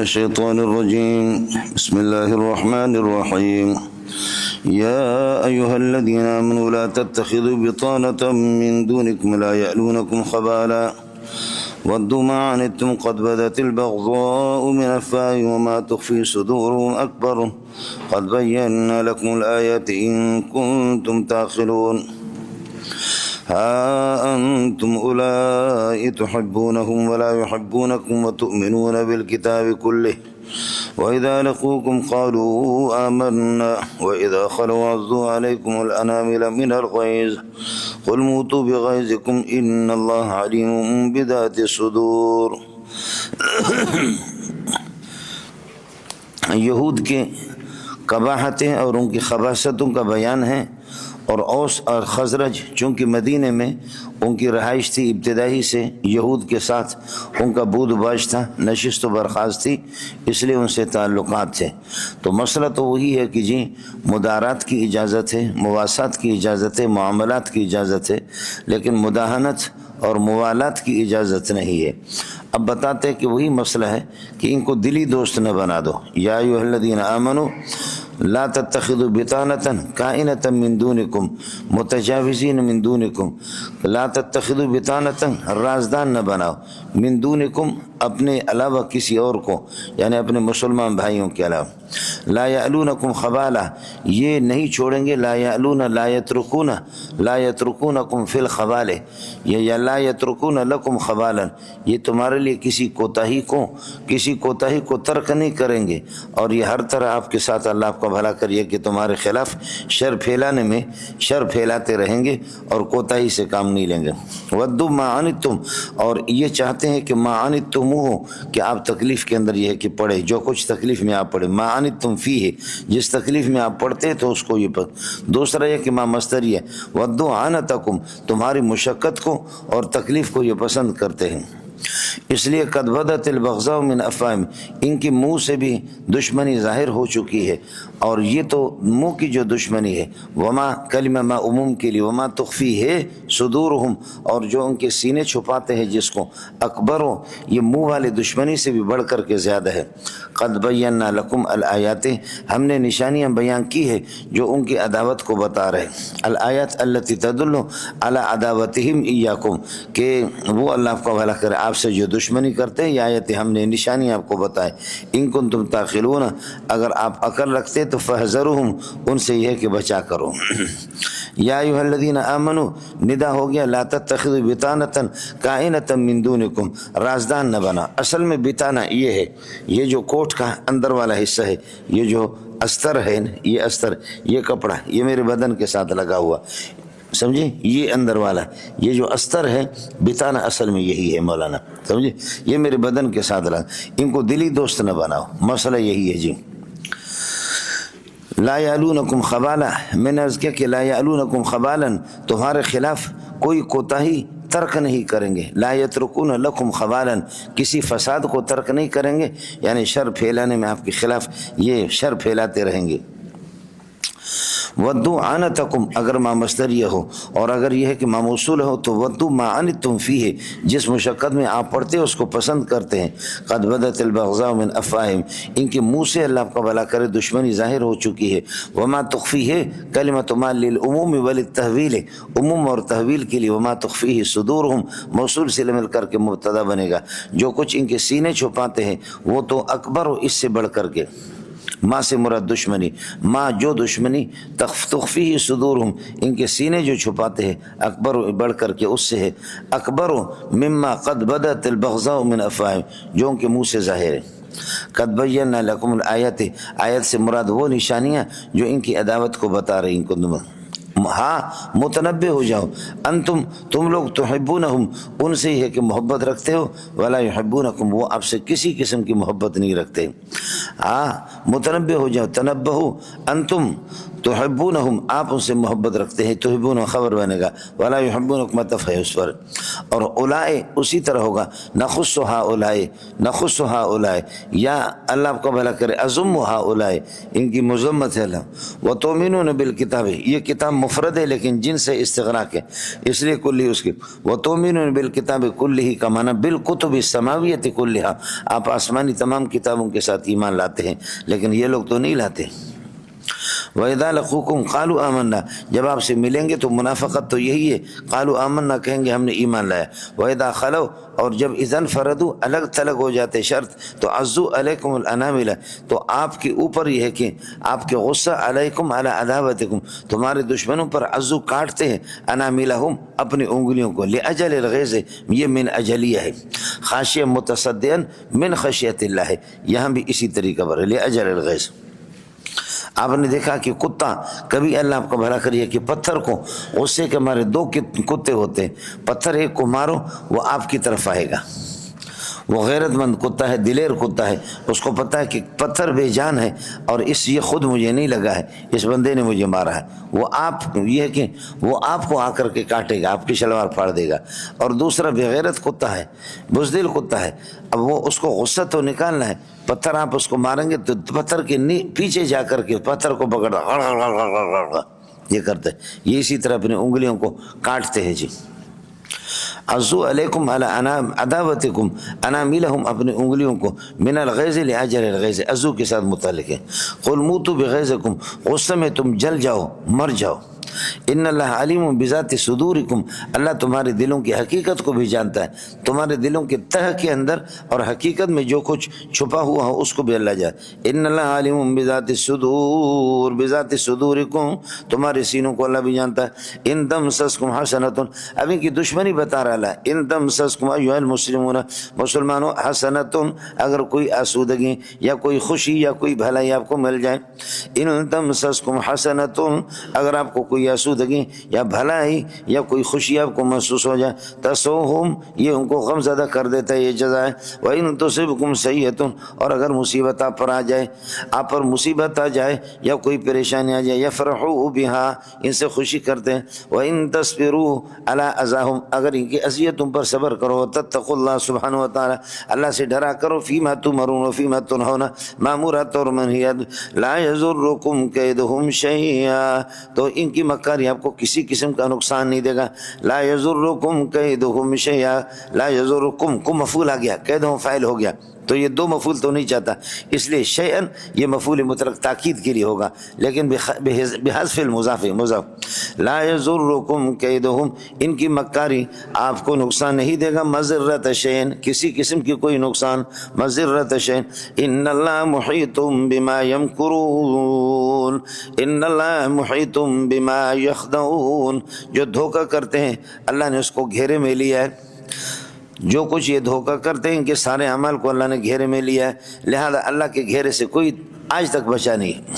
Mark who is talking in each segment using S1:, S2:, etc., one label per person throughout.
S1: الشيطان الرجيم بسم الله الرحمن الرحيم يا أيها الذين آمنوا لا تتخذوا بطانة من دونكم لا يألونكم خبالا ودوا ما عنتم قد بدت البغضاء من أفواههم وما تخفي صدورهم أكبر قد بينا لكم الآيات إن كنتم تعقلون ها أنتم أولئك تحبونهم ولا يحبونكم وتؤمنون بالكتاب كله وإذا لقوكم قالوا آمنا وإذا خلوا عضوا عليكم الأنامل من الغيظ قل موتوا بغيظكم إن الله عليم بذات الصدور. یہود کے قباحتیں اور ان کی خباثتوں کا بیان ہے، اور اوس اور خزرج چونکہ مدینے میں ان کی رہائش تھی، ابتدائی سے یہود کے ساتھ ان کا بود و باش تھا، نشست و برخاست تھی، اس لیے ان سے تعلقات تھے. تو مسئلہ تو وہی ہے کہ جی مدارات کی اجازت ہے، مواسات کی اجازت ہے، معاملات کی اجازت ہے، لیکن مداہنت اور موالات کی اجازت نہیں ہے. اب بتاتے کہ وہی مسئلہ ہے کہ ان کو دلی دوست نہ بنا دو. یا ایھا الذین آمنوا لا تتخذوا بطانة کائنة من دونکم متجاوزین من دونکم. لا تتخذوا بطانة رازدان نہ بناؤ، من دونکم اپنے علاوہ کسی اور کو، یعنی اپنے مسلمان بھائیوں کے علاوہ. لا یألونکم خبالا، یہ نہیں چھوڑیں گے. لا یألون لا یترکون، لا یترکونکم فی الخبال، یا لا یترکون لکم خبالا، یہ تمہارے لیے کسی کوتاہی کو ترک نہیں کریں گے. اور یہ ہر طرح آپ کے ساتھ اللہ آپ کا بھلا کریے کہ تمہارے خلاف شر پھیلانے میں شر پھیلاتے رہیں گے اور کوتاہی سے کام نہیں لیں گے. ودوا ما عنتم، اور یہ چاہتے ہیں کہ ما عنتم ہو، کہ آپ تکلیف کے اندر یہ ہے کہ پڑھے، جو کچھ تکلیف میں آپ پڑھے. ما عنتم فیہ، جس تکلیف میں آپ پڑھتے تو اس کو یہ دوسرا یہ کہ ما مصدری ہے. ودوا عنتکم، تمہاری مشقت کو اور تکلیف کو یہ پسند کرتے ہیں. اس لیے قد بدت البغضاء من افواہہم، ان کی منہ سے بھی دشمنی ظاہر ہو چکی ہے. اور یہ تو منہ کی جو دشمنی ہے، وما کلمہ ما عموم کے لیے، وما تخفی ہے صدورہم، اور جو ان کے سینے چھپاتے ہیں جس کو، اکبروں، یہ منہ والے دشمنی سے بھی بڑھ کر کے زیادہ ہے. قد بینا لکم الآیات، ہم نے نشانیاں بیان کی ہے جو ان کی عداوت کو بتا رہے. الآیات التی تدل علی عداوتہم ایاکم، کہ وہ اللہ آپ کو بھلا کرے آپ سے جو دشمنی کرتے ہیں. یہ آیتیں ہم نے نشانیاں آپ کو بتائے. ان کنتم تعقلون، اگر آپ عقل رکھتے تو فاحذروہم، ان سے یہ ہے کہ بچا کرو. یا ایھا الذین آمنوا، ندا ہو گیا لا تتخذوا بطانة کائنة من دونکم، رازدان نہ بنا. اصل میں بطانہ یہ ہے، یہ جو کوٹ کا اندر والا حصہ ہے، یہ جو استر ہے، یہ استر، یہ کپڑا، یہ میرے بدن کے ساتھ لگا ہوا، سمجھے، یہ اندر والا، یہ جو استر ہے، بطانہ اصل میں یہی ہے مولانا، سمجھے، یہ میرے بدن کے ساتھ لگا. ان کو دلی دوست نہ بناؤ، مسئلہ یہی ہے جی. لا یعلونکم خبالا، میں نے عرض کیا کہ لا یعلونکم خبالا، تمہارے خلاف کوئی کوتاہی ترک نہیں کریں گے. لا یترکون لکم خبالا، کسی فساد کو ترک نہیں کریں گے، یعنی شر پھیلانے میں آپ کے خلاف یہ شر پھیلاتے رہیں گے. ودوا عنتکم، اگر ما مصدریہ ہو، اور اگر یہ ہے کہ ما موصول ہو تو ودوا ما عنتم فیہ، جس مشقت میں آپ پڑھتے اس کو پسند کرتے ہیں. قد بدت البغضاء من افواہہم، ان کے منہ سے اللہ آپ کا بھلا کرے دشمنی ظاہر ہو چکی ہے. وما تخفیہ کلمۃ ما للعموم وللتحویل، عموم اور تحویل کے لیے وما تخفیہ صدورہم موصول سے مل کر کے مبتدا بنے گا. جو کچھ ان کے سینے چھپاتے ہیں وہ تو اکبر ہو، اس سے بڑھ کر کے. ما سے مراد دشمنی، ما جو دشمنی، تخفیہ صدورہم، ان کے سینے جو چھپاتے ہیں، اکبر بڑھ کر کے اس سے ہے. اکبر مما قد بدت البغضاء من افواہہم، جو ان کے منہ سے ظاہر ہے. قد بینا لکم الآیات، آیت سے مراد وہ نشانیاں جو ان کی عداوت کو بتا رہی ان کو. ہاں متنبہ ہو جاؤ، انتم تم لوگ تحبونہم، ان سے ہی ہے کہ محبت رکھتے ہو، ولا یحبونکم، وہ آپ سے کسی قسم کی محبت نہیں رکھتے. ہاں متنبہ ہو جاؤ، تنبہو انتم تحبونہم آپ ان سے محبت رکھتے ہیں، تحبون خبر بنے گا، ولا یحبونکم مطف ہے اس پر، اور اولائے اسی طرح ہوگا، نخص ہؤلاء، نخص ہؤلاء، یا اللہ آپ کو بھلا کرے، ازم ہؤلاء، ان کی مذمت ہے اللہ، وتؤمنون بالکتاب، یہ کتاب مفرد ہے لیکن جن سے استغراق ہے اس لیے کلی اس کی، وتؤمنون بالکتاب کلہ کا معنی بالکتب السماویۃ کلھا، آپ آسمانی تمام کتابوں کے ساتھ ایمان لاتے ہیں، لیکن یہ لوگ تو نہیں لاتے۔ وَإِذَا لَقُوكُمْ قَالُوا آمَنَّا، جب آپ سے ملیں گے تو منافقت تو یہی ہے، قالوا آمنا کہیں گے ہم نے ایمان لایا، وَإِذَا خَلَوْا، اور جب اذن فردو الگ تھلگ ہو جاتے شرط، تو عزو علیکم الانامل، تو آپ کے اوپر یہ ہے کہ آپ کے غصہ علیکم علی عداوتکم، تمہارے دشمنوں پر عزو کاٹتے ہیں، اناملہم اپنی انگلیوں کو، لأجل الغیظ، یہ من اجلیہ ہے، خاشیہ متصدیاً من خشیت اللہ ہے، یہاں بھی اسی طریقہ پر ہے، لأجل الغیظ۔ آپ نے دیکھا کہ کتا، کبھی اللہ آپ کو بھلا کریے کہ پتھر کو غصے کے مارے دو کتے ہوتے ہیں، پتھر ایک کو مارو وہ آپ کی طرف آئے گا، وہ غیرت مند کتا ہے، دلیر کتا ہے، اس کو پتہ ہے کہ پتھر بے جان ہے اور یہ خود مجھے نہیں لگا ہے، اس بندے نے مجھے مارا ہے، وہ آپ یہ ہے کہ وہ آپ کو آ کر کے کاٹے گا، آپ کی شلوار پھاڑ دے گا۔ اور دوسرا بغیرت کتا ہے، بزدل کتا ہے، اب وہ اس کو غصہ تو نکالنا ہے، پتھر آپ اس کو ماریں گے تو پتھر کے پیچھے جا کر کے پتھر کو پکڑ یہ کرتے ہیں، یہ اسی طرح اپنی انگلیوں کو کاٹتے ہیں جی۔ عزو علیکم علی عداوتکم اناملہم اپنی انگلیوں کو، من الغیظ لأجل الغیظ، عزو کے ساتھ متعلق ہے، قل موتوا بغیظکم، غصے میں تم جل جاؤ، مر جاؤ، ان اللہ علیم بذات صدورکم، اللہ تمہارے دلوں کی حقیقت کو بھی جانتا ہے، تمہارے دلوں کے تہ کے اندر اور حقیقت میں جو کچھ چھپا ہوا ہو اس کو بھی اللہ جانتا، ان اللہ علیم بذات الصدور، بذات صدورکم، تمہارے سینوں کو اللہ بھی جانتا ہے، ان تمسسکم حسنۃ، اب ان کی دشمنی بتا رہا ہے، ان تمسسکم ایھا المسلمون، مسلمانوں، حسنۃ، اگر کوئی آسودگی یا کوئی خوشی یا کوئی بھلائی آپ کو مل جائے، ان تمسسکم حسنۃ، اگر آپ کو کوئی آسودگی یا بھلائی یا کوئی خوشی آپ کو محسوس ہو جائے، تسوہم، یہ ان کو غم زدہ کر دیتا ہے، یہ جزا ہے، وَإِن تُصِبْكُمْ سَیِّئَةٌ، اور اگر مصیبت آپ پر آ جائے، آپ پر مصیبت آ جائے یا کوئی پریشانی آ جائے، یفرحوا بها، ان سے خوشی کرتے ہیں، وَإِن تَصْبِرُوا عَلَىٰ أَذَاهُمْ، اگر ان کی اذیتوں پر صبر کرو، تتقوا اللہ سبحانہ وتعالی، اللہ سے ڈرا کرو، فیما تؤمرون وفیما تنہون، مامورات اور منہیات، لا یضرکم کیدہم شیئا، تو ان کی مکاری آپ کو کسی قسم کا نقصان نہیں دے گا، لا یضرکم کیدہم شیئا، لا یضرکم، کو مفعول آ گیا، کیدہم فاعل ہو گیا، تو یہ دو مفعول تو نہیں چاہتا، اس لیے شیئن یہ مفعول مطلق تاکید کے لیے ہوگا، لیکن بحذف المضاف، مضاف، لا یضرکم کیدہم، ان کی مکاری آپ کو نقصان نہیں دے گا، مضرۃ شیئن، کسی قسم کی کوئی نقصان، مضرۃ شیئن، ان اللہ محیط بما یمکرون، ان اللہ محیط بما یخدعون، جو دھوکہ کرتے ہیں اللہ نے اس کو گھیرے میں لیا ہے، جو کچھ یہ دھوکہ کرتے ہیں ان کے سارے اعمال کو اللہ نے گھیرے میں لیا ہے، لہذا اللہ کے گھیرے سے کوئی آج تک بچا نہیں۔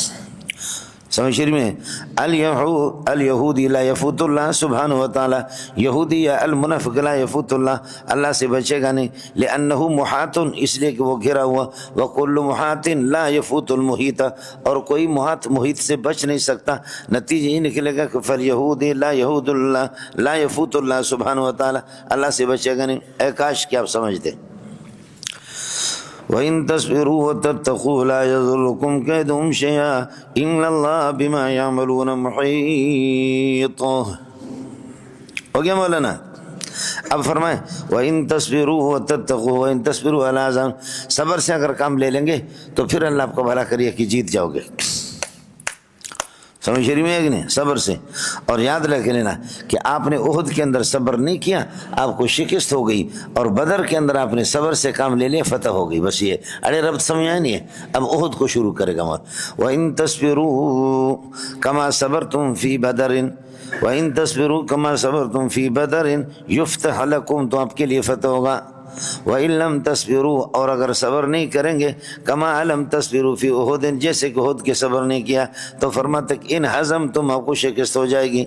S1: سمجھ میں الیہودی لا یفوت اللہ سبحانہ وتعالی، یہودی یا المنافق لا یفوت اللہ، اللہ سے بچے گا نہیں، لأنہ محاط، اس لیے کہ وہ گھرا ہوا، وکل محاط لا یفوت المحیط، اور کوئی محاط محیط سے بچ نہیں سکتا، نتیجہ یہ نکلے گا کہ فالیہودی لا یہود اللہ لا یفوت اللہ سبحانہ وتعالی، اللہ سے بچے گا نہیں، اے کاش کہ آپ سمجھتے۔ وَإِن تَصْبِرُوا وَتَتَّقُوا لَا يَضُرُّكُمْ كَيْدُهُمْ شَيْئًا إِنَّ اللَّهَ بِمَا يَعْمَلُونَ مُحِيطٌ، ہو گیا مولانا؟ اب فرمائیں وَإِن تَصْبِرُوا وَتَتَّقُوا وَإِن تَصْبِرُوا عَلَىٰ أَذًى، صبر سے اگر کام لے لیں گے تو پھر اللہ آپ کو بھلا کریے کہ جیت جاؤ گے، سمجھ شریف میں ہے کہ نہیں؟ صبر سے، اور یاد رکھ لینا کہ آپ نے احد کے اندر صبر نہیں کیا، آپ کو شکست ہو گئی، اور بدر کے اندر آپ نے صبر سے کام لے لیا، فتح ہو گئی، بس یہ اڑے رب سمجھ آیا نہیں ہے، اب احد کو شروع کرے گا۔ وَإِن تَصْبِرُوا كَمَا صَبَرْتُمْ فِي بَدَرٍ وَإِن تَصْبِرُوا كَمَا صَبَرْتُمْ فِي بَدَرٍ يُفْتَحْ لَكُمْ، تو آپ کے لیے فتح ہوگا، وَإِن لَمْ تَصْبِرُوا، اور اگر صبر نہیں کریں گے، كَمَا لَمْ تَصْبِرُوا فِي أُحُدٍ، جیسے کہ احد کے صبر نہیں کیا، تو فرماتا کہ ان ہزم تم، آپ کو شکست ہو جائے گی۔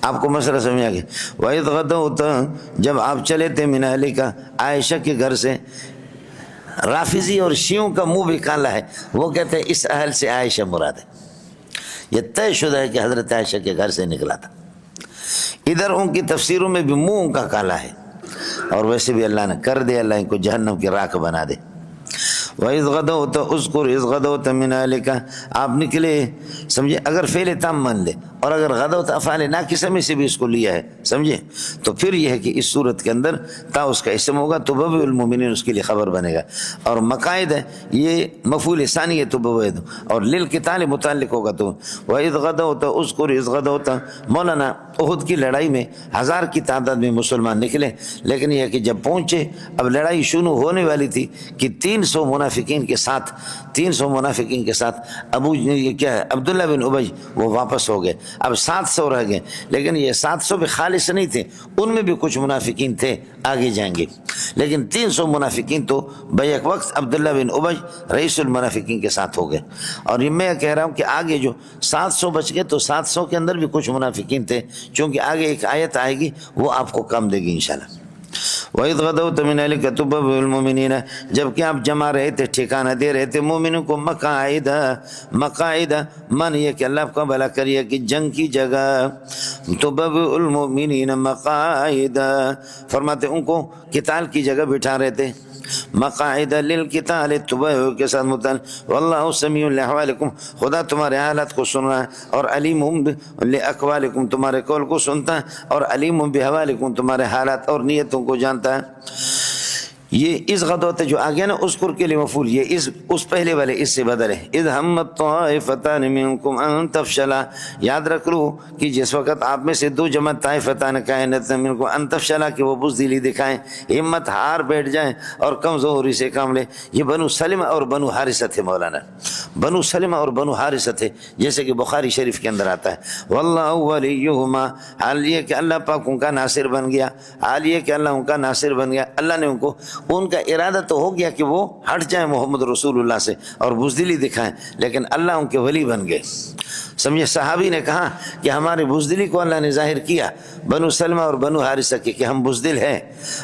S1: آپ کو مسئلہ سمجھ آ گیا۔ وَإِذْ غَدَوْتَ، جب آپ چلے تھے من اہلِکَ، عائشہ کے گھر سے، رافضی اور شیعوں کا منہ بھی کالا ہے، وہ کہتے ہیں اس اہل سے عائشہ مراد ہے، یہ طے شدہ ہے کہ حضرت عائشہ کے گھر سے نکلا تھا۔ ادھر ان کی تفسیروں میں بھی منہ ان کا کالا ہے، اور ویسے بھی اللہ نے کر دے، اللہ ان کو جہنم کی راکھ بنا دے۔ وَإِذْ غَدَوْتَ اذْكُرْ إِذْ غَدَوْتَ مِنْ أَهْلِكَ، آپ نکلے، سمجھے، اگر فعل تام مان لے، اور اگر غدوت افعال ناقصہ میں سے بھی اس کو لیا ہے، سمجھے، تو پھر یہ ہے کہ اس صورت کے اندر تا اس کا اسم ہوگا، تبوئ المؤمنین اس کے لیے خبر بنے گا، اور مقاعد ہے یہ مفعول ثانی ہے تبوئ، اور للقتال متعلق ہوگا تو وَإِذْ غَدَوْتَ اذْكُرْ إِذْ غَدَوْتَ۔ مولانا احد کی لڑائی میں 1000 کی تعداد میں مسلمان نکلے، لیکن یہ کہ جب پہنچے اب لڑائی شروع ہونے والی تھی کہ 300 منافقین کے ساتھ ابو یہ کیا ہے عبداللہ بن ابی وہ واپس ہو گئے، اب 700 رہ گئے، لیکن یہ 700 بھی خالص نہیں تھے، ان میں بھی کچھ منافقین تھے، آگے جائیں گے، لیکن 300 منافقین تو بیک وقت عبداللہ بن ابی رئیس المنافقین کے ساتھ ہو گئے۔ اور یہ میں کہہ رہا ہوں کہ آگے جو 700 بچ گئے تو 700 کے اندر بھی کچھ منافقین تھے، چونکہ آگے ایک آیت آئے گی وہ آپ کو کم دے گی انشاءاللہ۔ وَإِذْ غَدَوْتَ مِنْ أَهْلِكَ تُبَوِّئُ الْمُؤْمِنِينَ، جبکہ آپ جما رہے تھے، ٹھکانہ دے رہے تھے مومنوں کو مقاعد من یہ کہ اللہ کا بھلا کریے کہ جنگ کی جگہ، تُبَوِّئُ الْمُؤْمِنِينَ مقاعد فرماتے ان کو قتال کی جگہ بٹھا رہے تھے، مقاعد للقتال تبوئ کے ساتھ متعلق، واللہ سمیع لأحوالکم، خدا تمہارے حالات کو سن رہا ہے، اور علیم لأقوالکم، تمہارے قول کو سنتا ہے، اور علیم بحوالکم، تمہارے حالات اور نیتوں کو جانتا ہے۔ یہ اس غدوت جو آگیا نا اذکر کے لیے مفعول، یہ اس پہلے والے اس سے بدل ہے، اذ ہمت طائفتان منکم ان تفشلا، یاد رکھ لو کہ جس وقت آپ میں سے 2 جماعت طائفتان کائنات منکم ان تفشلا کہ وہ بزدلی دکھائیں، ہمت ہار بیٹھ جائیں اور کمزوری سے کام لیں۔ یہ بنو سلمہ اور بنو حارثہ تھے، مولانا بنو سلمہ اور بنو حارثہ تھے، جیسے کہ بخاری شریف کے اندر آتا ہے، واللہ ولیہما، حال یہ کہ اللہ پاک ان کا ناصر بن گیا، حال یہ کہ اللہ ان کا ناصر بن گیا، اللہ نے ان کا ارادہ تو ہو گیا کہ وہ ہٹ جائیں محمد رسول اللہ سے اور بزدلی دکھائیں، لیکن اللہ ان کے ولی بن گئے۔ سمجھے، صحابی نے کہا کہ ہمارے بزدلی کو اللہ نے ظاہر کیا بنو سلمہ اور بنو حارثہ کے کہ ہم بزدل ہیں،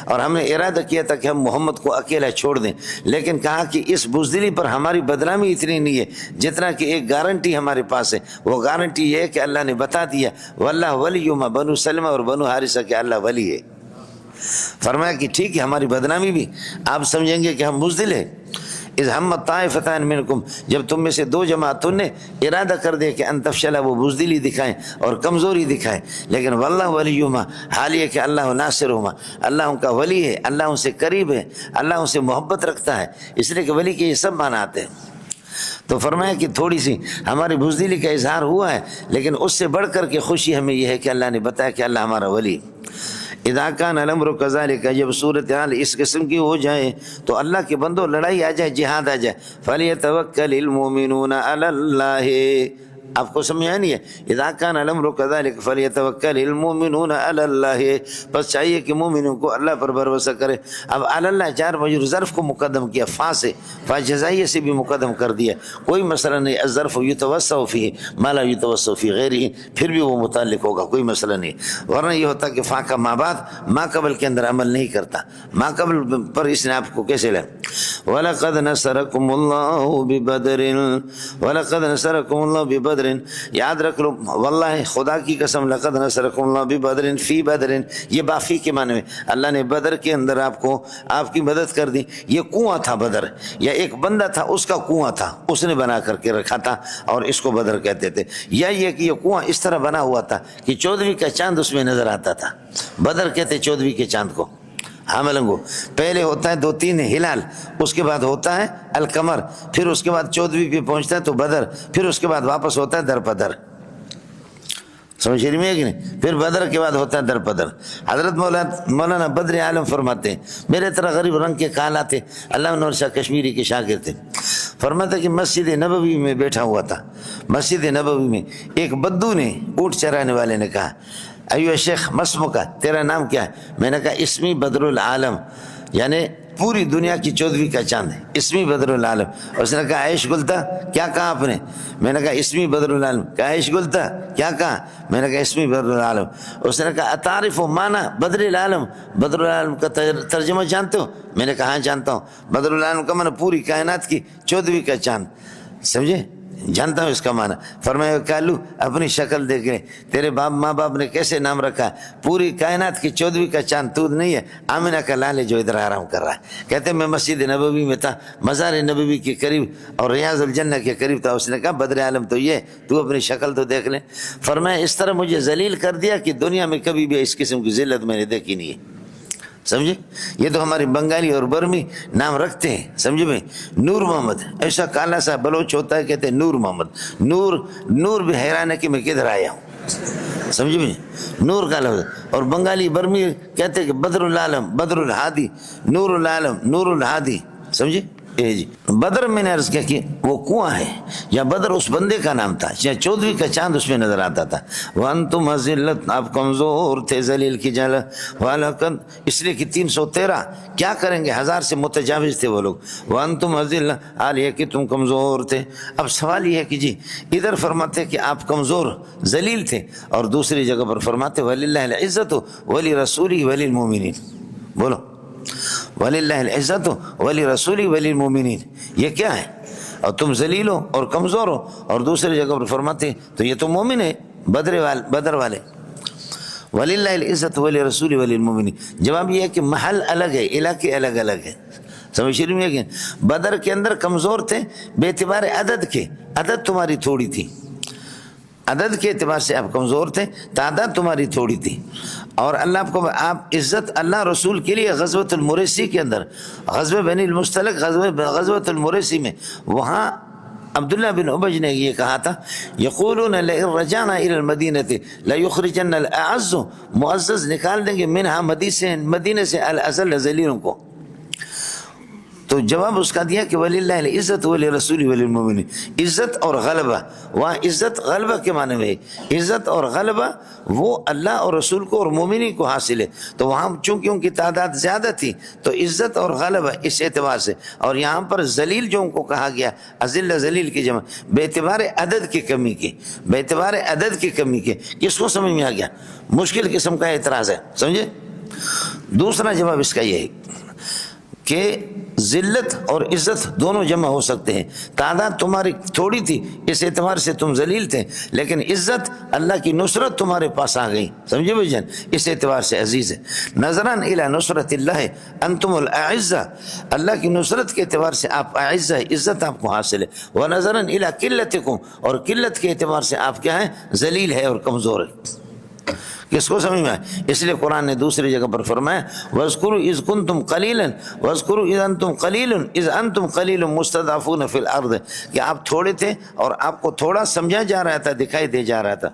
S1: اور ہم نے ارادہ کیا تھا کہ ہم محمد کو اکیلا چھوڑ دیں، لیکن کہا کہ اس بزدلی پر ہماری بدنامی اتنی نہیں ہے جتنا کہ ایک گارنٹی ہمارے پاس ہے، وہ گارنٹی یہ ہے کہ اللہ نے بتا دیا واللہ ولیہما، بنو سلمہ اور بنو حارثہ کے اللہ ولی ہے۔ فرمایا کہ ٹھیک ہے، ہماری بدنامی بھی آپ سمجھیں گے کہ ہم بزدل ہیں۔ اذ ہمت طائفتان منکم، جب تم میں سے 2 جماعتوں نے ارادہ کر دیا کہ ان تفشلا، وہ بزدلی دکھائیں اور کمزوری دکھائیں، لیکن واللہ ولیہما، حال یہ کہ اللہ ناصرہما، اللہ ان کا ولی ہے، اللہ ان سے قریب ہے، اللہ ان سے محبت رکھتا ہے، اس لیے کہ ولی کے یہ سب معنی آتے ہیں۔ تو فرمایا کہ تھوڑی سی ہماری بزدلی کا اظہار ہوا ہے، لیکن اس سے بڑھ کر کے خوشی ہمیں یہ ہے کہ اللہ نے بتایا کہ اللہ ہمارا ولی۔ اذا کان الامر کذالک، جب صورتحال اس قسم کی ہو جائے تو اللہ کے بندوں لڑائی آ جائے، جہاد آ جائے، فلیتوکل المؤمنون علی اللہ، آپ کو سمجھا نہیں ہے، اذا کان الامر کذالک فلیتوکل المؤمنون علی اللہ، بس چاہیے کہ مومنوں کو اللہ پر بھروسہ کرے۔ اب علی اللہ 4 مجرور ظرف کو مقدم کیا، فا سے، فا جزائیہ سے بھی مقدم کر دیا، کوئی مسئلہ نہیں، الظرف یتوسع فیہ ما لا یتوسع فی غیرہ، پھر بھی وہ متعلق ہوگا، کوئی مسئلہ نہیں، ورنہ یہ ہوتا کہ فا کا ما بعد ما قبل کے اندر عمل نہیں کرتا، ما قبل پر اس نے آپ کو کیسے لیا؟ وَلَقَدْ نَصَرَكُمُ اللَّهُ بِبَدْرٍ، وَلَقَدْ نَصَرَكُمُ اللَّهُ بِبَدْرٍ، یاد رکھ لو، واللہ خدا کی قسم، لقد نصرکم اللہ ببدر فی بدر، یہ بافی کے معنی میں اللہ نے بدر کے اندر آپ کی مدد کر دی۔ یہ کنواں تھا بدر، یا ایک بندہ تھا اس کا کنواں تھا، اس نے بنا کر کے رکھا تھا اور اس کو بدر کہتے تھے، یا یہ کہ یہ کنواں اس طرح بنا ہوا تھا کہ 14ویں کا چاند اس میں نظر آتا تھا، بدر کہتے 14ویں کے چاند کو۔ ہاں ملنگو، پہلے ہوتا ہے 2-3 ہلال، اس کے بعد ہوتا ہے القمر، پھر اس کے بعد 14ویں پہ پہنچتا ہے تو بدر، پھر اس کے بعد واپس ہوتا ہے در پدر، سمجھ رہی ہے کہ نہیں؟ پھر بدر کے بعد ہوتا ہے در پدر۔ حضرت مولانا بدر عالم فرماتے ہیں، میرے طرح غریب رنگ کے کالا تھے، علامہ نور شاہ کشمیری کے شاگرد تھے، فرماتا کہ مسجد نبوی میں بیٹھا ہوا تھا، مسجد نبوی میں ایک بدو نے، اونٹ چرانے والے نے کہا، ایوہ شیخ مسمو کا، تیرا نام کیا ہے؟ میں نے کہا اسمی بدر العالم، یعنی پوری دنیا کی 14ویں کا چاند ہے، اسمی بدر العالم۔ اس نے کہا عیش گلتا، کیا کہا آپ نے؟ میں نے کہا اسمی بدر العالم۔ کہا عیش گلتا، کیا کہا؟ میں نے کہا اسمی بدر العالم۔ اس نے کہا اتعرف معنی بدر العالم، بدر العالم کا ترجمہ جانتے ہو؟ میں نے کہا ہاں جانتا ہوں، بدر العالم کا معنی پوری کائنات کی 14ویں کا چاند، سمجھے؟ جانتا ہوں اس کا معنی. فرمایا کالو اپنی شکل دیکھ لے, تیرے باپ ماں باپ نے کیسے نام رکھا, پوری کائنات کی 14ویں کا چاند تو نہیں ہے, آمینہ کا لال ہے جو ادھر آرام کر رہا ہے. کہتے ہیں میں مسجد نبوی میں تھا, مزار نبوی کے قریب اور ریاض الجنہ کے قریب تھا. اس نے کہا بدر عالم تو یہ, تو اپنی شکل تو دیکھ لے. فرمایا اس طرح مجھے ذلیل کر دیا کہ دنیا میں کبھی بھی اس قسم کی ذلت میں نے دیکھی نہیں ہے. سمجھے, یہ تو ہماری بنگالی اور برمی نام رکھتے ہیں, سمجھے بھائی. نور محمد, ایسا کالا سا بلوچ ہوتا ہے کہتے ہیں نور محمد. نور بھی حیران ہے کہ میں کدھر آیا ہوں, سمجھے بھائی, نور کا لفظ. اور بنگالی برمی کہتے ہیں کہ بدر العالم, بدر الہادی, نور العالم, نور الہادی. سمجھے جی. بدر میں نے عرض کیا کہ وہ کنواں ہے, یا بدر اس بندے کا نام تھا, یا 14ویں کا چاند اس میں نظر آتا تھا. وانتم ذلت, آپ کمزور تھے, ذلیل کی جل والکن, اس لیے کہ 313 کیا کریں گے, 1000 سے متجاوز تھے وہ لوگ. وانتم ذلت, حال یہ کہ تم کمزور تھے. اب سوال یہ ہے کہ جی ادھر فرماتے کہ آپ کمزور ذلیل تھے, اور دوسری جگہ پر فرماتے وللہ العزت ولرسولہ وللمؤمنین. بولو وَلِلَّهِ الْعِزَّةُ وَلِرَسُولِهِ وَلِلْمُؤْمِنِينَ, یہ کیا ہے؟ اور تم ذلیل ہو اور کمزور ہو, اور دوسری جگہ پر فرماتے تو یہ تو مومن ہے, بدر والے. وَلِلَّهِ الْعِزَّةُ وَلِرَسُولِهِ وَلِلْمُؤْمِنِينَ. جواب یہ ہے کہ محل الگ ہے, علاقے الگ الگ ہے. سمجھ رہی ہیں کہ بدر کے اندر کمزور تھے بے اعتبار عدد کے, عدد تمہاری تھوڑی تھی, عدد کے اعتبار سے آپ کمزور تھے, تعداد تمہاری تھوڑی تھی. اور اللہ آپ کو, آپ عزت اللہ رسول کے لیے غزوۃ المریسی کے اندر, غزوہ بنی المصطلق, غزوۃ المریسی میں, وہاں عبداللہ بن ابی نے یہ کہا تھا یقولون لئن رجعنا الى المدینہ لیخرجن الاعز, معزز نکال دیں گے منہا مدینے سے الاذل ذلیلوں کو. تو جواب اس کا دیا کہ وللہ العزت ولرسولہ وللمؤمنین, عزت اور غلبہ. وہاں عزت غلبہ کے معنی میں ہے, عزت اور غلبہ وہ اللہ اور رسول کو اور مومنین کو حاصل ہے. تو وہاں چونکہ ان کی تعداد زیادہ تھی تو عزت اور غلبہ اس اعتبار سے. اور یہاں پر ذلیل جو ان کو کہا گیا, اذل ذلیل کی جمع بے اعتبار عدد کی کمی کے, بے اعتبار عدد کی کمی کے. کس کو سمجھ میں آ گیا؟ مشکل قسم کا اعتراض ہے, سمجھے. دوسرا جواب اس کا یہ ہے کہ ذلت اور عزت دونوں جمع ہو سکتے ہیں. تعداد تمہاری تھوڑی تھی اس اعتبار سے تم ذلیل تھے, لیکن عزت اللہ کی نصرت تمہارے پاس آ گئی, سمجھے بھائی جان, اس اعتبار سے عزیز ہے. نظراً الی نصرت اللہ انتم الاعزہ, اللہ کی نصرت کے اعتبار سے آپ اعزہ, عزت آپ کو حاصل ہے. ونظراً الی قلتکم, اور قلت کے اعتبار سے آپ کیا ہیں, ذلیل ہے اور کمزور ہے. کس کو سمجھ میں آئے؟ اس لیے قرآن نے دوسری جگہ پر فرمایا وَاذْكُرُوا إِذْ كُنْتُمْ قَلِيلًا وَاذْكُرُوا إِذْ أَنْتُمْ قَلِيلٌ إِذْ أَنْتُمْ قَلِيلٌ مُسْتَضْعَفُونَ فِي الْأَرْضِ, کہ آپ تھوڑے تھے اور آپ کو تھوڑا سمجھا جا رہا تھا, دکھائی دے جا رہا تھا.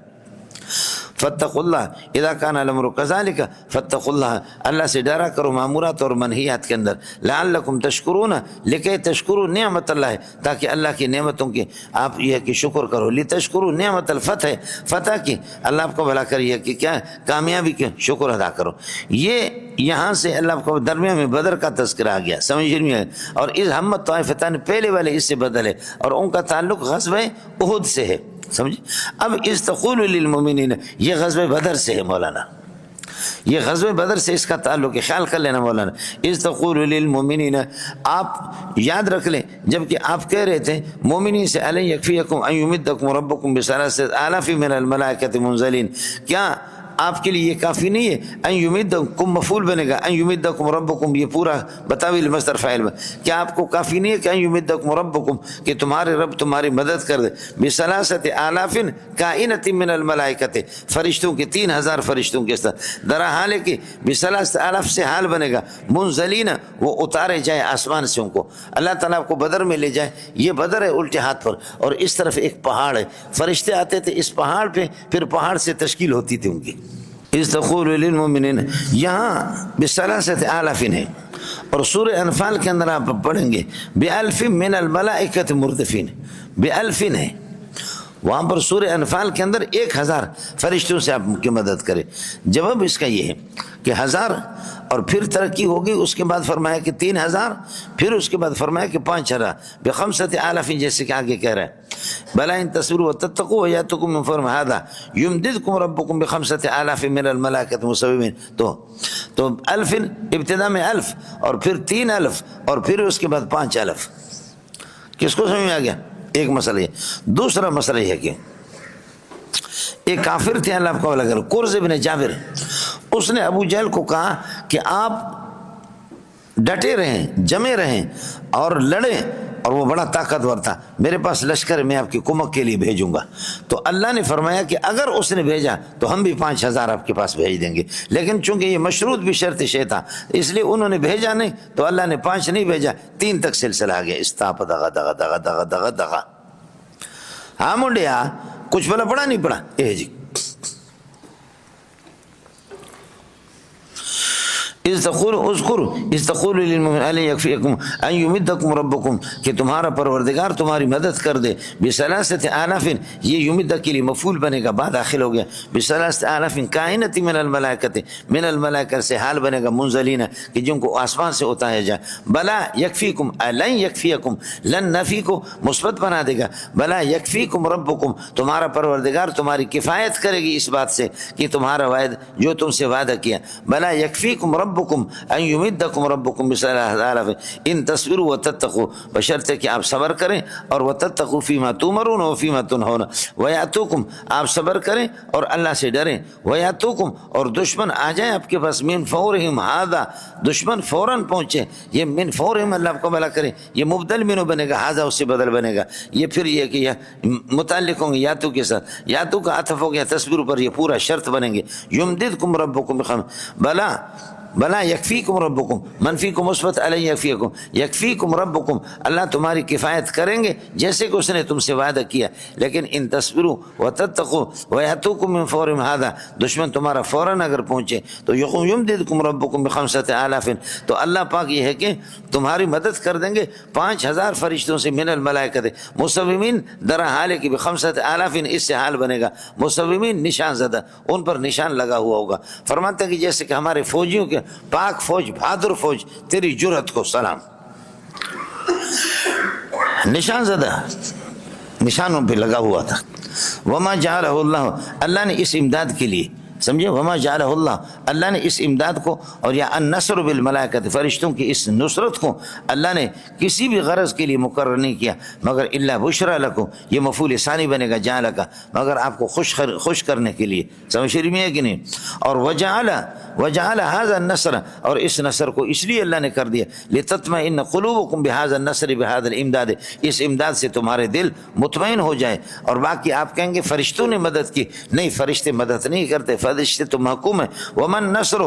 S1: فاتقوا اللہ اذا کان الامر کذالک, فاتقوا اللہ, اللہ سے ڈرا کرو مامورات اور منہیات کے اندر. لعلکم تشکرون, لکے تشکروا نعمت اللہ, تاکہ اللہ کی نعمتوں کی آپ یہ کہ شکر کرو. لتشکروا نعمت الفتح, فتح کی اللہ آپ کو بھلا کریے کہ کیا کامیابی کے شکر ادا کرو. یہ یہاں سے اللہ آپ کو درمیان میں بدر کا تذکرہ آ گیا, سمجھ رہی ہے. اور اس ہمت طائفتان پہلے والے اس سے بدل ہے, اور ان کا تعلق غزوہ احد سے ہے, سمجھ. اب اذ تقول للمؤمنین, یہ غزوہ بدر سے ہے مولانا, یہ غزوہ بدر سے اس کا تعلق ہے, خیال کر لینا مولانا. اذ تقول للمؤمنین, آپ یاد رکھ لیں جبکہ آپ کہہ رہے تھے مومنین سے الن یکفیکم ان یمدکم ربکم بثلاثۃ آلاف من الملائکۃ منزلین, کیا آپ کے لیے یہ کافی نہیں ہے؟ ان یمدکم مفعول بنے گا, ان یمدکم ربکم, یہ پورا بتاویل مصدر فاعل میں. کیا آپ کو کافی نہیں ہے کہ ان یمدکم ربکم, کہ تمہارے رب تمہاری مدد کر دے, بثلاثۃ آلاف کائنۃ من الملائکۃ, فرشتوں کے 3000 فرشتوں کے ساتھ. درا حال ہے کہ بثلاثۃ آلاف سے حال بنے گا منزلین, وہ اتارے جائے آسمان سے, ان کو اللہ تعالیٰ آپ کو بدر میں لے جائے. یہ بدر ہے الٹے ہاتھ پر, اور اس طرف ایک پہاڑ ہے, فرشتے آتے تھے اس پہاڑ پہ, پھر پہاڑ سے تشکیل ہوتی تھی ان کی. اذ تقول للمؤمنین, یہاں بثلاثۃ آلاف ہے, اور سورہ انفال کے اندر آپ پڑھیں گے بألف من الملائکۃ مردفین, بألف ہے وہاں پر سورہ انفال کے اندر 1000 فرشتوں سے آپ کی مدد کرے. جواب اس کا یہ ہے کہ 1000 اور پھر ترقی ہوگی, اس کے بعد فرمایا کہ 3000, پھر اس کے بعد فرمایا کہ 5000 بخمسۃ آلاف, جیسے کہ آگے کہہ رہا ہے بلا ان تصبروا وتتقوا ویاتکم من فورہم ھذا یمددکم ربکم بخمسۃ آلاف من الملائکۃ مسومین. تو الف ابتدا میں 1000 اور پھر 3000 اور پھر اس کے بعد 5000. کس کو سمجھ میں آ گیا؟ ایک مسئلہ یہ. دوسرا مسئلہ یہ ہے کہ ایک کافر تھے اللہ آپ کو بھلا کرے قرظ بن جابر, اس نے ابو جہل کو کہا کہ آپ ڈٹے رہیں, جمے رہیں اور لڑیں, اور وہ بڑا طاقتور تھا, میرے پاس لشکر ہے, میں آپ کی کمک کے لیے بھیجوں گا. تو اللہ نے فرمایا کہ اگر اس نے بھیجا تو ہم بھی 5000 آپ کے پاس بھیج دیں گے, لیکن چونکہ یہ مشروط بھی شرط شے تھا اس لیے انہوں نے بھیجا نہیں, تو اللہ نے 5 نہیں بھیجا, 3 تک سلسلہ آ گیا. استاپ دغا دغا دغا دغا دغا دغا. ہاں منڈیا کچھ بلا پڑا نہیں پڑا جی. اذ تقول للمؤمن الا يكفيكم ان يمدكم ربكم, کہ تمہارا پروردگار تمہاری مدد کر دے بثلاثه آلاف, یہ یمد کے لیے مفعول بنے گا, بعد داخل ہو گیا. بثلاثه آلاف کائنۃ من الملائکۃ, من الملائکہ سے حال بنے گا منزلین, کہ جن کو آسمان سے اتارا جائے. بلا یکفیکم الن یکفیکم, لن نفی کو مثبت بنا دے گا. بلا یکفیکم ربکم, تمہارا پروردگار تمہاری کفایت کرے گی اس بات سے کہ تمہارا وعدہ جو تم سے وعدہ کیا. بلا یکفیکم ربکم ان یمدکم ربکم بثلاثه آلاف ان تصبروا وتتقوا, بشرط کہ آپ صبر کریں اور وتتقوا فیما تؤمرون وفیما تنہون. ویاتوکم, آپ صبر کریں اور اللہ سے ڈریں. ویاتوکم, اور دشمن آ جائیں آپ کے پاس, من فورہم ھذا, دشمن فوراً پہنچے. یہ من فورہم اللہ آپ کو بھلا کرے, یہ مبدل منو بنے گا, ھذا اس سے بدل بنے گا. یہ پھر یہ کہ یہ متعلق ہوں گے یاتو کے ساتھ, یاتو کا عطف ہو گیا تصویر پر, یہ پورا شرط بنیں گے. یمددکم ربکم بخم, بلا یکفیکم ربکم, منفی کو مثبت علی یکفیکم, یکفیکم ربکم, اللہ تمہاری کفایت کریں گے جیسے کہ اس نے تم سے وعدہ کیا. لیکن ان تصبروا وتتقوا ویاتوکم من فورہم ھذا, دشمن تمہارا فوراً اگر پہنچے تو یمددکم ربکم بخمسۃ آلاف, تو اللہ پاک یہ ہے کہ تمہاری مدد کر دیں گے 5000 فرشتوں سے, من الملائکۃ مصومین, در حال کہ بخمسۃ آلاف, اس سے حال بنے گا مصومین نشان زدہ, ان پر نشان لگا ہوا ہوگا. فرماتا ہے کہ جیسے کہ ہمارے فوجیوں کے پاک فوج, بہادر فوج, تیری جرأت کو سلام. نشان زدہ, نشانوں پہ لگا ہوا تھا. وما جعلہ اللہ, اللہ نے اس امداد کے لیے, سمجھے, وما جعلہ اللہ, اللہ نے اس امداد کو, اور یا النصر بالملائکۃ, فرشتوں کی اس نصرت کو اللہ نے کسی بھی غرض کے لیے مقرر نہیں کیا مگر الا بشرا لکم, یہ مفعول ثانی بنے گا جعل کا, مگر آپ کو خوش کرنے کے لیے. سمجھ میں ہے کہ نہیں؟ اور وجعل ھذا النصر, اور اس نصر کو اس لیے اللہ نے کر دیا لتطمئن قلوبکم بھذا النصر بھذا الامداد, اس امداد سے تمہارے دل مطمئن ہو جائے. اور باقی آپ کہیں گے فرشتوں نے مدد کی, نہیں, فرشتے مدد نہیں کرتے, فرشتے تو محکوم ہیں. ومن نصر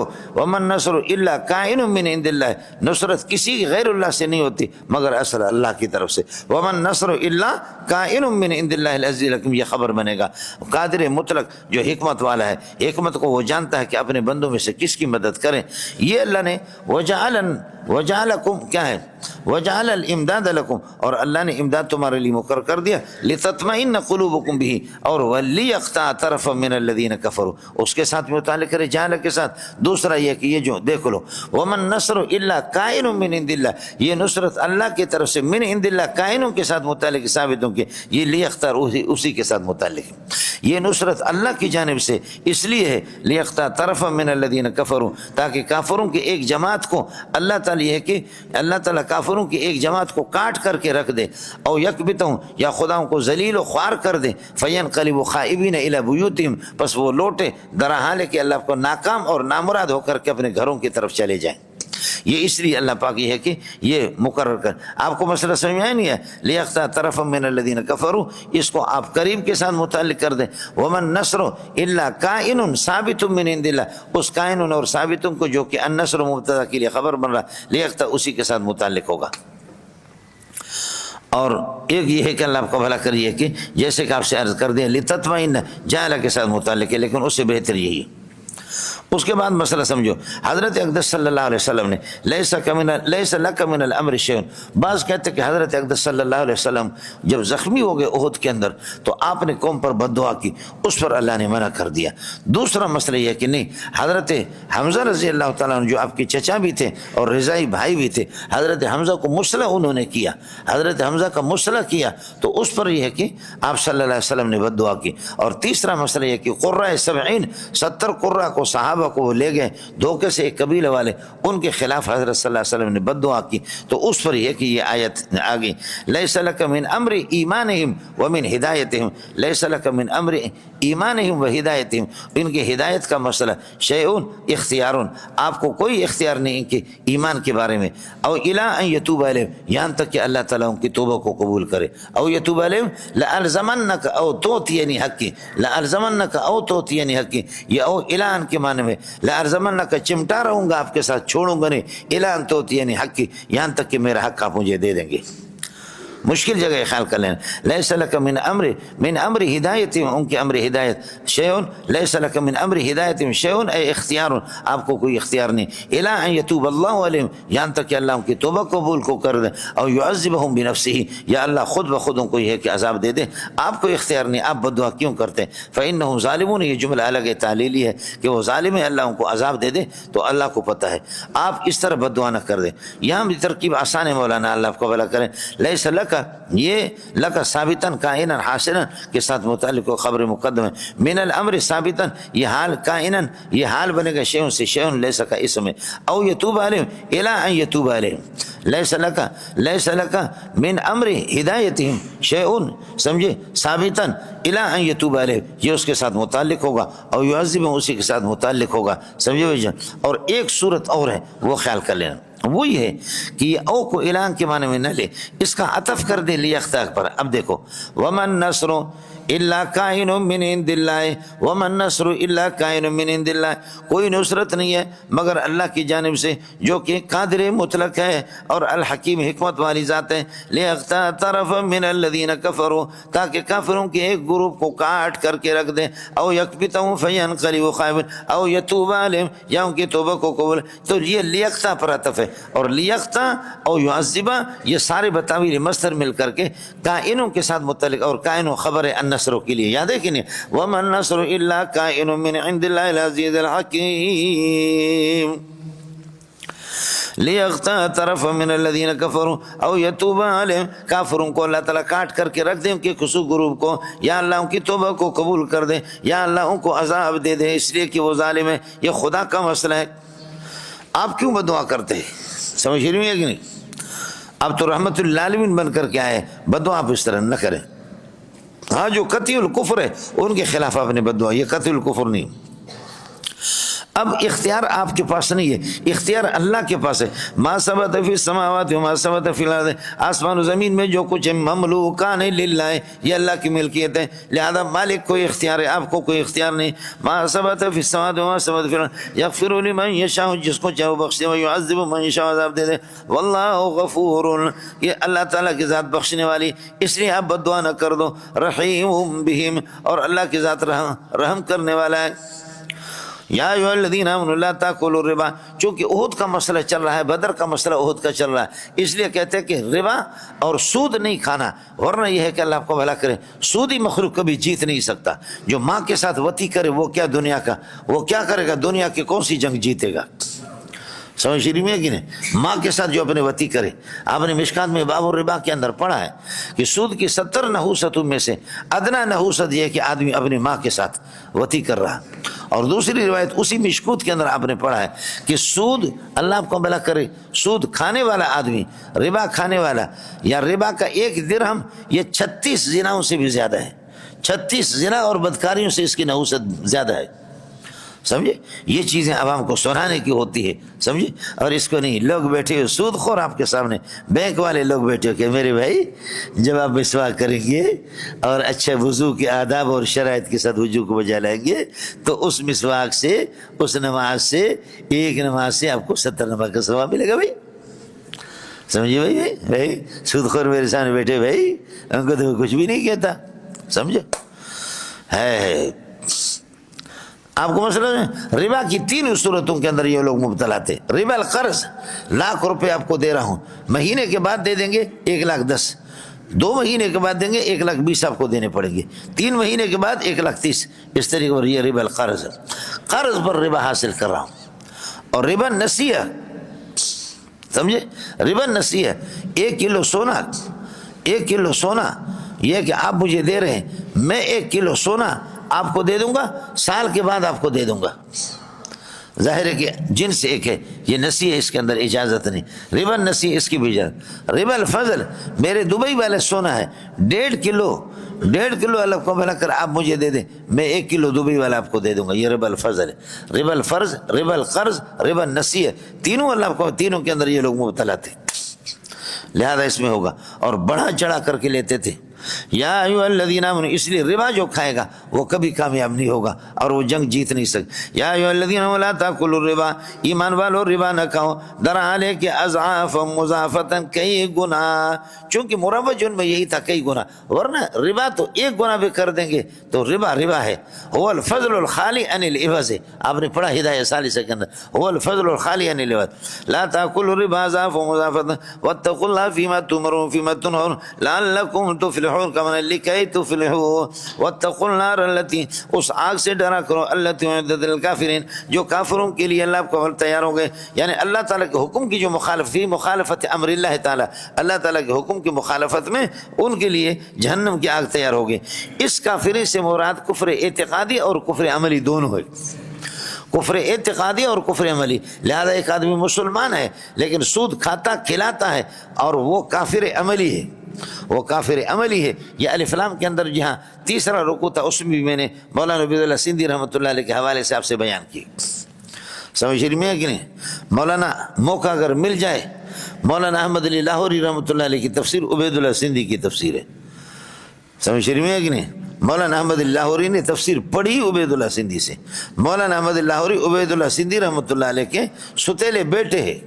S1: الا کائن من عند اللہ, نصرت کسی غیر اللہ سے نہیں ہوتی مگر اصل اللہ کی طرف سے. ومن نصر الا کائن من عند اللہ العزیز الحکیم, یہ خبر بنے گا. قادر مطلق جو حکمت والا ہے, حکمت کو وہ جانتا ہے کہ اپنے بندوں میں سے کس کی مدد کریں. یہ اللہ نے وجعلکم, کیا ہے, وجعل الامداد لکم, اور اللہ نے امداد تمہارے لیے مقرر کر دیا لتطمئن قلوبکم بھی, اور ولیقطع طرفا من الذین کفروا, اس کے ساتھ متعلق کرے جعل کے ساتھ. دوسرا یہ کہ یہ جو دیکھ لو, ومن نصر الا کائن من عند اللہ, یہ نصرت اللہ کی طرف سے, من عند اللہ کائنوں کے ساتھ متعلق, ثابتوں کے, یہ لیقطع اسی کے ساتھ متعلق ہے. یہ نصرت اللہ کی جانب سے اس لیے ہے لیقطع طرفا من الذین کفروا, تاکہ کافروں کی ایک جماعت کو اللہ تعالی ہے کہ اللہ تعالیٰ کافروں کی ایک جماعت کو کاٹ کر کے رکھ دے, او یکبتہم, یا خداؤں کو ذلیل و خوار کر دے, فینقلبوا خائبین الی بیوتہم, پس وہ لوٹے در حال کہ اللہ کو ناکام اور نامراد ہو کر کے اپنے گھروں کی طرف چلے جائیں. یہ اس لیے اللہ پاک یہ ہے کہ یہ مقرر کر. آپ کو مسئلہ سمجھ میں نہیں ہے, لیقطع طرفا من الذین کفروا, اس کو آپ قریب کے ساتھ متعلق کر دیں. ومن نصر الا کائن ثابت من عند اللہ, اس کائن اور ثابتوں کو جو کہ النصر مبتدا کے لیے خبر بن رہا, لیقطع اسی کے ساتھ متعلق ہوگا. اور ایک یہ ہے کہ اللہ آپ کو بھلا کریے کہ جیسے کہ آپ سے عرض کر دیں لتطمئن, جعل کے ساتھ متعلق ہے, لیکن اس سے بہتر یہی ہے. اس کے بعد مسئلہ سمجھو, حضرت اقدس صلی اللہ علیہ وسلم نے لیس لک من الامر شیء, بعض کہتے کہ حضرت اقدس صلی اللہ علیہ وسلم جب زخمی ہو گئے احد کے اندر تو آپ نے قوم پر بد دعا کی, اس پر اللہ نے منع کر دیا. دوسرا مسئلہ یہ کہ نہیں, حضرت حمزہ رضی اللہ تعالیٰ عنہ جو آپ کے چچا بھی تھے اور رضائی بھائی بھی تھے, حضرت حمزہ کو مسلح انہوں نے کیا, حضرت حمزہ کا مسلح کیا, تو اس پر یہ ہے کہ آپ صلی اللہ علیہ وسلم نے بد دعا کی. اور تیسرا مسئلہ یہ کہ قرۂ 70 قرہ کو صحابہ صحابہ کو وہ لے گئے دھوکے سے، ایک قبیلے والے، ان کے خلاف حضرت صلی اللہ علیہ وسلم نے بد دعا کی، تو اس پر یہ کہ یہ آیت آ گئی لیس لک من امر ایمانہم ومن ہدایتہم، لیس لک من امر ایمانہم و ہدایتہم، ان کی ہدایت کا مسئلہ شیئون اختیارون، آپ کو کوئی اختیار نہیں ان کے ایمان کے بارے میں، او الا ان یتوب علیہم، یہاں تک کہ اللہ تعالیٰ ان کی توبہ کو قبول کرے، او یتوب علیہم لألزمنک او توتینی حقی، لألزمنک او توتینی حقی، یہ او الان کے معنی میں لألزمنک چمٹا رہوں گا آپ کے ساتھ، چھوڑوں گا نہیں، الان توتینی حقی، یہاں تک کہ میرا حق آپ مجھے دے دیں گے۔ مشکل جگہ خیال کر لینا، لیس لک من امر ہدایت، ان کے امر ہدایت شیئن، لیس لک من امر ہدایت شیئن اے اختیار، آپ کو کوئی اختیار نہیں، الا ان یتوب اللہ علیہم، یہاں تک کہ اللہ ان کی توبہ قبول کو کر دے، او یعذبہم بنفسہ، یا اللہ خود بخود ان کو یہ کہ عذاب دے دے، آپ کو اختیار نہیں، آپ بد دعا کیوں کرتے ہیں؟ فإنہم ظالمون، یہ جملہ الگ تعلیلی ہے کہ وہ ظالم ہے، اللہ ان کو عذاب دے دے تو اللہ کو پتہ ہے، آپ اس طرح بد دعا نہ کر دیں۔ یہاں بھی ترکیب آسان ہے، مولانا اللہ آپ کو بھلا کریں، لیس لک، یہ لک ثابتاً کائناً حاصلاً کے ساتھ متعلق و خبر مقدم ہے، من الامر ثابتاً، یہ حال کائناً، یہ حال بنے گا شیئن سے، شیئن لیس کا اسم ہے، او یتوب علیہم الا ان یتوب علیہم، لیس لک من امر ہدایتہم شیئن، سمجھے، ثابتاً الا ان یتوب علیہم، یہ اس کے ساتھ متعلق ہوگا، او یعذبہم اسی کے ساتھ متعلق ہوگا، سمجھے بھائی جان۔ اور ایک صورت اور ہے وہ خیال کر لینا، وہی ہے کہ یہ او کو اعلان کے معنی میں نہ لے، اس کا عطف کر دے لیختاق پر۔ اب دیکھو ومن نصر الا کائن من عند اللہ، ومن نصر الا کائن من عند اللہ، کوئی نصرت نہیں ہے مگر اللہ کی جانب سے جو کہ قادر مطلق ہے اور الحکیم حکمت والی ذات ہے، لیقطع طرف من الذین کفروا، تاکہ کافروں کے ایک گروپ کو کاٹ کر کے رکھ دیں، او یکبتہم فینقلبوا خائبین، او یتوب علیہم، یا ان کی توبہ کو قبول، تو یہ لیقطع پر عطف ہے، اور لیقطع او یعذبہ یہ سارے بتاویل مصدر مل کر کے کائنوں کے ساتھ متعلق، اور کائن و خبر النصر کے لیے، یاد ہے کہ نہیں، وَمَن نَصْرُ إِلَّا كَائِنٌ مِّنْ عِنْدِ اللَّهِ الْعَزِيزِ الْحَكِيمِ لِيَقْطَعَ طَرَفًا مِّنَ الَّذِينَ كَفَرُوا أَوْ يَتُوبَ عَلَيْهِمْ، کافروں کو اللہ تعالیٰ کاٹ کر کے رکھ دے ان کے کسو گروپ کو، یا اللہ ان کی توبہ کو قبول کر دے، یا اللہ ان کو عذاب دے دے، اس لیے کہ وہ ظالم ہے۔ یہ خدا کا مسئلہ ہے، آپ کیوں بد دعا کرتے ہیں؟ سمجھ رہی ہے کہ نہیں؟ اب تو رحمت للعالمین بن کر کے آئے، بد دعا آپ اس طرح نہ کریں۔ ہاں جو قطعی الکفر ہے ان کے خلاف آپ نے بد دعا، یہ قطعی الکفر نہیں۔ اب اختیار آپ کے پاس نہیں ہے، اختیار اللہ کے پاس ہے۔ ما ثبت فی السماوات وما ثبت فی الارض، آسمان و زمین میں جو کچھ ہے مملوکان للہ، یہ اللہ کی ملکیت ہے، لہذا مالک کوئی اختیار ہے، آپ کو کوئی اختیار نہیں۔ ما ثبت فی السماوات وما ثبت فی الارض یغفر لمن یشاء، جس کو چاہے بخش دے، ویعذب من یشاء، عذاب دے دے، واللہ غفور، یہ اللہ تعالیٰ کی ذات بخشنے والی، اس لیے آپ بد دعا نہ کر دو۔ رحیم بہم، اور اللہ کی ذات رحم کرنے والا ہے۔ یا ایھا الذین آمنوا لا تاکلوا الربا، چونکہ احد کا مسئلہ چل رہا ہے، بدر کا مسئلہ احد کا چل رہا ہے، اس لیے کہتے ہیں کہ ربا اور سود نہیں کھانا، ورنہ یہ ہے کہ اللہ آپ کو بھلا کرے، سودی مخلوق کبھی جیت نہیں سکتا۔ جو ماں کے ساتھ وطی کرے وہ کیا دنیا کا، وہ کیا کرے گا، دنیا کی کون سی جنگ جیتے گا؟ سمجھ رہی ہے کہ نہیں؟ ماں کے ساتھ جو اپنے وطی کرے، آپ نے مشکات میں باب الربا کے اندر پڑھا ہے کہ سود کی 70 نحوستوں میں سے ادنا نحوست یہ ہے کہ آدمی اپنی ماں کے ساتھ وطی کر رہا۔ اور دوسری روایت اسی مشکوت کے اندر آپ نے پڑھا ہے کہ سود، اللہ آپ کو بھلا کرے، سود کھانے والا آدمی، ربا کھانے والا، یا ربا کا 1 درہم یہ 36 زناؤں سے بھی زیادہ ہے، 36 زنا اور بدکاریوں سے اس کی نحوست زیادہ ہے۔ سمجھے، یہ چیزیں عوام کو سنانے کی ہوتی ہے، سمجھے، اور اس کو نہیں۔ لوگ بیٹھے ہوئے سود خور آپ کے سامنے، بینک والے لوگ بیٹھے ہو کہ میرے بھائی جب آپ مسواک کریں گے اور اچھے وضو کے آداب اور شرائط کے ساتھ وضو کو بجا لائیں گے تو اس مسواک سے، اس نماز سے، ایک نماز سے آپ کو 70 نماز کا ثواب ملے گا۔ بھائی سمجھے، بھائی سود خور میرے سامنے بیٹھے، بھائی ان کو تو کچھ بھی نہیں کہتا، سمجھے ہے۔ آپ کو مسئلہ ربا کی 3 صورتوں کے اندر یہ لوگ مبتلا تھے۔ ربا القرض، لاکھ روپے آپ کو دے رہا ہوں، مہینے کے بعد دے دیں گے 1,10,000، 2 مہینے کے بعد دیں گے 1,20,000 آپ کو دینے پڑیں گے، 3 مہینے کے بعد 1,30,000، اس طریقے پر یہ ربا القرض، قرض پر ربا حاصل کر رہا ہوں۔ اور ربا نسیہ، سمجھے، ربا نسیہ 1 کلو سونا، 1 کلو سونا، یہ کہ آپ مجھے دے رہے ہیں، میں 1 کلو سونا آپ کو دے دوں گا، سال کے بعد آپ کو دے دوں گا، ظاہر ہے کہ جنس ایک ہے، یہ نسی ہے، اس کے اندر اجازت نہیں. ربا نسی ہے، اس کی بھی اجازت. ربا الفضل، میرے دبئی والے سونا ہے 1.5 کلو اللہ کو بھلا کر آپ مجھے دے دیں، میں 1 کلو دبئی والا آپ کو دے دوں گا. یہ ربا الفضل ہے. ربا الفرض، ربا القرض، ربا النسی ہے. تینوں اللہ کو، تینوں کے اندر یہ لوگ مبتلا تھے، لہذا اس میں ہوگا. اور بڑھا چڑھا کر کے لیتے تھے. یا ایھا الذین آمنوا، اس لیے ربا جو کھائے گا وہ کبھی کامیاب نہیں ہوگا اور وہ جنگ جیت نہیں سکے. یا ایھا الذین آمنوا لا تاکلوا الربا، ایمان والو ربا نہ کھاؤ، در حال ہے کہ اضعاف مضاعفۃ، کئی گنا. چونکہ مروج ان میں یہی تھا، کئی گنا، ورنہ ربا تو ایک گنا بھی کر دیں گے تو ربا ربا ہے. هو الفضل الخالی عن العوض، آپ نے پڑھا ہدایہ ثالثہ کے اندر، هو الفضل الخالی عن العوض. لا تاکلوا الربا اضعاف مضاعفۃ واتقوا الله فيما تؤمرون فيما تنهون لعلكم تفلحون، کمن لکئی تفلحوا. واتقوا النار التي، اس آگ سے ڈرا کرو، التي اعدت للکافرین، جو کافروں کے لیے اللہ کو تیار ہو گئے. یعنی اللہ تعالیٰ کے حکم کی جو مخالفت امر اللہ تعالیٰ، اللہ تعالیٰ کے حکم کی مخالفت میں ان کے لیے جہنم کی آگ تیار ہو گئی. اس کافرین سے مراد کفر اعتقادی اور کفر عملی دونوں ہے، کفر اعتقادی اور کفر عملی. لہذا ایک آدمی مسلمان ہے لیکن سود کھاتا کھلاتا ہے اور وہ کافر عملی ہے، وہ کافر عملی ہے. یہ الف لام کے اندر جہاں تیسرا رکوع تھا اس میں بھی میں نے مولانا عبید اللہ سندھی رحمۃ اللہ علیہ کے حوالے سے آپ سے بیان کی. سمجھ رہی میں کہ نہیں؟ مولانا موقع اگر مل جائے، مولانا احمد علی لاہوری رحمۃ اللہ علیہ کی تفسیر عبید اللہ سندھی کی تفسیر ہے. سمجھ رہی میں کہ نہیں؟ مولانا احمد علی لاہوری نے تفسیر پڑھی عبید اللہ سندھی سے. مولانا احمد علی لاہوری عبید اللہ سندھی رحمۃ اللہ علیہ کے ستیلے بیٹے ہیں.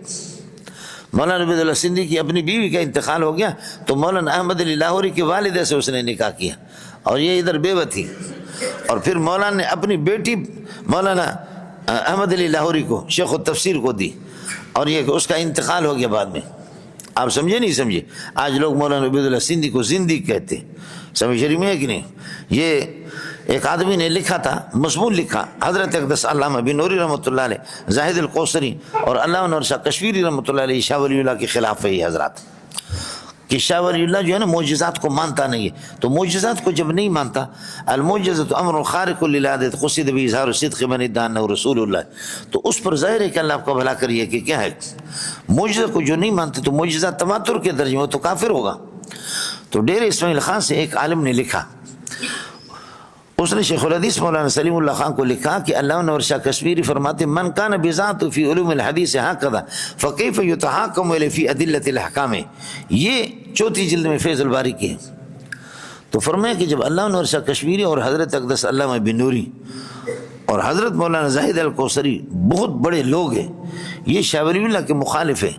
S1: مولانا عبید اللہ سندھی کی اپنی بیوی کا انتقال ہو گیا تو مولانا احمد علی لاہوری کی والدہ سے اس نے نکاح کیا اور یہ ادھر بیوہ تھی. اور پھر مولانا نے اپنی بیٹی مولانا احمد علی لاہوری کو شیخ التفسیر کو دی اور یہ کہ اس کا انتقال ہو گیا بعد میں. آپ سمجھے نہیں سمجھے؟ آج لوگ مولانا عبید اللہ سندھی کو زندگی کہتے. سمجھ رہی میں کہ نہیں؟ یہ ایک آدمی نے لکھا تھا، مضمون لکھا، حضرت اقدس علامہ بن نوری رحمۃ اللہ علیہ، زاہد القوصری اور علامہ نور شاہ کشمیری رحمۃ اللہ علیہ شاہ ولی اللہ کے خلاف ہے یہ حضرات، کہ شاہ ولی اللہ جو ہے نا معجزات کو مانتا نہیں ہے. تو معجزات کو جب نہیں مانتا، المعجزۃ امر خارق للعادۃ قصد باظہار صدق من ادعى انه رسول اللہ، تو اس پر ظاہر ہے کہ اللہ آپ کو بھلا کریے کہ کیا ہے. معجزہ کو جو نہیں مانتے تو معجزہ تواتر کے درجے میں تو کافر ہوگا. تو ڈیر اسماعیل خان سے ایک عالم نے لکھا، اس نے شیخ الحدیث مولانا سلیم اللہ خان کو لکھا کہ علامہ نور شاہ کشمیری فرماتے من کان بذات فی علوم الحدیث ہکذا فکیف یتحاکم الیہ فی ادلۃ الاحکام. یہ چوتھی جلد میں فیض الباری کی ہے. تو فرمایا کہ جب علامہ نور شاہ کشمیری اور حضرت اقدس علامہ بن نوری اور حضرت مولانا زاہد القوصری بہت بڑے لوگ ہیں، یہ شاہ ولی اللہ کے مخالف ہے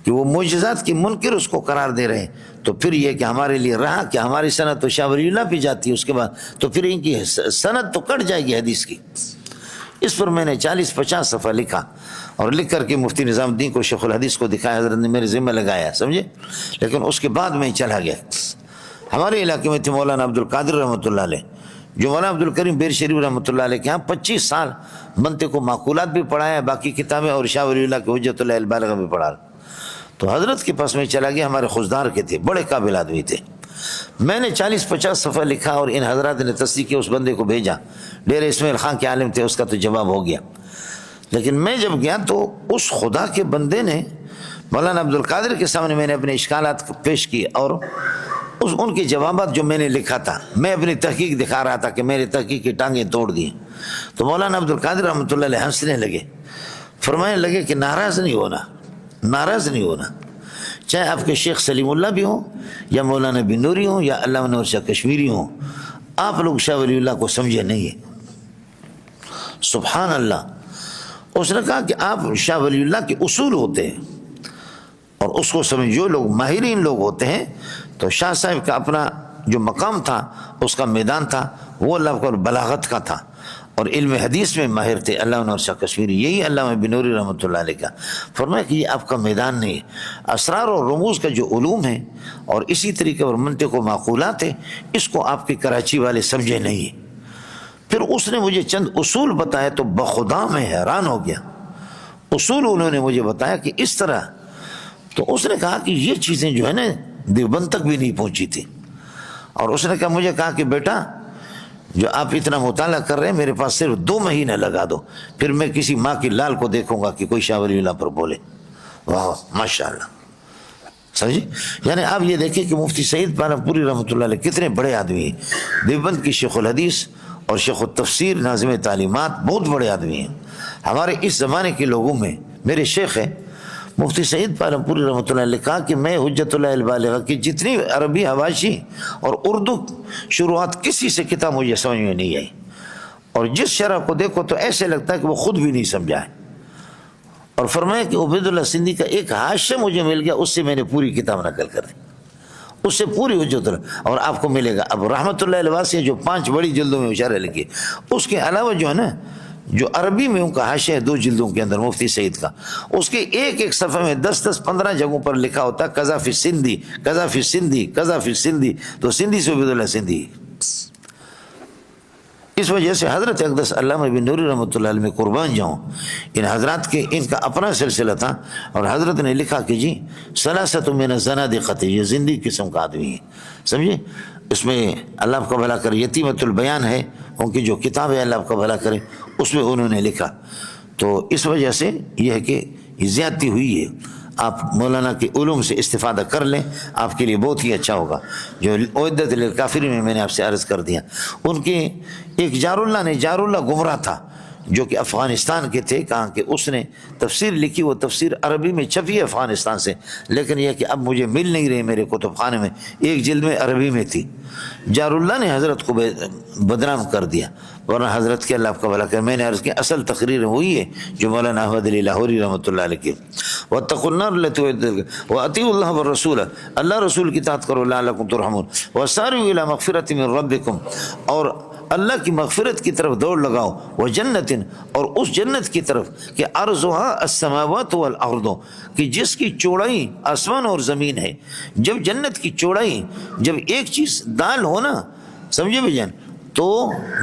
S1: کہ وہ معجزات کی منکر اس کو قرار دے رہے ہیں، تو پھر یہ کہ ہمارے لیے رہا کہ ہماری سند تو شاہ ولی اللہ پہ جاتی ہے، اس کے بعد تو پھر ان کی سند تو کٹ جائے گی حدیث کی. اس پر میں نے 40-50 صفحہ لکھا اور لکھ کر کے مفتی نظام الدین کو شیخ الحدیث کو دکھایا، حضرت نے میرے ذمہ لگایا، سمجھے. لیکن اس کے بعد میں چلا گیا. ہمارے علاقے میں تھے مولانا عبد القادر رحمۃ اللہ علیہ، جو مولانا عبد الکریم بیر شریف رحمۃ اللہ علیہ کے ہاں 25 سال منطق و معقولات بھی پڑھایا، باقی کتابیں اور شاہ ولی اللہ کے حجت اللہ البالغہ بھی پڑھا. تو حضرت کے پاس میں چلا گیا، ہمارے خزدار کے تھے، بڑے قابل آدمی تھے. میں نے 40-50 صفحہ لکھا اور ان حضرات نے تصدیق کیا، اس بندے کو بھیجا. ڈیر اسماعیل خان کے عالم تھے، اس کا تو جواب ہو گیا. لیکن میں جب گیا تو اس خدا کے بندے نے مولانا عبد القادر کے سامنے میں نے اپنے اشکالات پیش کیے اور ان کے جوابات جو میں نے لکھا تھا، میں اپنی تحقیق دکھا رہا تھا کہ میری تحقیق کی ٹانگیں توڑ دی. تو مولانا عبد القادر رحمۃ اللہ علیہ ہنسنے لگے، فرمانے لگے کہ ناراض نہیں ہونا، ناراض نہیں ہونا، چاہے آپ کے شیخ سلیم اللہ بھی ہوں یا مولانا بن نوری ہوں یا علامہ نور شاہ کشمیری ہوں، آپ لوگ شاہ ولی اللہ کو سمجھے نہیں ہے. سبحان اللہ. اس نے کہا کہ آپ شاہ ولی اللہ کے اصول ہوتے ہیں اور اس کو سمجھ، جو لوگ ماہرین لوگ ہوتے ہیں تو شاہ صاحب کا اپنا جو مقام تھا، اس کا میدان تھا، وہ اللہ کو بلاغت کا تھا اور علم حدیث میں ماہر تھے علامہ نور شاہ کشمیری، یہی علامہ بن نوری رحمۃ اللہ علیہ کا. فرمایا کہ یہ آپ کا میدان نہیں ہے. اسرار اور رموز کا جو علوم ہے اور اسی طریقے پر منطق و معقولات ہے، اس کو آپ کے کراچی والے سمجھے نہیں. پھر اس نے مجھے چند اصول بتایا تو بخدا میں حیران ہو گیا. اصول انہوں نے مجھے بتایا کہ اس طرح. تو اس نے کہا کہ یہ چیزیں جو ہے نا دیوبند تک بھی نہیں پہنچی تھی. اور اس نے مجھے کہا کہ بیٹا جو آپ اتنا مطالعہ کر رہے ہیں میرے پاس صرف 2 مہینے لگا دو، پھر میں کسی ماں کی لال کو دیکھوں گا کہ کوئی شاہ ولی اللہ پر بولے واہ ماشاء اللہ. سمجھے؟ یعنی آپ یہ دیکھیں کہ مفتی سعید پالنپوری رحمۃ اللہ علیہ کتنے بڑے آدمی ہیں. دیوبند کی شیخ الحدیث اور شیخ التفسیر ناظم تعلیمات بہت بڑے آدمی ہیں. ہمارے اس زمانے کے لوگوں میں میرے شیخ ہیں مفتی سعید پالنپوری رحمۃ اللہ علیہ کہا کہ میں حجت اللہ البالغہ کی جتنی عربی حواشی اور اردو شروعات کسی سے کتاب مجھے سمجھ میں نہیں آئی، اور جس شرح کو دیکھو تو ایسے لگتا ہے کہ وہ خود بھی نہیں سمجھا ہے. اور فرمایا کہ عبید اللہ سندھی کا ایک حاشیہ مجھے مل گیا، اس سے میں نے پوری کتاب نقل کر دی، اس سے پوری حجت اللہ. اور آپ کو ملے گا اب رحمۃ اللہ الواسی جو 5 بڑی جلدوں میں اشارہ لکھی، اس کے علاوہ جو ہے نا جو عربی میں ان کا حاشیہ ہے 2 جلدوں کے اندر مفتی سعید کا، اس کے ایک صفحے میں 10-15 جگہوں پر لکھا ہوتا ہے قذا فی سندھی قذا فی سندھی قذا فی سندھی، تو سندھی سے عبید اللہ سندھی. اس وجہ سے حضرت اقدس علامہ بن نوری رحمۃ اللہ علیہ میں قربان جاؤں، ان حضرات کے ان کا اپنا سلسلہ تھا، اور حضرت نے لکھا کہ جی ثلاثۃ من الزنادقۃ، یہ زندگی قسم کا آدمی ہے. سمجھے؟ اس میں اللہ آپ کا بھلا کرے یتیمۃ البیان ہے ان کی جو کتاب ہے، اللہ آپ کا بھلا کرے، اس میں انہوں نے لکھا. تو اس وجہ سے یہ ہے کہ زیادتی ہوئی ہے. آپ مولانا کے علوم سے استفادہ کر لیں، آپ کے لیے بہت ہی اچھا ہوگا. جو عدت للکافرین میں نے آپ سے عرض کر دیا، ان کے ایک جار اللہ گمراہ تھا جو کہ افغانستان کے تھے، کہا کہ اس نے تفسیر لکھی، وہ تفسیر عربی میں چھپی ہے افغانستان سے، لیکن یہ کہ اب مجھے مل نہیں رہی میرے کتب خانے میں، ایک جلد میں عربی میں تھی. جار اللہ نے حضرت کو بدنام کر دیا، ورنہ حضرت کے اللہ آپ کا بھلا کرے میں نے عرض کیا اصل تقریر وہی ہے جو مولانا احمد علی لاہوری رحمۃ اللہ علیہ کی. واتقوا النار التي واطیعوا اللہ والرسول، اللہ رسول کی اطاعت کرو لعلکم ترحمون. وسارعوا الی مغفرۃ من ربکم، اور اللہ کی مغفرت کی طرف دوڑ لگاؤ. وہ جنت، اور اس جنت کی طرف کہ عرضها السماوات والارض، کہ جس کی چوڑائی آسمان اور زمین ہے. جب جنت کی چوڑائی، جب ایک چیز دال ہو نا، سمجھے بھائی جان، تو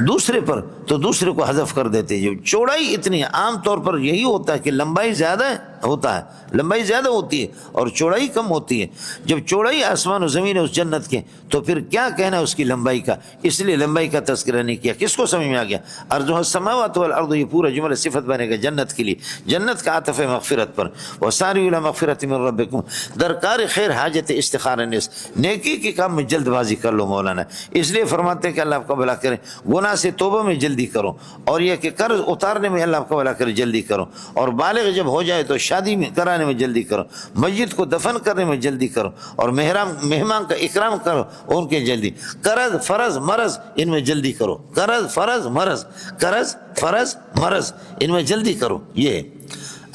S1: دوسرے پر تو دوسرے کو حذف کر دیتے. جب چوڑائی اتنی، عام طور پر یہی ہوتا ہے کہ لمبائی زیادہ ہوتا ہے، لمبائی زیادہ ہوتی ہے اور چوڑائی کم ہوتی ہے. جب چوڑائی آسمان و زمین ہے اس جنت کے، تو پھر کیا کہنا اس کی لمبائی کا، اس لیے لمبائی کا تذکرہ نہیں کیا. کس کو سمجھ میں آ گیا؟ ارضها السماوات والارض، یہ پورا جملہ صفت بنے گا جنت کے لیے، جنت کا عطف ہے مغفرت پر. وسارعوا الی مغفرۃ من ربکم، درکار خیر حاجت استخار الناس، نیکی کے کام میں جلد بازی کر لو. مولانا اس لیے فرماتے ہیں کہ اللہ آپ کا بھلا کرے، گناہ سے توبہ میں جلدی کرو، اور یہ کہ قرض اتارنے میں اللہ آپ کا بھلا کرے جلدی کرو، اور بالغ جب ہو جائے تو شادی میں کرانے میں جلدی کرو، مسجد کو دفن کرنے میں جلدی کرو، اور مہمان کا اکرام کرو ان کے جلدی. قرض فرض مرض ان میں جلدی کرو، قرض فرض مرض، قرض فرض مرض ان میں جلدی کرو. یہ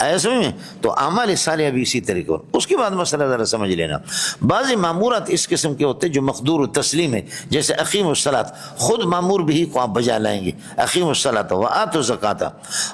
S1: ایسے میں تو اعمال صالحہ بھی اسی طریقے. اس کے بعد مسئلہ ذرا سمجھ لینا، بعض معمورات اس قسم کے ہوتے جو مقدور التسلیم ہے، جیسے اقیم الصلاۃ، خود معمور بھی کو آپ بجا لائیں گے، اقیم الصلاۃ وآتوا الزکاۃ.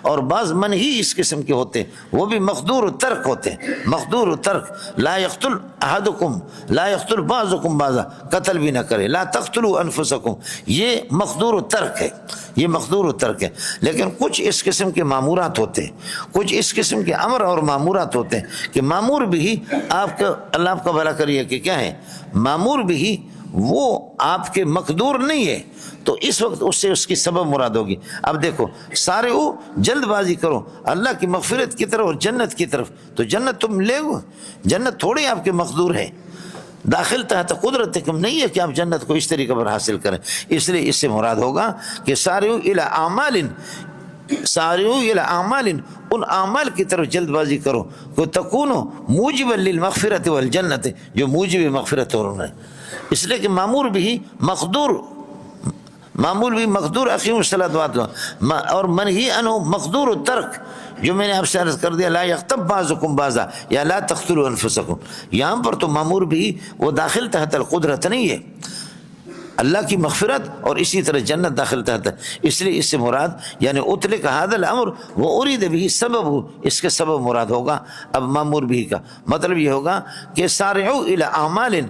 S1: اور بعض منہی اس قسم کے ہوتے وہ بھی مقدور الترک ہوتے ہیں. مقدور الترک، لا یقتل احدکم، لا یقتل بعضکم بعضا، قتل بھی نہ کرے، لا تقتلوا انفسکم، یہ مقدور الترک ہے، یہ مقدور الترک ہے. لیکن کچھ اس قسم کے معمورات ہوتے ہیں، کچھ اس قسم کے امر اور معمورات ہوتے ہیں کہ معمور بھی آپ کا اللہ آپ کا بھلا کریے کہ کیا ہے، معمور بھی وہ آپ کے مقدور نہیں ہے، تو اس وقت اس سے اس کی سبب مراد ہوگی. اب دیکھو سارے جلد بازی کرو اللہ کی مغفرت کی طرف اور جنت کی طرف، تو جنت تم لے گو، جنت تھوڑی آپ کے مقدور ہے، داخل تحت قدرتکم نہیں ہے کہ آپ جنت کو اس طریقے پر حاصل کریں. اس لیے اس سے مراد ہوگا کہ سارعوا الی اعمال، سارعوا الی اعمال، ان اعمال کی طرف جلد بازی کرو کہ تکونوا موجبا للمغفرۃ والجنت، جو موجب مغفرت اور ہے. اس لیے کہ معمور بھی مقدور، معمول بھی مقدور اقیم الصلاۃ، اور منہی عنہ مقدور الترک، جو میں نے آپ سے عرض کر دیا لا یغتب بعضکم بعضا یا لا تقتلوا انفسکم. یہاں پر تو معمور بھی وہ داخل تحت القدرت نہیں ہے، اللہ کی مغفرت اور اسی طرح جنت داخل تحت ہے. اس لیے اس سے مراد یعنی اطلق هذا الامر واريد به سبب، اس کے سبب مراد ہوگا. اب مامور بھی کا مطلب یہ ہوگا کہ سارعوا الى اعمال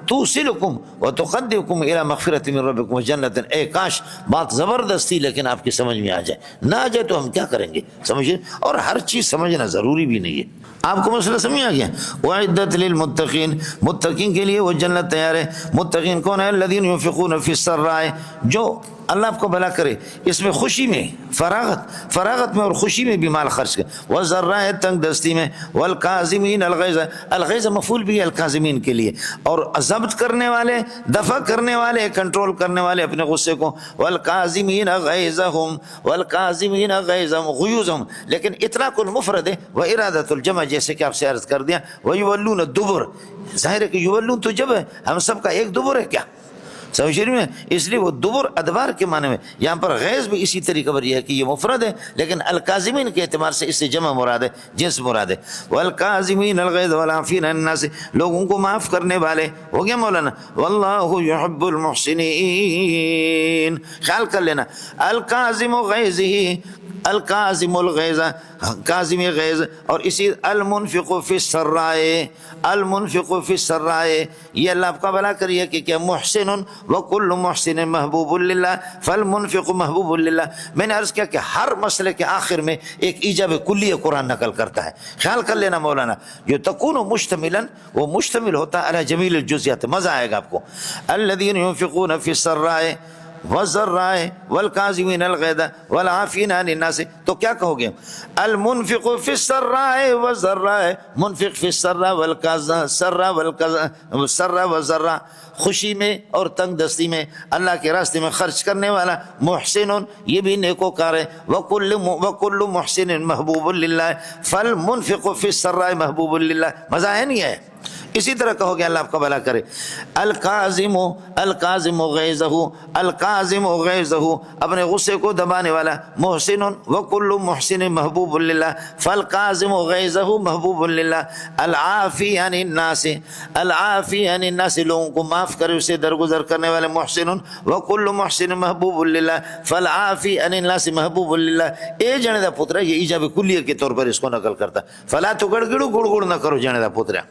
S1: توصلکم وتقدمکم الى مغفرۃ من ربکم وجنت. اے کاش بات زبردستی لیکن آپ کی سمجھ میں آ جائے، نہ آ جائے تو ہم کیا کریں گے، سمجھے. اور ہر چیز سمجھنا ضروری بھی نہیں ہے. آپ کو مسئلہ سمجھ آ گیا. وعدت للمتقین، متقین کے لیے وہ جنت تیار ہے. متقین کون ہے؟ الذین ينفقون ينفقون في السراء، جو اللہ آپ کو بھلا کرے اس میں خوشی میں فراغت میں اور خوشی میں بھی مال خرچ کرے، والضراء تنگ دستی میں، والکاظمین الغیظ، الغیظ مفعول بھی ہے الکاظمین کے لیے، اور ضبط کرنے والے، دفع کرنے والے، کنٹرول کرنے والے اپنے غصے کو، والکاظمین غیظہم، والکاظمین غیظہم غیوظہم، لیکن اطلاق المفرد ہے و ارادۃ الجمع، جیسے کہ آپ سے عرض کر دیا، ویولون الدبر، ظاہر ہے کہ یولون تو جب ہے، ہم سب کا ایک دبر ہے کیا، سمجھ رہی میں، اس لیے وہ دبر ادبار کے معنی میں، یہاں پر غیظ بھی اسی طریقے پر یہ ہے کہ یہ مفرد ہے، لیکن الکاظمین کے اعتبار سے اس سے جمع مراد ہے، جنس مراد ہے، والکاظمین الغیظ والعافین عن الناس، لوگوں کو معاف کرنے والے، ہو گیا مولانا، واللہ یحب المحسنین، خیال کر لینا، الکاظم غیظہ، الکاظم الغیظ، کاظم غیظ، اور اسی المنفق فی السراء، المنفق فی السراء، یہ اللہ آپ کا بھلا کریے کہ کیا محسن وکل محسن محبوب للہ فالمنفق محبوب للہ۔ میں نے عرض کیا کہ ہر مسئلے کے آخر میں ایک ایجاب کلی قرآن نقل کرتا ہے، خیال کر لینا مولانا، جو تکون مشتملا، وہ مشتمل ہوتا ہے علی جمیل الجزیات، مزہ آئے گا آپ کو، الذین ينفقون فی السراء والضراء والکاظمین الغیظ والعافین عن الناس، تو کیا کہو گے، المنفق فی السراء والضراء، منفق فی السراء والضراء، خوشی میں اور تنگ دستی میں اللہ کے راستے میں خرچ کرنے والا، محسن یہ بھی نیکوکار ہے، وکل محسن محبوب للہ فالمنفق فی السراء محبوب للہ، مزہ ہے نہیں ہے؟ اسی طرح کہو گے اللہ آپ کا بھلا کرے، الکاظم غیظہ، الکاظم غیظہ، اپنے غصے کو دبانے والا، محسن وکل محسن محبوب للہ فالکاظم غیظہ محبوب للہ، العافی عن الناس، العافی عن الناس، لوگوں کو معاف کرے اسے درگزر کرنے والے، محسن وکل محسن محبوب للہ فالعافی عن الناس محبوب للہ، اے جنے دا پترا، یہ ایجاب کلیہ کے طور پر اس کو نقل کرتا، فلا تو گڑ گڑ نہ کرو جنے دا پترا،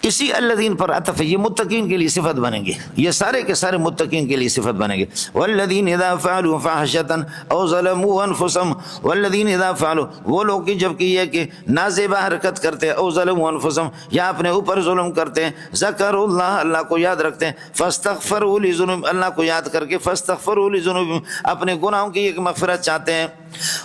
S1: اسی الذین پر عطف ہے، یہ متقین کے لیے صفت بنیں گے، یہ سارے کے سارے متقین کے لیے صفت بنیں گے، والذین اذا فعلوا فاحشۃ او ظلموا انفسهم، والذین اذا فعلوا، وہ لوگ کی جب کہ یہ کہ نازیبہ حرکت کرتے ہیں، او ظلموا انفسهم، یا اپنے اوپر ظلم کرتے ہیں، ذکروا اللہ، اللہ کو یاد رکھتے ہیں، فاستغفروا لذنوب، اللہ کو یاد کر کے فاستغفروا لذنوبهم، اپنے گناہوں کی ایک مغفرت چاہتے ہیں،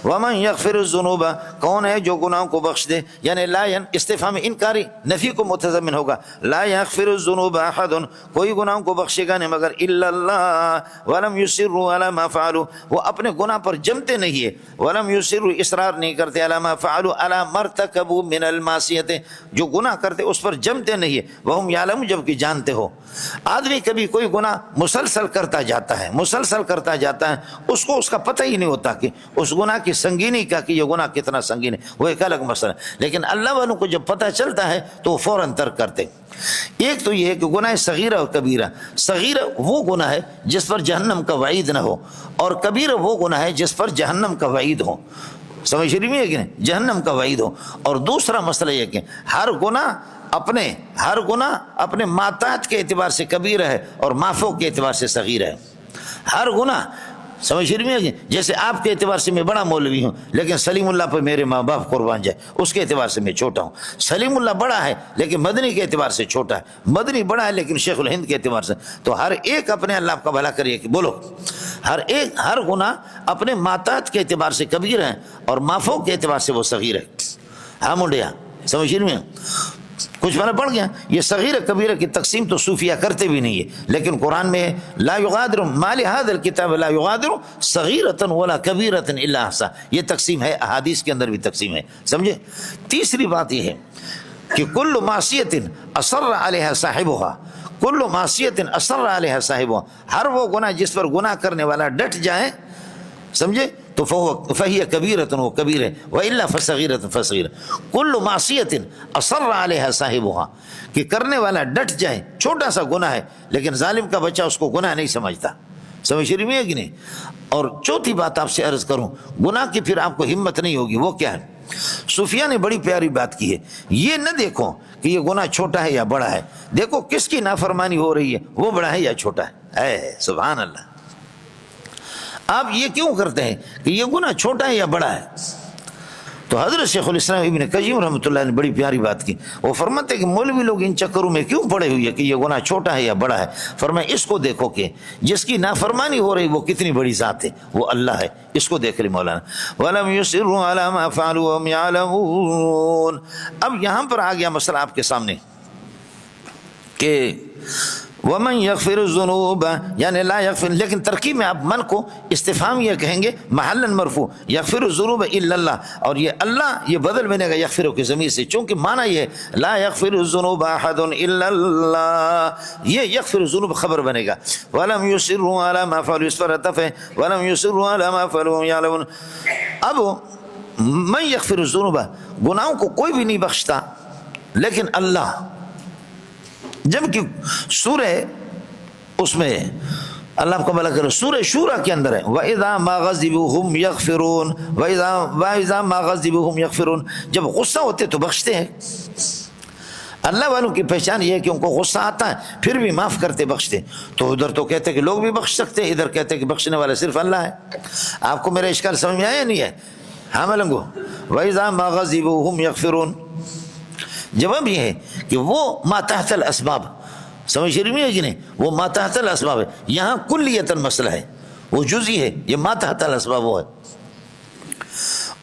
S1: ومن یغفر الذنوب، کون ہے جو گناہوں کو بخش دے، یعنی لا استفہام انکاری نفی کو متضمن ہوگا، لا یغفر الذنوب احد، کوئی گناہوں کو بخشے گا نہیں مگر الا اللہ، ولم یصروا علی ما فعلوا، وہ اپنے گناہ پر جمتے نہیں ہے، ولم یصروا اصرار نہیں کرتے، علی ما فعلوا علی ما ارتکبوا من المعصیت، جو گناہ کرتے اس پر جمتے نہیں ہے، وہم یعلمون، جبکہ جانتے ہو۔ آدمی کبھی کوئی گناہ مسلسل کرتا جاتا ہے، مسلسل کرتا جاتا ہے، اس کو اس کا پتہ ہی نہیں ہوتا کہ اس گناہ کی سنگینی کا، کہ یہ گناہ کتنا سنگین ہے، وہ ایک الگ مسئلہ ہے، لیکن اللہ والوں کو جب پتہ چلتا ہے تو وہ فوراً ترک کرتے ہیں۔ ایک تو یہ ہے کہ گناہ صغیرہ اور کبیرہ، صغیرہ وہ گناہ ہے جس پر جہنم کا وعید نہ ہو، اور کبیرہ وہ گناہ ہے جس پر جہنم کا وعید ہو، سمجھ رہی ہے کہ نہیں، جہنم کا وعید ہو۔ اور دوسرا مسئلہ یہ کہ ہر گناہ اپنے ماتات کے اعتبار سے کبیرہ ہے اور معفو کے اعتبار سے صغیرہ ہے، ہر گناہ، سمجھ رہی ہے، جیسے آپ کے اعتبار سے میں بڑا مولوی ہوں لیکن سلیم اللہ پر میرے ماں باپ قربان جائے، اس کے اعتبار سے میں چھوٹا ہوں، سلیم اللہ بڑا ہے لیکن مدنی کے اعتبار سے چھوٹا ہے، مدنی بڑا ہے لیکن شیخ الہند کے اعتبار سے، تو ہر ایک اپنے، اللہ آپ کا بھلا کریے کہ بولو، ہر گناہ اپنے ماتات کے اعتبار سے کبیر ہے اور معفو کے اعتبار سے وہ صغیر ہے۔ ہاں منڈیا، سمجھ رہی ہیں، کچھ فرق پڑ گیا۔ یہ صغیر کبیرہ کی تقسیم تو صوفیہ کرتے بھی نہیں ہے، لیکن قرآن میں لا یغادر ما لهذا الكتاب لا یغادر صغیرۃ ولا کبیرۃ الا احصاها، یہ تقسیم ہے، احادیث کے اندر بھی تقسیم ہے، سمجھے۔ تیسری بات یہ ہے کہ کل معصیۃ اصر علیہا صاحبها، کل معصیۃ اصر علیہا صاحبها، ہر وہ گناہ جس پر گناہ کرنے والا ڈٹ جائے، سمجھے، تو فہی کبیرۃ، وہ کبیر ہے، والا فصغیرۃ فصغیر، کل معصیۃ اصر علیہا صاحبها، کہ کرنے والا ڈٹ جائے، چھوٹا سا گناہ ہے لیکن ظالم کا بچہ اس کو گناہ نہیں سمجھتا، سمجھ رہی ہے کہ نہیں۔ اور چوتھی بات آپ سے عرض کروں، گناہ کی پھر آپ کو ہمت نہیں ہوگی، وہ کیا ہے، صوفیہ نے بڑی پیاری بات کی ہے، یہ نہ دیکھو کہ یہ گناہ چھوٹا ہے یا بڑا ہے، دیکھو کس کی نافرمانی ہو رہی ہے، وہ بڑا ہے یا چھوٹا ہے، اے سبحان اللہ۔ آپ یہ کیوں کرتے ہیں کہ یہ گناہ چھوٹا ہے یا بڑا ہے، تو حضرت شیخ الاسلام ابن قیم رحمۃ اللہ نے بڑی پیاری بات کی. وہ فرماتے کہ مولوی لوگ ان چکروں میں کیوں پڑے ہوئے کہ یہ گناہ چھوٹا ہے یا بڑا ہے. فرمایا اس کو دیکھو کہ جس کی نافرمانی ہو رہی وہ کتنی بڑی ذات ہے, وہ اللہ ہے. اس کو دیکھ لے مولانا. وَلَمْ يُصِرُّوا عَلَىٰ مَا فَعَلُوا وَهُمْ يَعْلَمُونَ. اب یہاں پر آ گیا مسئلہ آپ کے سامنے کہ وَمَنْ يَغْفِرُ الذُّنُوبَ یعنی لا یغفر, لیکن ترکیب میں آپ من کو استفہام یہ کہیں گے محلاً مرفوع یغفر الذنوب الا اللہ, اور یہ اللہ یہ بدل بنے گا یغفر کے ضمیر سے, چونکہ معنی یہ ہے لا یغفر الذنوب احد الا اللہ, یہ یغفر الذنوب خبر بنے گا. وَلَمْ يُصِرُّوا عَلَىٰ مَا فَعَلُوا, اس پر عطف ہے وَلَمْ يُصِرُّوا عَلَىٰ مَا فَعَلُوا وَهُمْ يَعْلَمُونَ. اب من یغفر الذنوب, گناہوں کو کوئی بھی نہیں بخشتا لیکن اللہ, جبکہ سورہ اس میں اللہ آپ کا بھلا کرے سورہ شورا کے اندر ہے وَإِذَا مَا غَضِبُوا هُمْ يَغْفِرُونَ وَإِذَا مَا غَضِبُوا هُمْ يَغْفِرُونَ. جب غصہ ہوتے تو بخشتے ہیں. اللہ والوں کی پہچان یہ ہے کہ ان کو غصہ آتا ہے پھر بھی معاف کرتے بخشتے. تو ادھر تو کہتے کہ لوگ بھی بخش سکتے ہیں, ادھر کہتے کہ بخشنے والا صرف اللہ ہے. آپ کو میرا اشکال سمجھ میں آیا نہیں ہے؟ ہاں ملنگو. وَإِذَا مَا غَضِبُوا هُمْ يَغْفِرُونَ. جواب یہ ہے کہ وہ ما تحت الاسباب, سمجھ شریف میں ہے کہ نہیں, وہ ما تحت الاسباب ہے. یہاں کلیتاً مسئلہ ہے, وہ جزئی ہے, یہ ما تحت الاسباب وہ ہے.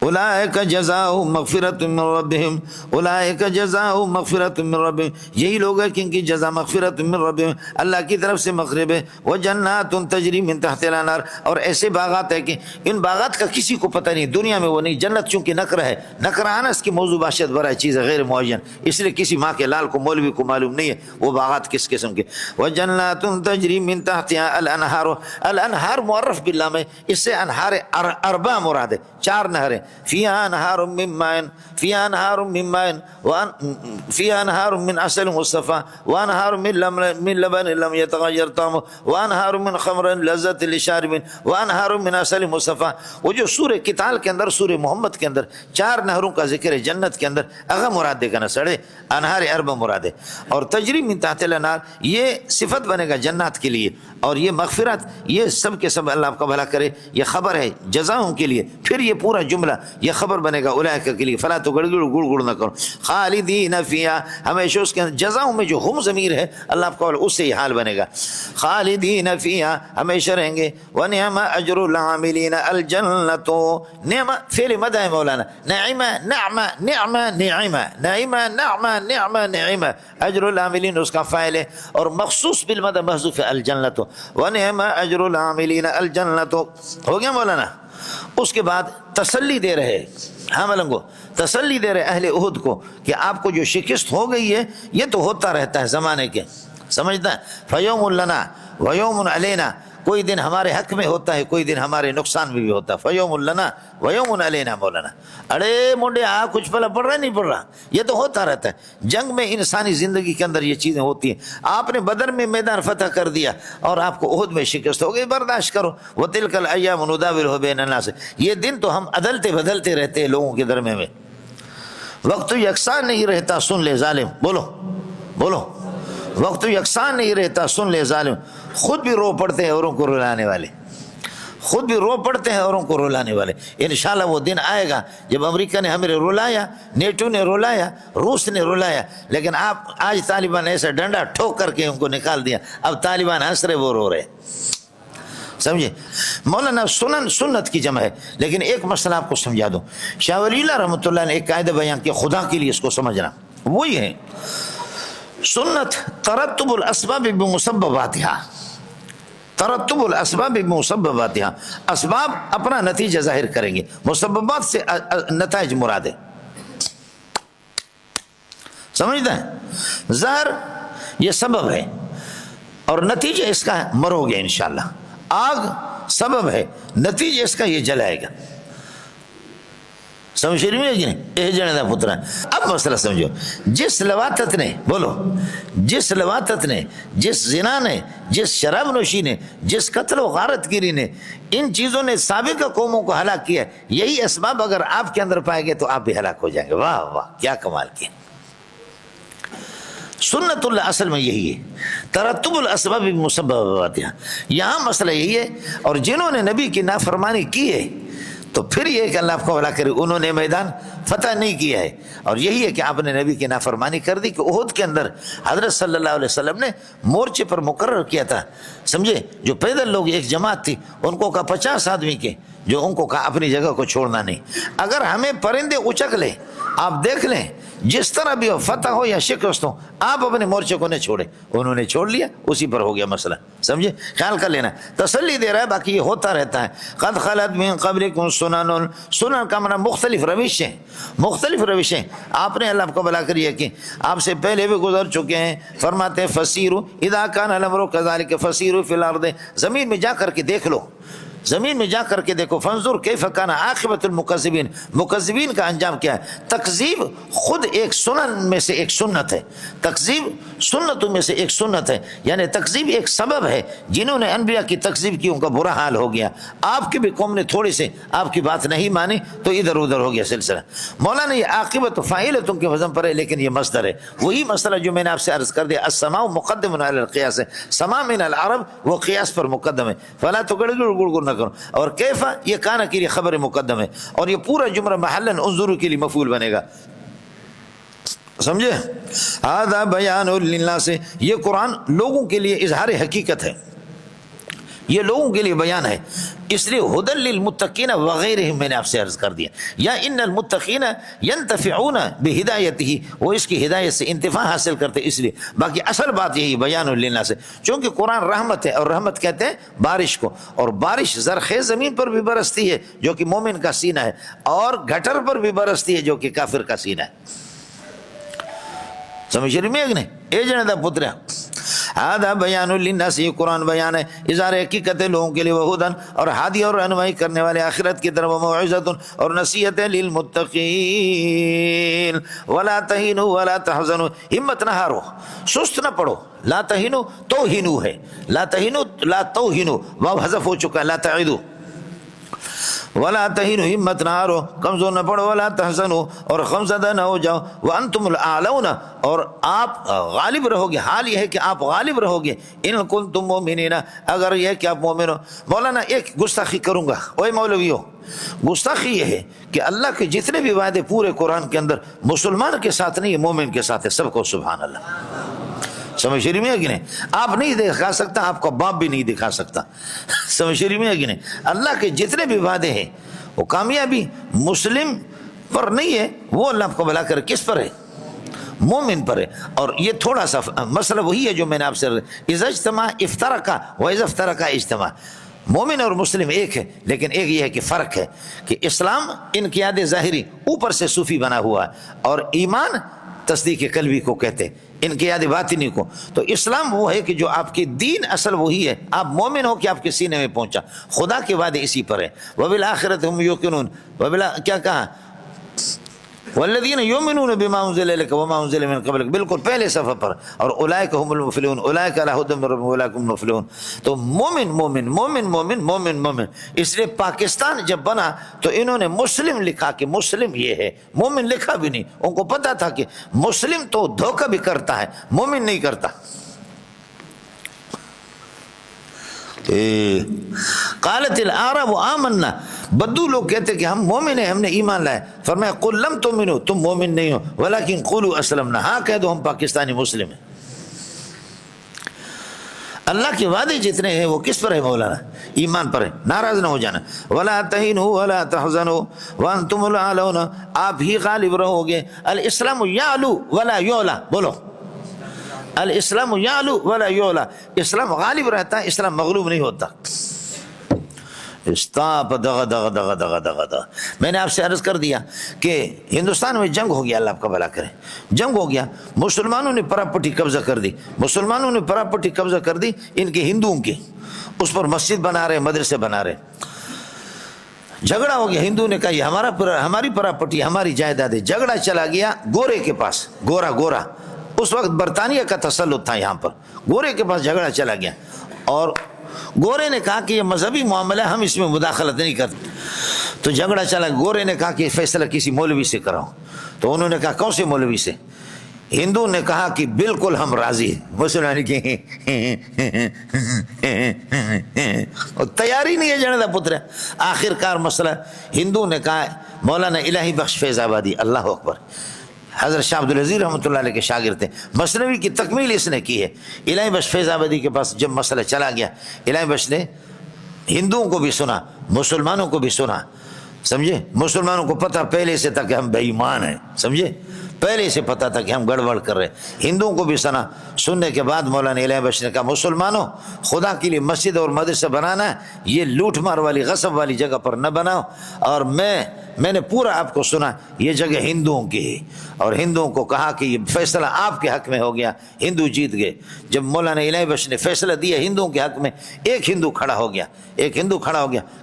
S1: اولئک جزاؤہم مغفرۃ من ربہم, اولئک جزاؤہم مغفرۃ من ربہم, یہی لوگ ہیں کہ ان کی جزا مغفرۃ من ربہم, اللہ کی طرف سے مغفرت ہے. وجنات تجری من تحت الانہار, اور ایسے باغات ہے کہ ان باغات کا کسی کو پتہ نہیں, دنیا میں وہ نہیں. جنت چونکہ نکرہ ہے, نکرہ آنا اس کی موضوع باشد برا چیز ہے غیر معین, اس لیے کسی ماں کے لال کو مولوی کو معلوم نہیں ہے وہ باغات کس قسم کے. وجنات تجری من تحتها الانہار, الانہار معرف باللام ہے, اس سے انہار اربع مراد ہے, 4 نہریں. فيها انهار من ماء فيها انهار من ماء فيها انهار من عسل مصفى وانهار من لبن لم يتغير طعمه وانهار من خمر لذة للشاربين وانهار من عسل مصفى. وہ جو سورہ قتال کے اندر سورہ محمد کے اندر 4 نہروں کا ذکر ہے جنت کے اندر, اغا مراد دے گا سڑے انہار اربع مراد ہے. اور تجری من تحت الانہار یہ صفت بنے گا جنات کے لیے, اور یہ مغفرت یہ سب کے سب اللہ آپ کا بھلا کرے یہ خبر ہے جزاؤں کے لیے. پھر یہ پورا جملہ یہ خبر بنے گا اولئک کے لیے. فلا تو گڑ گڑ نہ کرو. خالدین فیہا, ہمیشہ اس کے جزاؤں میں جو ہم ضمیر ہے اللہ آپ کا اس سے یہ حال بنے گا. خالدین فیہا, ہمیشہ رہیں گے. ونعم اجر العاملین الجنۃ, نعم فعل مدح ہے مولانا, نعم نعم نعم نعم نعم نعم نعم نعم, اجر العاملین اس کا فاعل ہے اور مخصوص بالمدح محذوف الجنۃ. ونعم اجر العاملین الجنۃ ہو گیا مولانا. اس کے بعد تسلی دے رہے, ہاں ملنگو, تسلی دے رہے اہل احد کو کہ آپ کو جو شکست ہو گئی ہے یہ تو ہوتا رہتا ہے زمانے کے, سمجھتا ہے. فیوم لنا ویوم علینا, کوئی دن ہمارے حق میں ہوتا ہے کوئی دن ہمارے نقصان میں بھی ہوتا ہے. فیوم لنا ویوم علینا مولانا. ارے منڈے کچھ پلا پڑ رہا نہیں پڑ رہا, یہ تو ہوتا رہتا ہے. جنگ میں انسانی زندگی کے اندر یہ چیزیں ہوتی ہیں. آپ نے بدر میں میدان فتح کر دیا اور آپ کو احد میں شکست ہو گئی, برداشت کرو. وَتِلْكَ الْأَيَّامُ نُدَاوِلُهَا بَيْنَ النَّاسِ, یہ دن تو ہم عدلتے بدلتے رہتے ہیں لوگوں کے درمیان میں. وقت تو یکساں نہیں رہتا, سن لے ظالم, بولو بولو, وقت تو یکساں نہیں رہتا, سن لے ظالم. خود بھی رو پڑتے ہیں اوروں کو رلانے والے, خود بھی رو پڑتے ہیں اوروں کو رلانے والے. انشاءاللہ وہ دن آئے گا جب امریکہ نے ہمیں رلایا, نیٹو نے رلایا, روس نے رلایا, لیکن آپ آج طالبان ایسا ڈنڈا ٹھوک کر کے ان کو نکال دیا. اب طالبان ہنس رہے وہ رو رہے, سمجھے مولانا. سنن سنت کی جمع ہے, لیکن ایک مسئلہ آپ کو سمجھا دوں. شاہ ولی اللہ رحمۃ اللہ نے ایک قاعدہ بیان کیا خدا کے لیے, اس کو سمجھنا. وہی ہے سنت ترتب الاسباب بمسبباتها, ترتب الاسباب بمسبباتها, اسباب اپنا نتیجہ ظاہر کریں گے, مسببات سے نتائج مراد ہے. سمجھتا ہے, ظاہر یہ سبب ہے اور نتیجہ اس کا مرو گے انشاءاللہ. آگ سبب ہے, نتیجہ اس کا یہ جلائے گا. سمجھ رہی ہے کہ نہیں, اے جنے دا پترا. اب مسئلہ سمجھو, جس لواطت نے, بولو, جس لواطت نے, جس زنا نے, جس شراب نوشی نے, جس قتل و غارت گیری نے, ان چیزوں نے سابقہ قوموں کو ہلاک کیا, یہی اسباب اگر آپ کے اندر پائے گے تو آپ بھی ہلاک ہو جائیں گے. واہ واہ کیا کمال کیا. سنت اللہ اصل میں یہی ہے, ترتب الاسباب بمسبباتها. یہاں مسئلہ یہی ہے, اور جنہوں نے نبی کی نافرمانی کی ہے تو پھر یہ کہ اللہ آپ کو بھلا کرے انہوں نے میدان فتح نہیں کیا ہے، اور یہی ہے کہ آپ نے نبی کی نافرمانی کر دی کہ احد کے اندر حضرت صلی اللہ علیہ وسلم نے مورچے پر مقرر کیا تھا، سمجھے، جو پیدل لوگ ایک جماعت تھی ان کو کہا 50 آدمی کے، جو ان کو کہا اپنی جگہ کو چھوڑنا نہیں، اگر ہمیں پرندے اچک لے، آپ دیکھ لیں جس طرح بھی ہو، فتح ہو یا شکست ہو، آپ اپنے مورچے کو نہ چھوڑے، انہوں نے چھوڑ لیا، اسی پر ہو گیا مسئلہ، سمجھے، خیال کر لینا، تسلی دے رہا ہے، باقی یہ ہوتا رہتا ہے۔ قد خلت من قبلکم سنن، سنن کا معنی مختلف روشیں، مختلف روشیں، آپ نے اللہ کو بلا کر یہ کہ آپ سے پہلے بھی گزر چکے ہیں، فرماتے ہیں فسیروا اذا کان الامر كذلك فسیروا فی الارض، زمین میں جا کر کے دیکھ لو، زمین میں جا کر کے دیکھو، فانظر کیف کان عاقبۃ المکذبین، مکذبین کا انجام کیا ہے۔ تکذیب خود ایک سنن میں سے ایک سنت ہے، تکذیب سنتوں میں سے ایک سنت ہے، یعنی تکذیب ایک سبب ہے، جنہوں نے انبیاء کی تکذیب کی ان کا برا حال ہو گیا، آپ کی بھی قوم نے تھوڑی سے آپ کی بات نہیں مانی تو ادھر ادھر ہو گیا سلسلہ۔ مولانا یہ عاقبت فاعلۃ کے وزن پر ہے، لیکن یہ مصدر ہے، وہی مسئلہ جو میں نے آپ سے عرض کر دیا، السماء مقدم علی القیاس ہے، سما من العرب وہ قیاس پر مقدم ہے، فلا تگڑ گڑ نہ کرو، اور کیفا یہ کانا کے لیے خبر مقدم ہے، اور یہ پورا جملہ محلن انظروا کے لیے مفعول بنے گا، سمجھے۔ ھذا بیان للناس، یہ قرآن لوگوں کے لیے اظہار حقیقت ہے، یہ لوگوں کے لیے بیان ہے، اس لیے ھدی للمتقین وغیرہ میں نے آپ سے عرض کر دیا، یا ان المتقین ینتفعون بہدایتہ، وہ اس کی ہدایت سے انتفاع حاصل کرتے، اس لیے باقی اصل بات یہی بیان للناس ہے، چونکہ قرآن رحمت ہے، اور رحمت کہتے ہیں بارش کو، اور بارش زرخیز زمین پر بھی برستی ہے جو کہ مومن کا سینہ ہے، اور گٹر پر بھی برستی ہے جو کہ کافر کا سینہ ہے، سمجھ رہی میں نہیں، اے جنہ دا پترہ ہذا بیان للناس، یہ قرآن بیان ہے اظہار حقیقت ہے لوگوں کے لیے، وہدن اور ہادی اور رہنمائی کرنے والے آخرت کی طرف، موعظۃ اور نصیحت ہے للمتقین، ولا تہینوا ولا تحزنوا، ہمت نہ ہارو، سست نہ پڑو، لا تہینوا توہینوا ہے، لا تہینوا لا توہینوا، واو حذف ہو چکا ہے، لا تعدوا، ولا تہینوا ہمت نہ ہارو، کمزور نہ پڑو، ولا تحزنوا اور غمزدہ نہ ہو جاؤ، وانتم الاعلون اور آپ غالب رہو گے، حال یہ ہے کہ آپ غالب رہو گے، ان کنتم مؤمنین اگر یہ کہ آپ مومن ہو۔ مولانا ایک گستاخی کروں گا، اوے مولویو، گستاخی یہ ہے کہ اللہ کے جتنے بھی وعدے پورے قرآن کے اندر مسلمان کے ساتھ نہیں، مومن کے ساتھ ہے، سب کو سبحان اللہ، سمجھ رہی میں ہے کہ نہیں، آپ نہیں دکھا سکتا، آپ کا باپ بھی نہیں دکھا سکتا، سمجھ رہی میں ہے کہ نہیں، اللہ کے جتنے بھی وعدے ہیں وہ کامیابی مسلم پر نہیں ہے، وہ اللہ کو بلا کر کس پر ہے، مومن پر ہے، اور یہ تھوڑا سا مسئلہ وہی ہے جو میں نے آپ سے اذا اجتماع افترقا و اذا افترقا اجتماع، مومن اور مسلم ایک ہے، لیکن ایک یہ ہے کہ فرق ہے کہ اسلام انقیاد ظاہری اوپر سے صوفی بنا ہوا ہے، اور ایمان تصدیق قلبی کو کہتے ہیں، انقیاد باطنی کو، تو اسلام وہ ہے کہ جو آپ کے دین اصل وہی ہے، آپ مومن ہو کہ آپ کے سینے میں پہنچا، خدا کے وعدے اسی پر ہے، وبالآخرۃ ہم یوقنون، کیا کہا، والذین یؤمنون بما انزل الیک وما انزل من قبلک، بالکل پہلے صفحہ پر، اور اولئک هم المفلحون، اولئک علی ھدی من ربہم اولئک هم المفلحون، تو مومن مومن مومن مومن مومن مومن، اس لیے پاکستان جب بنا تو انہوں نے مسلم لکھا کہ مسلم یہ ہے، مومن لکھا بھی نہیں، ان کو پتا تھا کہ مسلم تو دھوکہ بھی کرتا ہے، مومن نہیں کرتا۔ قالت الاعراب آمنا، بدو لوگ کہتے کہ ہم مومن ہیں، ہم نے ایمان لائے، فرمایا قل لم تؤمنوا، تم مومن نہیں ہو، ولکن قولوا اسلمنا، ہاں کہہ دو ہم پاکستانی مسلم ہیں۔ اللہ کے وعدے جتنے ہیں وہ کس پر ہے مولانا، ایمان پر ہے، ناراض نہ ہو جانا، ولا تہینوا ولا تحزنوا وانتم الاعلون، آپ ہی غالب رہو گے، الاسلام یعلو ولا یعلا، بولو الاسلام یعلو ولا یعلا، اسلام غالب رہتا ہے، اسلام مغلوب نہیں ہوتا۔ استاپ دغ دغ دغ دغ دغ دغ، میں نے آپ سے عرض کر دیا کہ ہندوستان میں جنگ ہو گیا، اللہ آپ کا بھلا کرے، جنگ ہو گیا، مسلمانوں نے پراپرٹی قبضہ کر دی، مسلمانوں نے پراپرٹی قبضہ کر دی ان کے ہندوؤں کی، اس پر مسجد بنا رہے، مدرسے بنا رہے، جھگڑا ہو گیا، ہندو نے کہا یہ ہماری پراپرٹی، ہماری جائیداد ہے، جھگڑا چلا گیا گورے کے پاس، گورا اس وقت برطانیہ کا تسلط تھا یہاں پر، گورے کے پاس جھگڑا چلا گیا، اور گورے نے کہا کہ یہ مذہبی معاملہ، ہم اس میں مداخلت نہیں کرتے، تو جھگڑا چلا، گورے نے کہا کہ فیصلہ کسی مولوی سے کراؤ، تو انہوں نے کہا کون سے مولوی سے، ہندو نے کہا کہ بالکل ہم راضی ہیں، مسلمان کی تیاری نہیں ہے جانے دا پتر. آخر کار مسئلہ ہندو نے کہا، مولانا الہی بخش فیض آبادی، اللہ اکبر، حضرت شاہ عبدالعزیز رحمۃ اللہ علیہ کے شاگرد تھے، مثنوی کی تکمیل اس نے کی ہے. الہی بخش فیض آبادی کے پاس جب مسئلہ چلا گیا، الہی بخش نے ہندوؤں کو بھی سنا، مسلمانوں کو بھی سنا، سمجھے. مسلمانوں کو پتہ پہلے سے تھا کہ ہم بے ایمان ہیں، سمجھے، پہلے سے پتہ تھا کہ ہم گڑبڑ کر رہے. ہندوؤں کو بھی سنا. سننے کے بعد مولانا الہی بخش نے کہا مسلمانوں، خدا کے لیے مسجد اور مدرسہ بنانا ہے، یہ لوٹ مار والی غصب والی جگہ پر نہ بناؤ. اور میں نے پورا آپ کو سنا، یہ جگہ ہندوؤں کی ہے، اور ہندوؤں کو کہا کہ یہ فیصلہ آپ کے حق میں ہو گیا، ہندو جیت گئے. جب مولانا الہی بخش نے فیصلہ دیا ہندوؤں کے حق میں، ایک ہندو کھڑا ہو گیا،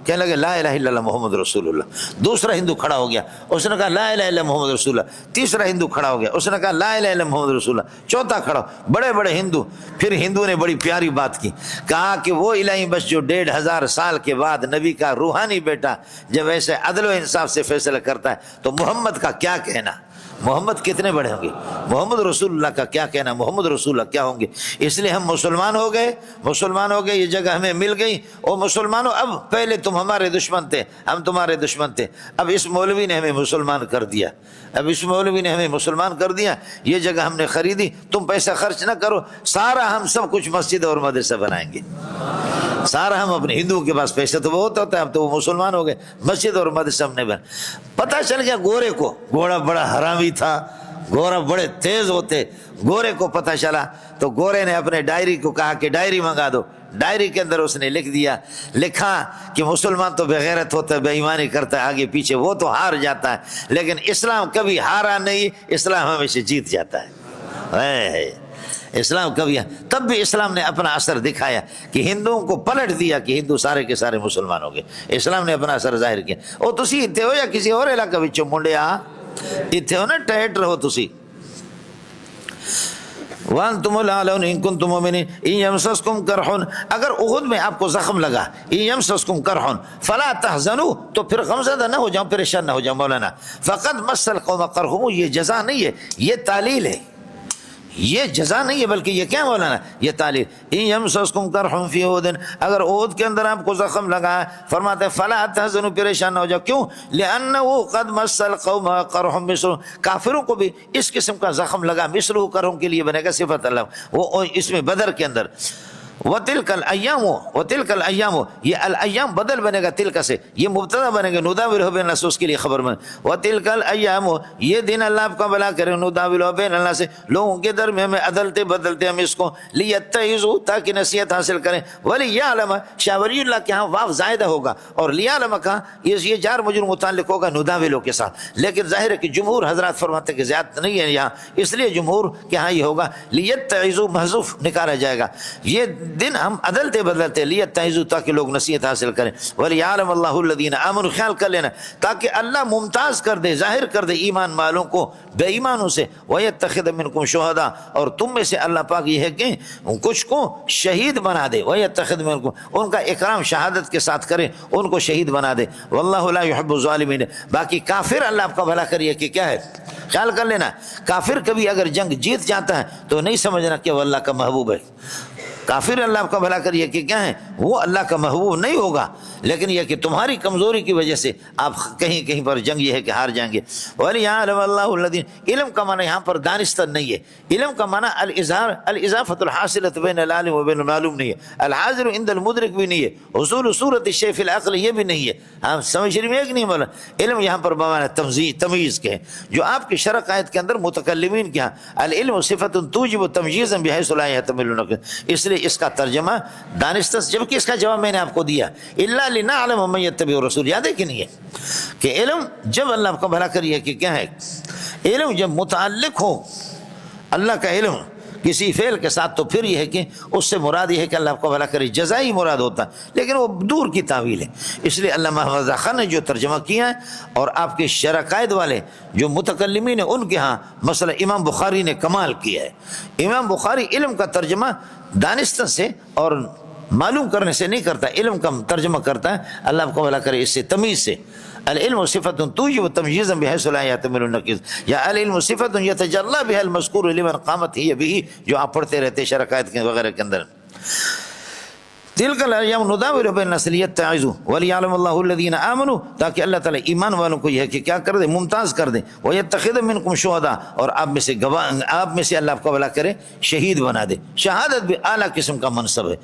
S1: کہنے لگے لا الہ الا اللہ محمد رسول اللہ. دوسرا ہندو کھڑا ہو گیا، اس نے کہا لا الہ الا محمد رسول اللہ. تیسرا ہندو کھڑا ہو گیا، اس نے کہا لا الہ الا محمد رسول اللہ. چوتھا کھڑا، بڑے بڑے ہندو. پھر ہندو نے بڑی پیاری بات کی، کہا کہ وہ الہی بخش جو 1500 سال کے بعد نبی کا روحانی بیٹا جب ایسے عدل و انصاف سے فیصلہ کرتا ہے تو محمد کا کیا کہنا، محمد کتنے بڑے ہوں گے، محمد رسول اللہ کا کیا کہنا، محمد رسول اللہ کیا ہوں گے. اس لیے ہم مسلمان ہو گئے، یہ جگہ ہمیں مل گئی. او مسلمانوں، اب پہلے تم ہمارے دشمن تھے، ہم تمہارے دشمن تھے، اب اس مولوی نے ہمیں مسلمان کر دیا، یہ جگہ ہم نے خریدی، تم پیسہ خرچ نہ کرو، سارا ہم سب کچھ مسجد اور مدرسہ بنائیں گے. سارا ہم اپنے ہندو کے پاس پیسہ تو بہت ہوتا ہے، اب تو وہ مسلمان ہو گئے، مسجد اور مدرسہ ہم نے بنا. پتہ چل گیا گورے کو، گھوڑا بڑا حرامی تھا، گورا بڑے تیز ہوتے. گورے کو پتہ چلا تو گورے نے اپنے ڈائری کو کہا کہ ڈائری منگا دو. ڈائری کے اندر اس نے لکھا کہ مسلمان تو بغیرت ہوتا ہے، بے ایمانی کرتا ہے، آگے پیچھے وہ تو ہار جاتا ہے، لیکن اسلام کبھی ہارا نہیں، اسلام ہمیشہ جیت جاتا ہے. اسلام کبھی، تب بھی اسلام نے اپنا اثر دکھایا کہ ہندوؤں کو پلٹ دیا کہ ہندو سارے کے سارے مسلمان ہو گئے. اسلام نے اپنا اثر ظاہر کیا. وہ تسی اتنے ہو یا کسی اور علاقہ وچوں منڈے اتنے ہو نا، ٹیٹ رہو تسی. وَأَنْتُمُ الْأَعْلَوْنَ إِن كُنتُم مُؤْمِنِينَ إِن يَمْسَسْكُمْ قَرْحٌ، اگر احد میں آپ کو زخم لگا، إِن يَمْسَسْكُمْ قَرْحٌ فَلَا تَحْزَنُوا، تو پھر غمزدہ نہ ہو جاؤ، پریشان نہ ہو جاؤ. مولانا فَقَدْ مَسَّ الْقَوْمَ قَرْحٌ، یہ جزا نہیں ہے، یہ تعلیل ہے، یہ جزا نہیں ہے، بلکہ یہ کیا مولانا، یہ تعلیل. إِن يَمْسَسْكُمْ قَرْحٌ فِي أُحُدٍ، اگر احد کے اندر آپ کو زخم لگا ہے، فرماتے ہیں فَلَا تَحْزَنُوا، پریشان نہ ہو جاؤ. کیوں؟ لِأَنَّهُ قَدْ مَسَّ الْقَوْمَ قَرْحٌ مِثْلُهُ، کافروں کو بھی اس قسم کا زخم لگا، مثلہ قرحٌ کے لیے بنے گا صفت اللہ، وہ اس میں بدر کے اندر. وَتِلْكَ الْأَيَّامُ، یہ الایام بدل بنے گا، تلک سے یہ مبتدا بنے گا، نداولہ بین الناس، اس کے لیے خبر بنے. وَتِلْكَ الْأَيَّامُ، یہ دن اللہ آپ کا بھلا کرے، نداولہ بین الناس، لوگوں کے درمیان میں عدلتے بدلتے ہم اس کو، لیتعظوا، تاکہ نصیحت حاصل کریں. وَلِيَعْلَمَ، شاہ ولی اللہ کے ہاں واو زائدہ ہوگا، اور لیعلم کا یہ جار مجرور متعلق ہوگا نداولوں کے ساتھ، لیکن ظاہر ہے کہ جمہور حضرات فرماتے ہیں کہ زیادہ نہیں ہے یہاں، اس لیے جمہور کے ہاں یہ ہوگا لیتعظوا، محذوف نکالا جائے گا. یہ دن ہم عدلتے بدلتے، لیتعظوا، تاکہ لوگ نصیحت حاصل کریں. وَلِيَعْلَمَ اللَّهُ الَّذِينَ آمَنُوا، خیال کر لینا، تاکہ اللہ ممتاز کر دے، ظاہر کر دے ایمان والوں کو بے ایمانوں سے. وَيَتَّخِذَ مِنْكُمْ شُهَدَاءَ، اور تم میں سے اللہ پاک یہ ہے کہ کچھ کو شہید بنا دے. وَيَتَّخِذَ مِنْكُمْ، ان کا اکرام شہادت کے ساتھ کرے، ان کو شہید بنا دے. وَاللَّهُ لَا يُحِبُّ الظَّالِمِينَ، باقی کافر اللہ آپ کا بھلا کریے کہ کیا ہے، خیال کر لینا. کافر کبھی اگر جنگ جیت جاتا ہے تو نہیں سمجھنا کہ وہ اللہ کا محبوب ہے. کافر اللہ آپ کا بھلا کریے کہ کیا ہے، وہ اللہ کا محبوب نہیں ہوگا، لیکن یہ کہ تمہاری کمزوری کی وجہ سے آپ کہیں پر جنگ یہ ہے کہ ہار جائیں گے. وَلِيَعْلَمَ اللَّهُ الَّذِينَ، علم کا معنی یہاں پر دانستہ نہیں ہے، علم کا معنی الاضافۃ الحاصلۃ بین العالم و بین المعلوم نہیں ہے، الحاضر عند المدرک بھی نہیں ہے، حصول صورت الشیء فی العقل یہ بھی نہیں ہے. ہم سمجھ رہے ہیں کہ نہیں مولانا؟ علم یہاں پر بمعنی تمیز کے ہے، جو آپ کی شرع قائد کے اندر متکلمین کے ہاں العلم صفۃ توجب تمجیزا بحیث لا يحتمل نقص، اس لیے اس کا ترجمہ دانستہ، جبکہ اس کا جواب میں نے آپ کو دیا، الا لنعلم من یتبع الرسول. یاد ہے کہ نہیں ہے کہ علم جب اللہ آپ کا بھلا کریے کہ کیا ہے، علم جب متعلق ہو اللہ کا علم کسی فعل کے ساتھ تو پھر یہ ہے کہ اس سے مراد یہ ہے کہ اللہ آپ کو بھلا کرے، جزائی مراد ہوتا ہے، لیکن وہ دور کی تعویل ہے. اس لیے علامہ محمد خان نے جو ترجمہ کیا ہے اور آپ کے شرع قائد والے جو متکلمین ہیں ان کے ہاں، مثلا امام بخاری نے کمال کیا ہے. امام بخاری علم کا ترجمہ دانستہ سے اور معلوم کرنے سے نہیں کرتا، علم کا ترجمہ کرتا ہے۔ اللہ آپ کو بھلا کرے اس سے، تمیز سے۔ العلم صفت توجب تمييزا بحيث لا يحتمل النقيض، یا العلم صفت يتجلى بها المذكور لمن قامت هي به، جو آپ پڑھتے رہتے شرکات کے وغیرہ کے اندر۔ تلک الایام نداول بین الناس لیتعظوا وليعلم الله الذين آمنوا، تاکہ اللہ تعالیٰ ایمان والوں کو یہ کہ کیا کر دے، ممتاز کر دے۔ ويتخذ منکم شہداء، اور آپ میں سے گواہ، آپ میں سے اللہ آپ کو بھلا کرے شہید بنا دے۔ شہادت بھی اعلیٰ قسم کا منصب ہے۔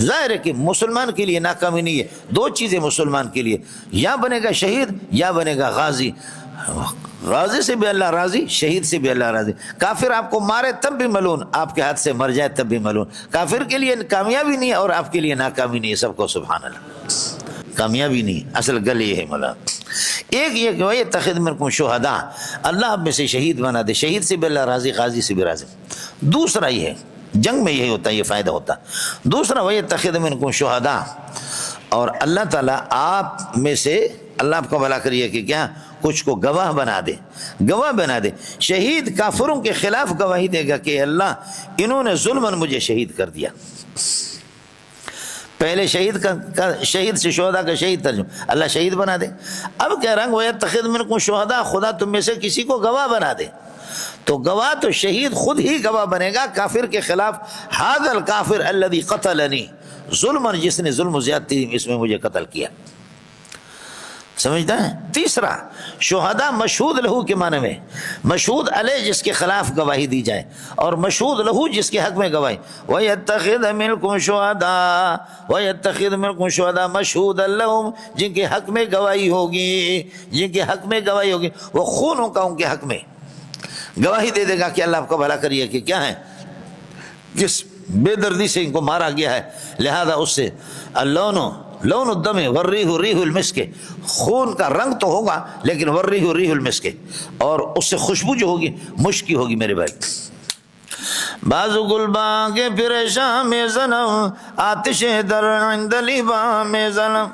S1: ظاہر ہے کہ مسلمان کے لیے ناکامی نہیں ہے، دو چیزیں مسلمان کے لیے، یا بنے گا شہید یا بنے گا غازی۔ غازی سے بھی اللہ راضی، شہید سے بھی اللہ راضی۔ کافر آپ کو مارے تب بھی ملون، آپ کے ہاتھ سے مر جائے تب بھی ملون۔ کافر کے لیے کامیابی نہیں ہے اور آپ کے لیے ناکامی نہیں ہے، سب کو سبحان اللہ، کامیابی نہیں، اصل گل یہ ہے مولا۔ ایک یہ کہ وَيَتَّخِذْ مِنْكُمْ شُهَدَاءَ، اللہ آپ میں سے شہید بنا دے، شہید سے بھی اللہ راضی، غازی سے بھی راضی۔ دوسرا یہ ہے، جنگ میں یہی ہوتا ہے، یہ فائدہ ہوتا ہے۔ دوسرا وَيَتَّخِذْ مِنْكُمْ شُهَدَاءَ، اور اللہ تعالیٰ آپ میں سے، اللہ آپ کو بھلا کریے کہ کیا کچھ کو گواہ بنا دے، گواہ بنا دے۔ شہید کافروں کے خلاف گواہی دے گا کہ اللہ انہوں نے ظلماً مجھے شہید کر دیا۔ پہلے شہید کا شہید سے شہداء کا شہید ترجمہ، اللہ شہید بنا دے۔ اب کہہ رہا ہوں وَيَتَّخِذْ مِنْكُمْ شُهَدَاءَ، خدا تم میں سے کسی کو گواہ بنا دے۔ تو گواہ تو شہید خود ہی گواہ بنے گا کافر کے خلاف، هَذَا الْكَافِرُ الَّذِي قَتَلَنِي، ظلماً جس نے ظلم و زیادتی اس میں مجھے قتل کیا۔ سمجھتا ہے؟ تیسرا شہداء مشہود لہو کے معنی میں، مشہود علیہ جس کے خلاف گواہی دی جائے، اور مشہود لہو جس کے حق میں گواہی۔ وَيَتَّخِذَ مِنْكُمْ شُهَدَاءَ، وَيَتَّخِذَ مِنْكُمْ شُهَدَاء مَشْهُودًا لَهُمْ، جن کے حق میں گواہی ہوگی، جن کے حق میں گواہی ہوگی، وہ خونوں کا ان کے حق میں گواہی دے دے گا کہ اللہ آپ کو بھلا کریے کہ کیا ہے، جس بے دردی سے ان کو مارا گیا ہے، لہذا اس سے لون الدم والریح ریح المسک، خون کا رنگ تو ہوگا لیکن والریح ریح المسک، اور اس سے خوشبو جو ہوگی مشک کی ہوگی میرے بھائی۔ بازو گلباں کے پریشاں میں ظلم، آتش در عند لیباں میں ظلم،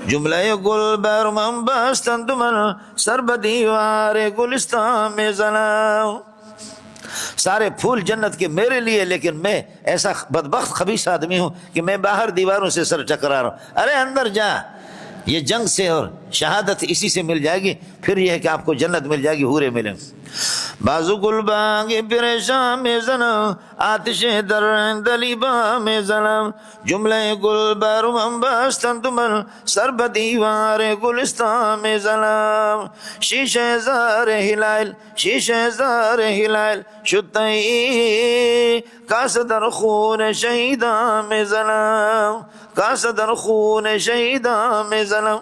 S1: جملہ گل بر منبستن دمن، سر بدیوار گلستان میں ظلم۔ سارے پھول جنت کے میرے لیے، لیکن میں ایسا بدبخت خبیث آدمی ہوں کہ میں باہر دیواروں سے سر ٹکرا رہا ہوں۔ ارے اندر جا، یہ جنگ سے اور شہادت اسی سے مل جائے گی، پھر یہ ہے کہ آپ کو جنت مل جائے گی، حورے ملیں۔ بازو گل باغ پریشان میں ظلم، آتش در عند لیباں میں ظلم، جملہ گل بر منبستن دمن، سر بدیوار گلستان میں ظلم، شیشہ زار ہلال، شیشہ زار ہلال شتئی، کاس در خون شہیداں میں ظلم، کاس در خون شہیداں میں ظلم۔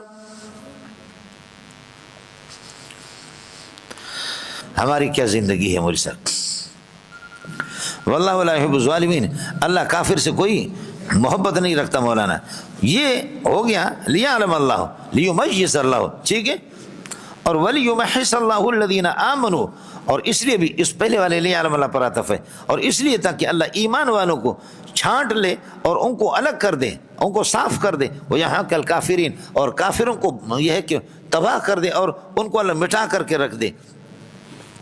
S1: ہماری کیا زندگی ہے مولی صاحب، واللہ لا یحب الظالمین، اللہ کافر سے کوئی محبت نہیں رکھتا مولانا۔ یہ ہو گیا لیعلم اللہ، لیمحص اللہ، ٹھیک ہے، اور ولیمحص اللہ الذین آمنوا، اور اس لیے بھی اس پہلے والے لیعلم اللہ پر عطف ہے، اور اس لیے تاکہ اللہ ایمان والوں کو چھانٹ لے اور ان کو الگ کر دے، ان کو صاف کر دے، وہ یہاں کل کافرین، اور کافروں کو یہ ہے کہ تباہ کر دے اور ان کو اللہ مٹا کر کے رکھ دے،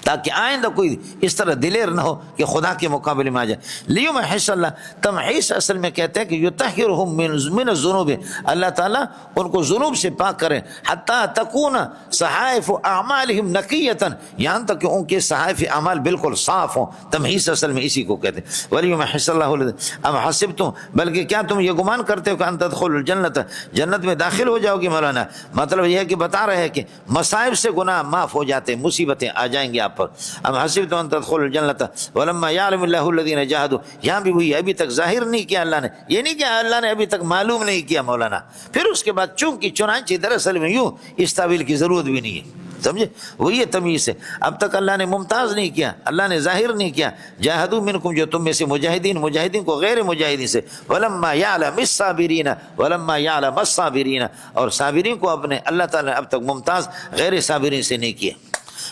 S1: تاکہ آئندہ کوئی اس طرح دلیر نہ ہو کہ خدا کے مقابلے میں آ جائے۔ لیمحص اللہ، تمحیص اصل میں کہتے ہیں کہ یطہرہم من الذنوب، اللہ تعالیٰ ان کو ذنوب سے پاک کرے، حتیٰ تکون صحائف اعمالہم نقیۃ، یہاں تک کہ ان کے صحائف اعمال بالکل صاف ہوں۔ تمحیص اصل میں اسی کو کہتے ہیں۔ ولیمحص اللہ ام حسبتم، بلکہ کیا تم یہ گمان کرتے ہو کہ ان تدخلوا الجنت، جنت میں داخل ہو جاؤ گے مولانا؟ مطلب یہ ہے کہ بتا رہے ہیں کہ مصائب سے گناہ معاف ہو جاتے ہیں، مصیبتیں آ جائیں گے آپ پر۔ ام حسبتم ان تدخلوا الجنت ولما يعلم الله الذين جاهدوا، یہاں بھی وہی، ابھی تک ظاہر نہیں کیا اللہ نے، یہ نہیں کہ اللہ نے ابھی تک معلوم نہیں کیا مولانا، پھر اس کے بعد چونکہ چنانچہ دراصل میں یوں اس تعویل کی ضرورت بھی نہیں ہے، سمجھے؟ وہی ہے تمیز ہے، اب تک اللہ نے ممتاز نہیں کیا، اللہ نے ظاہر نہیں کیا۔ جاہدوا منکم، جو تم میں سے مجاہدین کو غیر مجاہدین سے، ولما يعلم الصابرین، ولما يعلم الصابرین، اور صابرین کو اپنے اللہ تعالیٰ نے اب تک ممتاز غیر صابرین سے نہیں کیا۔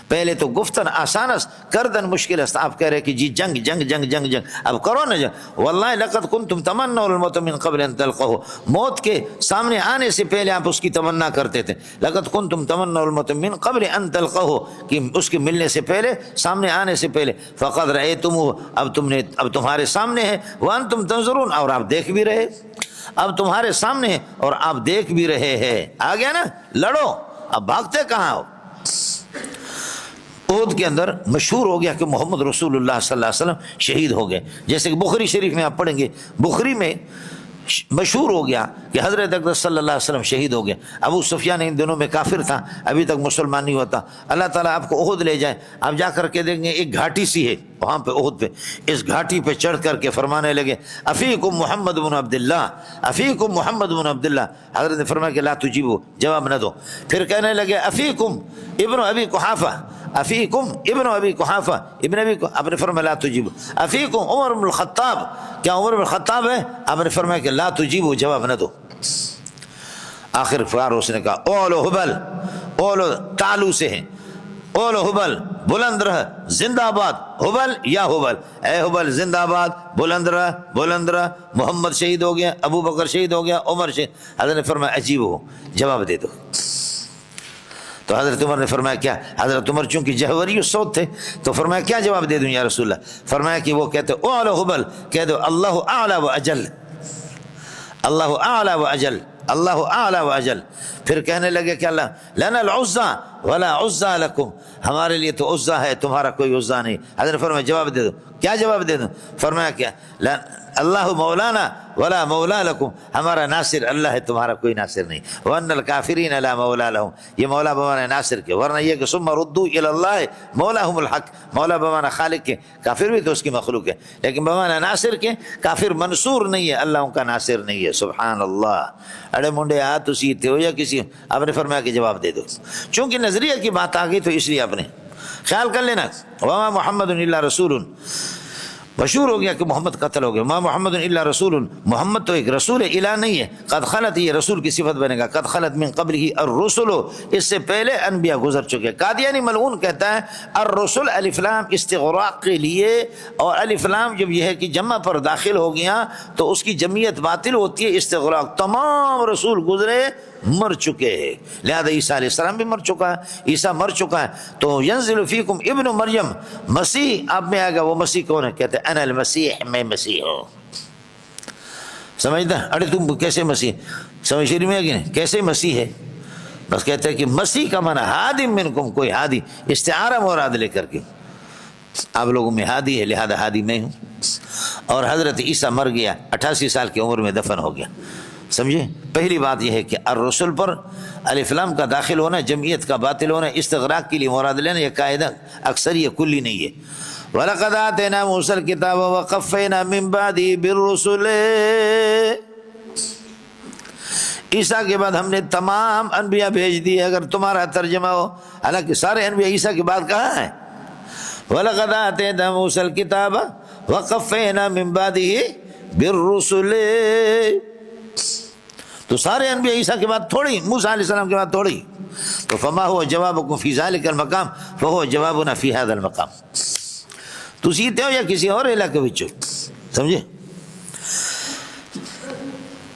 S1: پہلے تو گفتن آسان است کردن مشکل است، آپ کہہ رہے کہ جی جنگ جنگ جنگ جنگ جنگ، اب کرو نا جنگ۔ واللہ لقد کنتم تمنوا الموت من قبل ان تلقوه، موت کے سامنے آنے سے پہلے آپ اس کی تمنا کرتے تھے۔ لقد کنتم تمنوا الموت من قبل ان تلقوه، کہ اس کے ملنے سے پہلے، سامنے آنے سے پہلے۔ فقد رأیتموه، اب تمہارے سامنے ہے، وانتم تنظرون، اور آپ دیکھ بھی رہے۔ اب تمہارے سامنے اور آپ دیکھ بھی رہے ہیں. آ گیا نا, لڑو, اب بھاگتے کہاں ہو. احد کے اندر مشہور ہو گیا کہ محمد رسول اللہ صلی اللہ علیہ وسلم شہید ہو گئے. جیسے کہ بخاری شریف میں آپ پڑھیں گے, بخاری میں مشہور ہو گیا کہ حضرت اقدس صلی اللہ علیہ وسلم شہید ہو گئے. ابو سفیان ان دنوں میں کافر تھا, ابھی تک مسلمان نہیں ہوتا. اللہ تعالیٰ آپ کو احد لے جائے, آپ جا کر کے دیکھیں گے ایک گھاٹی سی ہے وہاں پہ احد پہ. اس گھاٹی پہ چڑھ کر کے فرمانے لگے افیکم محمد بن عبداللہ, افیکم محمد بن عبداللہ. حضرت نے فرمایا کہ لا تجیبو, جواب نہ دو. پھر کہنے لگے افیکم ابن ابی قحافہ, افیکم ابن ابی قحافہ, ابن ابی, آپ نے فرمایا لا تجیبو. افیکم عمر بن الخطاب, کیا عمر بن الخطاب ہے؟ آپ نے فرمایا کہ لا تجیبو, جواب نہ دو. آخر کار اس نے کہا اولو حبل, اولو تعلو سے ہیں, اولو حبل بلند رہ, زندہ باد حبل یا حبل, اے حبل زندہ باد, بلند رہ, بلند رہ. محمد شہید ہو گیا, ابو بکر شہید ہو گیا, عمر شہید. حضرت نے فرمایا عجیب ہو, جواب دے دو. تو حضرت عمر نے فرمایا کیا؟ حضرت عمر چونکہ جہوری الصوت تھے تو فرمایا کیا جواب دے دوں یا رسول اللہ؟ فرمایا کہ وہ کہتے اولو حبل, کہہ دو اللہ اعلی و اجل, اللہ اعلی و اجل, اللہ اعلی و اجل. پھر کہنے لگے کہ اللہ لنا العزى ولا عزى لكم, ہمارے لیے تو عزا ہے, تمہارا کوئی عزا نہیں. حضرت فرمایا جواب دے دو. کیا جواب دے دوں؟ فرمایا کیا اللہ مولانا ولا مولا لكم, ہمارا ناصر اللہ ہے, تمہارا کوئی ناصر نہیں. وان الکافرین لا مولا لهم, یہ مولا بمانا ناصر کے, ورنہ یہ کہ ثم ردوا الی اللہ مولاهم الحق, مولا بمانا خالق کے, کافر بھی تو اس کی مخلوق ہے, لیکن بمانا ناصر کے, کافر منصور نہیں ہے, اللہ ان کا ناصر نہیں ہے. سبحان اللہ. اڑے منڈے ہاتھ اسی تھے ہو یا کسی, آپ نے فرمایا کہ جواب دے دو. چونکہ نظریہ کی بات آ گئی تو اس لیے آپ نے خیال کر لینا. وما محمد الا رسول, مشہور ہو گیا کہ محمد قتل ہو گیا. ما محمد الا رسول, محمد تو ایک رسول ہے, الہ نہیں ہے. قد خلت, یہ رسول کی صفت بنے گا. قد خلت من قبلہ الرسل, اس سے پہلے انبیاء گزر چکے. قادیانی ملعون کہتا ہے الرسل الف لام استغراق کے لیے, اور الف لام جب یہ ہے کہ جمع پر داخل ہو گیا تو اس کی جمعیت باطل ہوتی ہے. استغراق, تمام رسول گزرے مر چکے ہیں, لہذا عیسیٰ علیہ السلام بھی مر چکا ہے, عیسیٰ مر چکا ہے. تو ینزل فیکم ابن مریم, مسیح آپ میں آئے گا. وہ مسیح کون ہے؟ کہتے ہیں انا المسیح, میں مسیح ہوں. سمجھتا؟ ارے تم کیسے مسیح, سمجھ شریف میں ہے کہ نہیں, کیسے مسیح ہے؟ بس کہتے ہیں کہ مسیح کا معنی ہادی منکم, کوئی ہادی, استعارہ مراد لے کر کے, آپ لوگوں میں ہادی ہے لہذا ہادی میں ہوں. اور حضرت عیسیٰ مر گیا, 88 سال کی عمر میں دفن ہو گیا. سمجھے؟ پہلی بات یہ ہے کہ الرسل پر الف لام کا داخل ہونا, جمعیت کا باطل ہونا, استغراق کے لیے مراد لینا, یہ قاعدہ اکثر یہ کلی نہیں ہے. وَلَقَدْ آتَيْنَا مُوسَى الْكِتَابَ وَقَفَّيْنَا مِن بَعْدِهِ بِالرُّسُلِ, عیسیٰ کے بعد ہم نے تمام انبیاء بھیج دیے. اگر تمہارا ترجمہ ہو, حالانکہ سارے انبیاء عیسیٰ کے بعد کہاں ہیں؟ وَلَقَدْ آتَيْنَا مُوسَى الْكِتَابَ وَقَفَّيْنَا مِن بَعْدِهِ بِالرُّسُلِ, تو سارے انبیاء عیسیٰ کے بعد تھوڑی, موسیٰ علیہ السلام کے بعد تھوڑی. تو فما هو جوابکم فی ذلک المقام فهو جوابنا فی هذا المقام. تسی تے ہو یا کسی اور علاقے وچ, سمجھے؟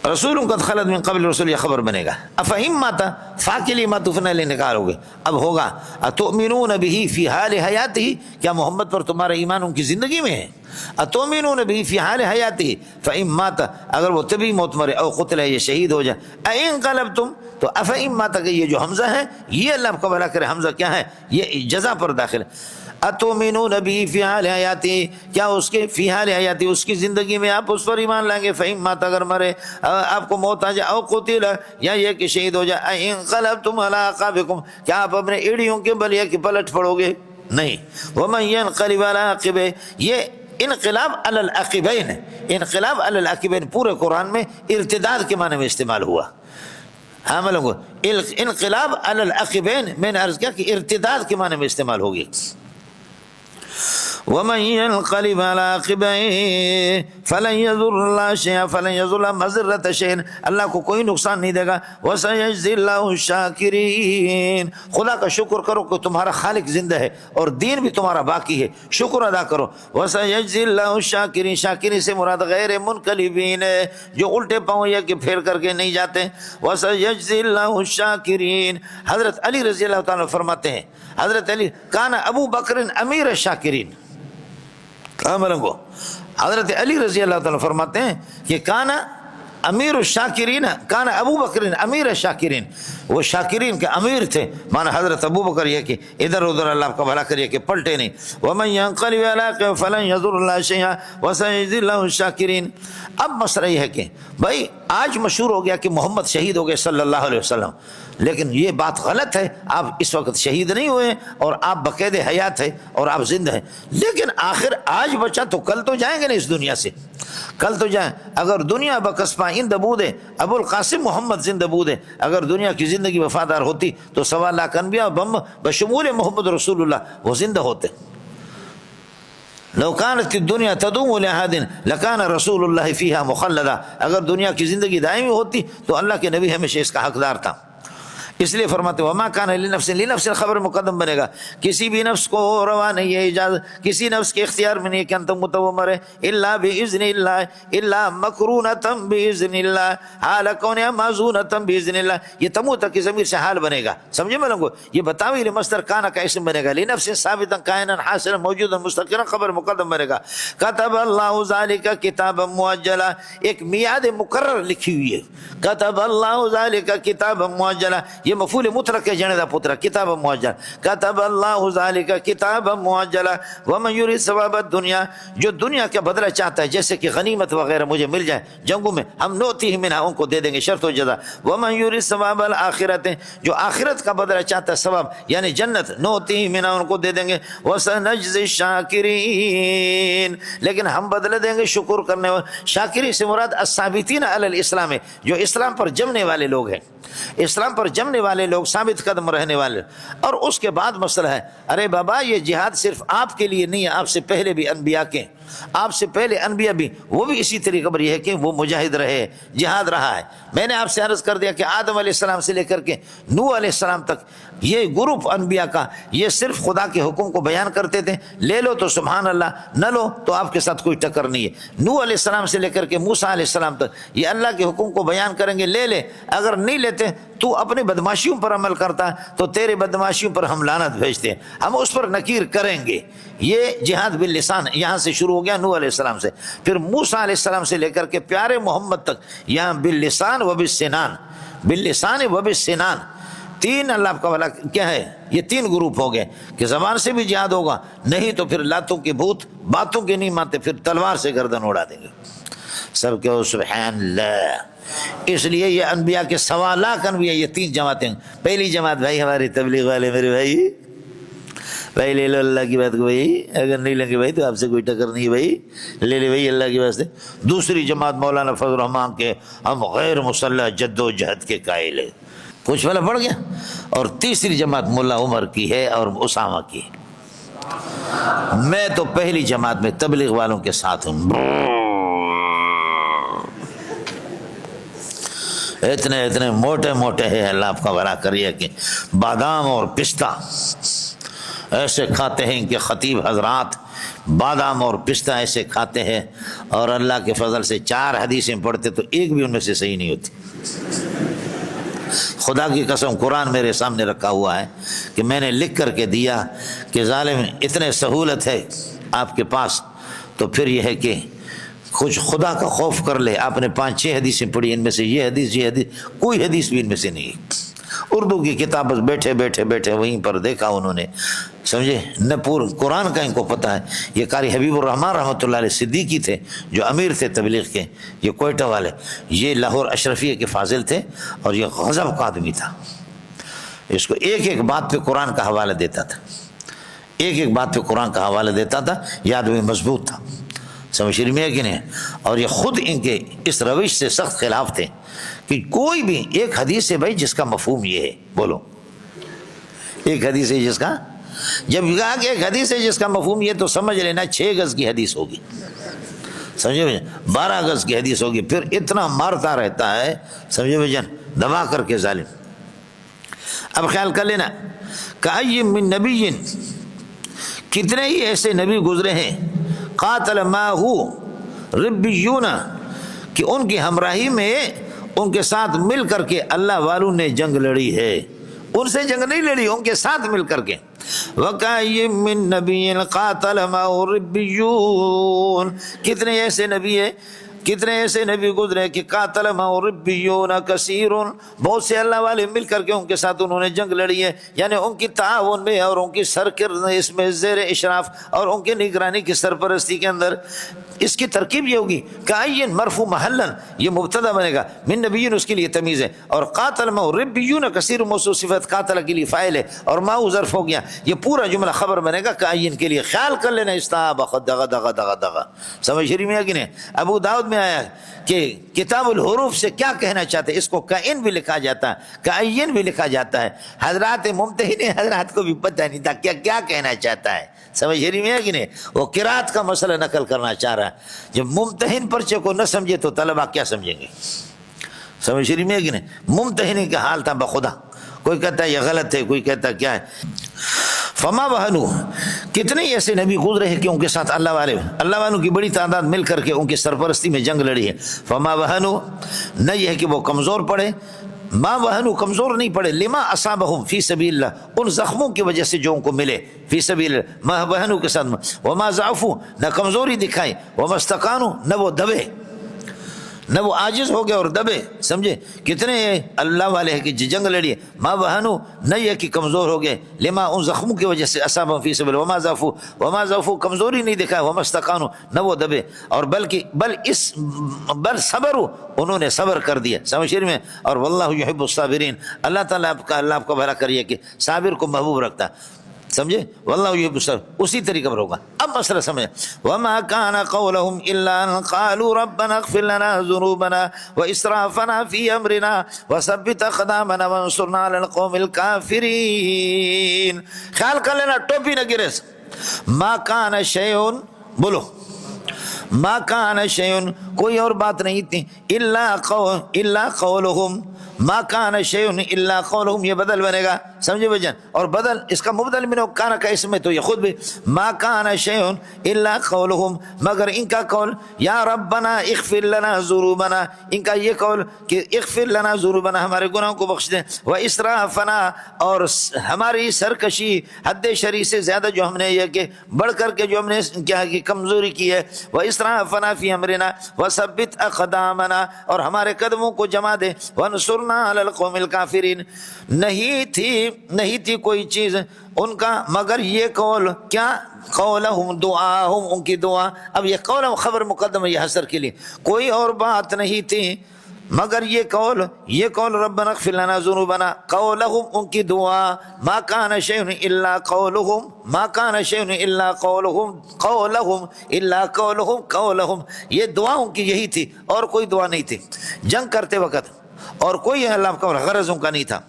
S1: رسول قد خلت من قبل رسول, یہ خبر بنے گا. افہم ماتا فاکلی ما تفنا لے نکالو گے, اب ہوگا. اتؤمنون به فی حال حیاتہ, کیا محمد پر تمہارا ایمان ان کی زندگی میں ہے؟ اتؤمنون به فی حال حیاتہ فإن مات, اگر وہ طبی موت مرے, او قتل, یہ شہید ہو جائے. این قلبتم, تو افإن مات کا یہ جو حمزہ ہے, یہ اللہ کو بھلا کرے, حمزہ کیا ہے؟ یہ جزا پر داخل ہے. اتؤمنون به فی حال حیاتہ, کیا اس کے فی حال حیاتہ, اس کی زندگی میں آپ اس پر ایمان لائیں گے. فإن مات, اگر مرے, آپ کو موت آ جائے, او قتل, یا یہ کہ شہید ہو جائے. انقلبتم علی اعقابکم, کیا آپ اپنے ایڑیوں کے بل یا کہ پلٹ پڑو گے؟ نہیں. ومن ينقلب علی عقبیہ, یہ انقلاب علی العقبین, انقلاب علی العقبین پورے قرآن میں ارتداد کے معنی میں استعمال ہوا. ہاں ملنگو, انقلاب علی العقبین میں نے عرض کیا کہ ارتداد کے معنی میں استعمال ہوگی. ومن ينقلب على عقبيه فلن يضر الله شيئا فلن يضر مضرة شيء, اللہ کو کوئی نقصان نہیں دے گا. وسيجزي الله الشاكرين, خدا کا شکر کرو کہ تمہارا خالق زندہ ہے اور دین بھی تمہارا باقی ہے, شکر ادا کرو. وسيجزي الله الشاكرين, شاکرین سے مراد غیر منقلبین, جو الٹے پاؤں یا کہ پھیر کر کے نہیں جاتے. وسيجزي الله الشاكرين, حضرت علی رضی اللہ تعالیٰ فرماتے ہیں, حضرت علی کان ابو بکر امیر الشاکرین. کہاں ملنگو, حضرت علی رضی اللہ تعالیٰ فرماتے ہیں کہ کانا امیر الشاکرین کان ابو بکر امیر الشاکرین، وہ شاکرین کے امیر تھے، مانا حضرت ابو بکر یہ کہ ادھر ادھر اللہ کا بھلا کریے کہ پلٹے نہیں. ومن ينقلب على عقبه فلن يضر الله شيئا وسيجزي الله الشاکرین. اب مسئلہ یہ ہے کہ بھائی آج مشہور ہو گیا کہ محمد شہید ہو گئے صلی اللہ علیہ وسلم، لیکن یہ بات غلط ہے. آپ اس وقت شہید نہیں ہوئے اور آپ بقید حیات ہیں اور آپ زندہ ہیں، لیکن آخر آج بچا تو کل تو جائیں گے نا اس دنیا سے، کل تو جائیں. اگر دنیا بکسپا ان دبود ہے، ابو القاسم محمد زندہ بود ہے، اگر دنیا کی زندگی وفادار ہوتی تو 1.25 لاکھ انبیاء بشمول محمد رسول اللہ وہ زندہ ہوتے. لو كانت الدنيا تدوم لأحد لكان رسول الله فيها مخلدا، اگر دنیا کی زندگی دائمی ہوتی تو اللہ کے نبی ہمیشہ اس کا حقدار تھا. اس لیے فرماتے وما كان لنفس، لنفس خبر مقدم بنے گا، کسی بھی نفس کو روا نہیں ہے، اجازت کسی نفس کے اختیار میں نہیں کہ انت متومر ہے الا باذن اللہ، الا مقرونۃ باذن اللہ، حال کونها معزونۃ باذن اللہ. یہ تموت کی ضمیر سے حال بنے گا، سمجھے میں لوگوں؟ یہ بتاویل مصدر کانا کا اسم بنے گا، لنفس ثابتا کائنا حاصلا موجودا مستقرا خبر مقدم بنے گا. کتب اللہ ذلک کتابا مؤجلا، ایک میعاد مقرر لکھی ہوئی ہے. کتب اللہ ذلک کتابا مؤجلا، یہ مفعول مطلق ہے جنے دا پترا کتاب مؤجل. کتب اللہ ذالک کتاب مؤجل ومن یرید ثواب الدنیا، جو دنیا کا بدلہ چاہتا ہے جیسے کہ غنیمت وغیرہ مجھے مل جائے جنگوں میں، ہم نوتیہ منہا ان کو دے دیں گے شرط و جزا. ومن یرید ثواب الآخرت، جو آخرت کا بدلہ چاہتا ہے ثواب یعنی جنت، نوتیہ منہا ان کو دے دیں گے. وسنجزی الشاکرین، لیکن ہم بدلہ دیں گے شکر کرنے والے. شاکری سے مراد الثابتین علی الاسلام ہے، جو اسلام پر جمنے والے لوگ ہیں، اسلام پر جمنے والے لوگ، ثابت قدم رہنے والے. اور اس کے بعد مسئلہ ہے ارے بابا یہ جہاد صرف آپ کے لیے نہیں ہے، آپ سے پہلے بھی انبیاء کے، آپ سے پہلے انبیاء بھی وہ بھی اسی طریقے پر یہ ہے کہ وہ مجاہد رہے، جہاد رہا ہے. میں نے آپ سے عرض کر دیا کہ آدم علیہ السلام سے لے کر کے نوح علیہ السلام تک یہ گروپ انبیاء کا یہ صرف خدا کے حکم کو بیان کرتے تھے. لے لو تو سبحان اللہ، نہ لو تو آپ کے ساتھ کوئی ٹکر نہیں ہے. نوح علیہ السلام سے لے کر کے موسیٰ علیہ السلام تک یہ اللہ کے حکم کو بیان کریں گے، لے لے. اگر نہیں لیتے تو اپنی بدماشیوں پر عمل کرتا تو تیرے بدماشیوں پر ہم لعنت بھیجتے ہیں، ہم اس پر نکیر کریں گے. یہ جہاد باللسان یہاں سے شروع ہو گیا نوح علیہ السلام سے، پھر موسیٰ علیہ السلام سے لے کر کے پیارے محمد تک یہاں باللسان و بالسنان، باللسان و بالسنان. تین اللہ کا والا کیا ہے، یہ تین گروپ ہو گئے کہ زبان سے بھی جہاد ہوگا، نہیں تو پھر لاتوں کے بھوت باتوں کے نہیں مانتے، پھر تلوار سے گردن اڑا دیں گے. سب کہو سبحان اللہ. اس لیے یہ انبیاء کے 1.25 لاکھ انبیاء یہ تین جماعتیں. پہلی جماعت بھائی ہماری تبلیغ والے میرے بھائی لے لو اللہ کی بات کو بھائی، اگر نہیں لیں گے بھائی تو آپ سے کوئی ٹکر نہیں بھائی، لے لے بھائی اللہ کی واسطے. دوسری جماعت مولانا فضل الرحمان کے، ہم غیر مسلح جد و جہد کے قائل ہیں، کچھ والا پڑ گیا. اور تیسری جماعت ملا عمر کی ہے اور اسامہ کی. میں تو پہلی جماعت میں تبلیغ والوں کے ساتھ ہوں. اتنے موٹے موٹے ہیں، اللہ آپ کا بھلا کریے کہ بادام اور پستہ ایسے کھاتے ہیں کہ خطیب حضرات بادام اور پستہ ایسے کھاتے ہیں، اور اللہ کے فضل سے 4 حدیثیں پڑھتے تو ایک بھی ان میں سے صحیح نہیں ہوتی. خدا کی قسم قرآن میرے سامنے رکھا ہوا ہے کہ میں نے لکھ کر کے دیا کہ ظالم اتنے سہولت ہے آپ کے پاس، تو پھر یہ ہے کہ کچھ خدا کا خوف کر لے. آپ نے 5-6 حدیثیں پڑھی، ان میں سے یہ حدیث کوئی حدیث بھی ان میں سے نہیں. اردو کی کتاب بس بیٹھے وہیں پر دیکھا انہوں نے، سمجھے نہ پورا قرآن کا ان کو پتہ ہے. یہ قاری حبیب الرحمان رحمۃ اللہ علیہ صدیقی تھے جو امیر تھے تبلیغ کے، یہ کوئٹہ والے، یہ لاہور اشرفیہ کے فاضل تھے، اور یہ غضب کا آدمی تھا. اس کو ایک بات پہ قرآن کا حوالہ دیتا تھا، ایک بات پہ قرآن کا حوالہ دیتا تھا. یہ آدمی مضبوط تھا، سمجھ رہی میں کہ نہیں. اور یہ خود ان کے اس روش سے سخت خلاف تھے کہ کوئی بھی ایک حدیث ہے بھائی جس کا مفہوم یہ ہے، بولو ایک حدیث ہے جس کا، جب کہا کہ ایک حدیث ہے جس کا مفہوم یہ تو سمجھ لینا 6 گز کی حدیث ہوگی، سمجھے بھائی 12 گز کی حدیث ہوگی. پھر اتنا مارتا رہتا ہے، سمجھے بھائی جان، دبا کر کے ظالم. اب خیال کر لینا کہ من نبی، کتنے ہی ایسے نبی گزرے ہیں، قاتل معه ربیون، کہ ان کی ہمراہی میں ان کے ساتھ مل کر کے اللہ والوں نے جنگ لڑی ہے. ان سے جنگ نہیں لڑی، ان کے ساتھ مل کر کے. وَكَأَيٍّ مِّن نَّبِيٍّ قَاتَلَ مَعَهُ رِبِّيُّونَ، کتنے ایسے نبی ہیں کتنے ایسے نبی گزرے کہ قاتل ربیون کثیر، بہت سے اللہ والے مل کر کے ان کے ساتھ انہوں نے جنگ لڑی ہے، یعنی ان کی تعاون میں اور ان کی اس میں زیر اشراف اور ان کی نگرانی کی سرپرستی کے اندر۔ اس کی ترکیب یہ ہوگی کائین مرفوع محلن، یہ مبتدا بنے گا، من نبیون اس کے لیے تمیز ہے، اور قاتل ربیون کثیر موصوف صفت قاتل کے لیے فاعل ہے، اور ما ظرف ہو گیا، یہ پورا جملہ خبر بنے گا کائین کے لیے۔ خیال کر لینا استابق دغا دغا دغا دغا، سمجھ رہی میں کہ نہیں؟ ابو داؤد میں آیا کہ کتاب الحروف سے کیا کہنا چاہتے ہیں، اس کو کائن بھی لکھا جاتا ہے، کائین بھی لکھا جاتا ہے۔ حضرات ممتحن حضرات کو بھی پتہ نہیں تھا کیا کیا کہنا چاہتا ہے، سمجھ رہی میں کہ نہیں؟ وہ قرات کا مسئلہ نقل کرنا چاہ رہا ہے۔ جب ممتحن پرچے کو نہ سمجھے تو طلبہ کیا سمجھیں گے، سمجھ رہی میں کہ نہیں؟ ممتحن کا حال تھا بخدا، کوئی کہتا ہے یہ غلط ہے، کوئی کہتا ہے کیا ہے۔ فما وہنو، کتنے ایسے نبی گزرے ہیں کہ ان کے ساتھ اللہ والوں کی بڑی تعداد مل کر کے ان کی سرپرستی میں جنگ لڑی ہے۔ فما وہنو، نہ یہ ہے کہ وہ کمزور پڑے، ما وہنو کمزور نہیں پڑے، لما اصابہم فی سبیل اللہ، ان زخموں کی وجہ سے جو ان کو ملے، فی سبیل اللہ، ما وہنو کے ساتھ، وما ضعفو، نہ کمزوری دکھائے، وما استقانو، نہ وہ دبے، نہ وہ عاجز ہو گئے اور دبے، سمجھے؟ کتنے اللہ والے ہیں کہ جنگ لڑی ہے، ما وہنو، نہ یہ کہ کمزور ہو گئے، لما ان زخموں کی وجہ سے، اصابہم فی سبیل، وما ضعفو کمزوری نہیں دکھائے، وما استقانو، نہ وہ دبے، اور بل صبروا، انہوں نے صبر کر دیا، سمجھ رہے میں؟ اور واللہ یحب الصابرین، اللہ تعالیٰ آپ کا بھلا کریے کہ صابر کو محبوب رکھتا ہے، سمجھے؟ واللہ یحب الصابرین، اسی طریقے پر ہوگا۔ اب مسئلہ سمجھے، وما كان قولهم الا ان قالوا ربنا اغفر لنا ذنوبنا واسرافنا في امرنا وثبت اقدامنا وانصرنا على القوم الكافرين۔ خیال کر لینا ٹوپی نہ گرے۔ ما كان شيء، بولو، ما كان شيء، کوئی اور بات نہیں تھی، الا قولهم، ما كان شيء الا قولهم، یہ بدل بنے گا، سمجھے بھائی جان؟ اور بدل اس کا مبدل من کان کا اسم ہے، تو یہ خود بھی ما كان شيء الا قولهم، مگر ان کا قول یا ربنا اغفر لنا ذنوبنا، ان کا یہ قول کہ اغفر لنا ذنوبنا، ہمارے گناہوں کو بخش دیں، و اسرافنا، اور ہماری سرکشی حد شرعی سے زیادہ جو ہم نے یہ کہ بڑھ کر کے جو ہم نے کیا کہ کمزوری کی ہے، و اسرافنا فی امرنا وثبت اقدامنا، اور ہمارے قدموں کو جما دے، وانصرنا علی القوم الکافرین، نہیں تھی کوئی چیز ان کا مگر یہ قول، کیا؟ قولہم، دعاہم، ان کی دعا۔ اب یہ قول خبر مقدم ہے یہ حسر کے لیے، کوئی اور بات نہیں تھی مگر یہ قول ربنا اغفر لنا ذنوبنا، قولہم، ان کی دعا، ما کان شیء الا قولہم، ما کان شیء الا قولہم، قولہم الا قولہم، یہ دعا ان کی یہی تھی اور کوئی دعا نہیں تھی جنگ کرتے وقت، اور کوئی اللہ کا غرض ان کا نہیں تھا۔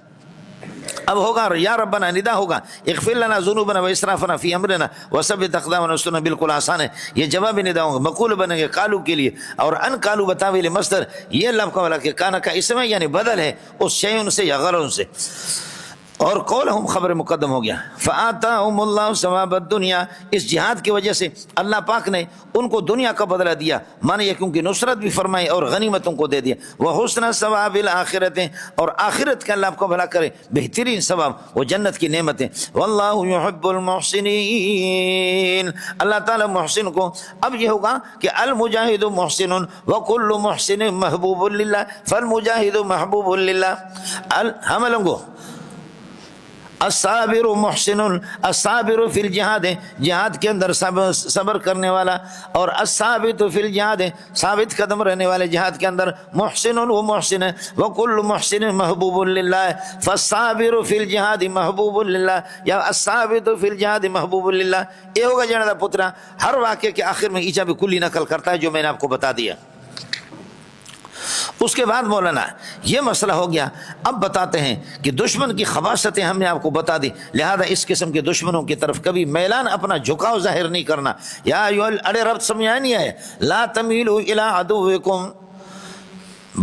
S1: اب ہوگا یا ربنا، ندا ہوگا اغفر لنا ذنوبنا واسرافنا فی امرنا وثبت اقدامنا، سننا بالکل آسان ہے، یہ جواب ندا ہوگا، مقول بنے گے قالو کے لیے، اور ان قالو بتاویل مصدر، یہ اللہ کا والا کہ کانا کا اسم ہے، یعنی بدل ہے اس شیء سے یا غرض سے، اور قولہم خبر مقدم ہو گیا۔ فآتاہم اللہ ثواب الدنیا، اس جہاد کی وجہ سے اللہ پاک نے ان کو دنیا کا بدلہ دیا، مانے یہ کیونکہ نصرت بھی فرمائی اور غنیمتوں کو دے دیا، وحسن ثواب الآخرت، اور آخرت کا اللہ آپ کو بھلا کرے، بہترین ثواب وہ جنت کی نعمتیں، واللہ یحب المحسنین، اللہ تعالیٰ محسن کو۔ اب یہ ہوگا کہ المجاہد محسن وکل محسن محبوب للہ، فالمجاہد محبوب للہ، ہم لوگوں الصابر محسن، الصابر فی الجہاد، جہاد کے اندر صبر کرنے والا، اور الثابت فی الجہاد، ثابت قدم رہنے والے جہاد کے اندر، محسن وہ محسن ہے، وکل محسن محبوب للہ، فالصابر فی الجہاد محبوب للہ، یا الثابت فی الجہاد محبوب للہ، یہ ہوگا جنرل پترا ہر واقعے کے آخر میں ایجاب کلی نقل کرتا ہے جو میں نے آپ کو بتا دیا۔ اس کے بعد مولانا یہ مسئلہ ہو گیا، اب بتاتے ہیں کہ دشمن کی خباثتیں ہم نے آپ کو بتا دی، لہذا اس قسم کے دشمنوں کی طرف کبھی میلان، اپنا جھکاؤ ظاہر نہیں کرنا۔ یا ارے رب سمجھا نہیں ہے، لا تمیلوا الی عدوکم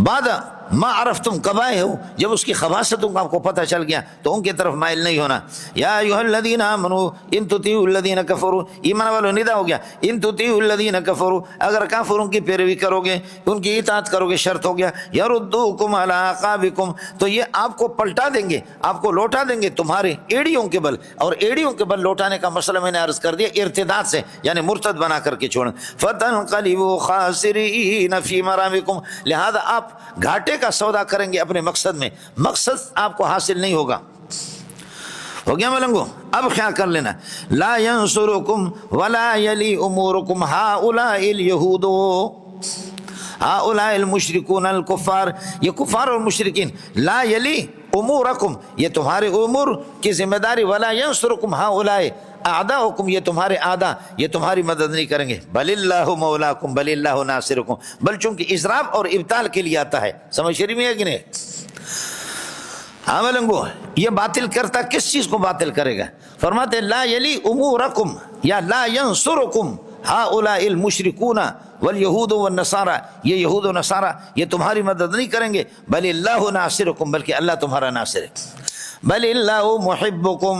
S1: بعد ما عرفتم کب آئے ہو جب اس کی خباثتوں کا آپ کو پتہ چل گیا تو ان کی طرف مائل نہیں ہونا. یا ایھا الذین آمنوا ان تطیعوا الذین کفروا، ایمان والوں ندا ہو گیا، ان تطیعوا الذین کفروا اگر کافروں کی پیروی کرو گے ان کی اطاعت کرو گے شرط ہو گیا، یردوکم علی اعقابکم تو یہ آپ کو پلٹا دیں گے، آپ کو لوٹا دیں گے تمہارے ایڑیوں کے بل. اور ایڑیوں کے بل لوٹانے کا مسئلہ میں نے عرض کر دیا ارتداد سے، یعنی مرتد بنا کر کے چھوڑیں. فتنقلبوا خاسرین فی مرامکم لہذا آپ گھاٹے کا سودا کریں گے اپنے مقصد میں، مقصد آپ کو حاصل نہیں ہوگا. ہو گیا ملنگو؟ اب خیال کر لینا. لا ینصرکم ولا یلی امورکم ہؤلاء الیہود ہؤلاء المشرکون الکفار، یہ کفار اور مشرکین. لا یلی امورکم یہ تمہارے امور کی ذمہ داری، ولا ینصرکم ہؤلاء اعداؤکم یہ تمہارے اعداء یہ تمہاری مدد نہیں کریں گے. بل اللہ مولاکم بل اللہ ناصرکم، بل چونکہ اضراب اور ابطال کے لیے آتا ہے. سمجھ شریف میں ہے کہ نہیں؟ ہاں ملنگو یہ باطل کرتا کس چیز کو باطل کرے گا؟ فرماتے لا یلی امورکم یا لا ینصرکم ہؤلاء المشرکون والیہود والنصارى یہ یہود و نصارہ یہ تمہاری مدد نہیں کریں گے. بل اللہ ناصرکم بلکہ اللہ تمہارا ناصر ہے. بل اللہ محبکم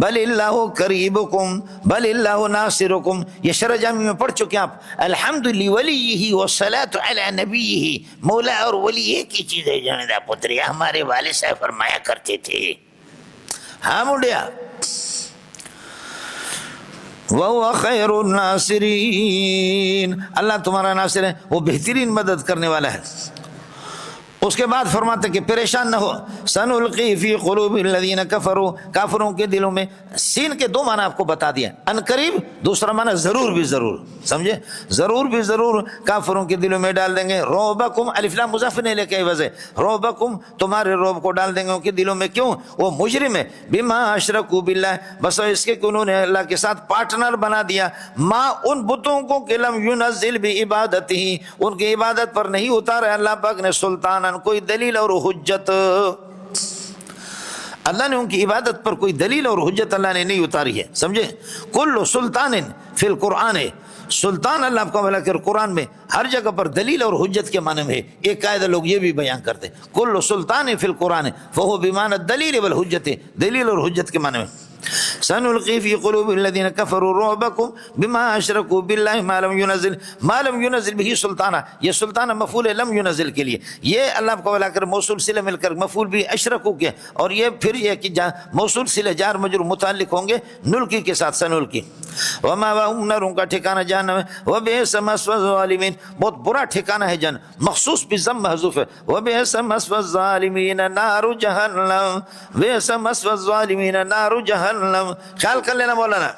S1: بل اللہ قریبکم بل اللہ ناصرکم. یہ شرح جامی میں پڑھ چکے آپ. الحمد لولیہ والصلاۃ علی نبیہ، مولا اور ولی ایک ہی چیز ہے جنیدہ پتری، ہمارے والد صاحب فرمایا کرتے تھے. ہاں منڈیا وَهُوَ خَيْرُ النَّاصِرِينَ اللہ تمہارا ناصر ہے، وہ بہترین مدد کرنے والا ہے. اس کے بعد فرماتے کہ پریشان نہ ہو. سنلقی فی قلوب الذین کفروا کافروں کے دلوں میں، سین کے دو معنی آپ کو بتا دیا، ان قریب دوسرا معنی ضرور بھی ضرور، سمجھے؟ ضرور بھی ضرور کافروں کے دلوں میں ڈال دیں گے. رعبکم الف لام مضاف نہیں لے کے وجہ رعبکم تمہارے رعب کو ڈال دیں گے ان کے دلوں میں. کیوں؟ وہ مجرم ہے. بما اشرکوا باللہ بس اس کے کہ انہوں نے اللہ کے ساتھ پارٹنر بنا دیا. ما ان بتوں کو کہ لم ينزل بعبادتہ ان کی عبادت پر نہیں اتارا اللہ پاک نے سلطان کوئی دلیل اور حجت. اللہ نے ان کی عبادت پر کوئی دلیل اور حجت اللہ نے نہیں اتاری ہے. سمجھے؟ کل سلطان فی القرآن ہے. سلطان اللہ آپ کا بھلا کر قرآن میں ہر جگہ پر دلیل اور حجت کے معنی میں ہے. ایک قاعدہ لوگ یہ بھی بیان کرتے کل سلطان فی القرآن فہو بمعنی الدلیل والحجت، دلیل اور حجت کے معنی میں. سنلقی فی قلوب الذین کفروا رعبکم بما اشرکوا باللہ ما لم ینزل به سلطانہ. یہ سلطانہ مفعول ہے لم ینزل کے لیے، یہ اللہ کو بلا کر موصول صلہ مل کر مفعول بھی اشرکوا کے، اور یہ پھر یہ کہ موصول صلہ جار مجرور متعلق ہوں گے نلقی کے ساتھ سنلقی. ومأواہم نار کا ٹھکانہ جہنم ہے. وبئس مثوى الظالمین بہت برا ٹھکانہ ہے جن، مخصوص بضم محذوف ہے. وبئس مثوى الظالمین نار جہنم بئس مثوى الظالمین نار جہنم. خیال کر لینا مولانا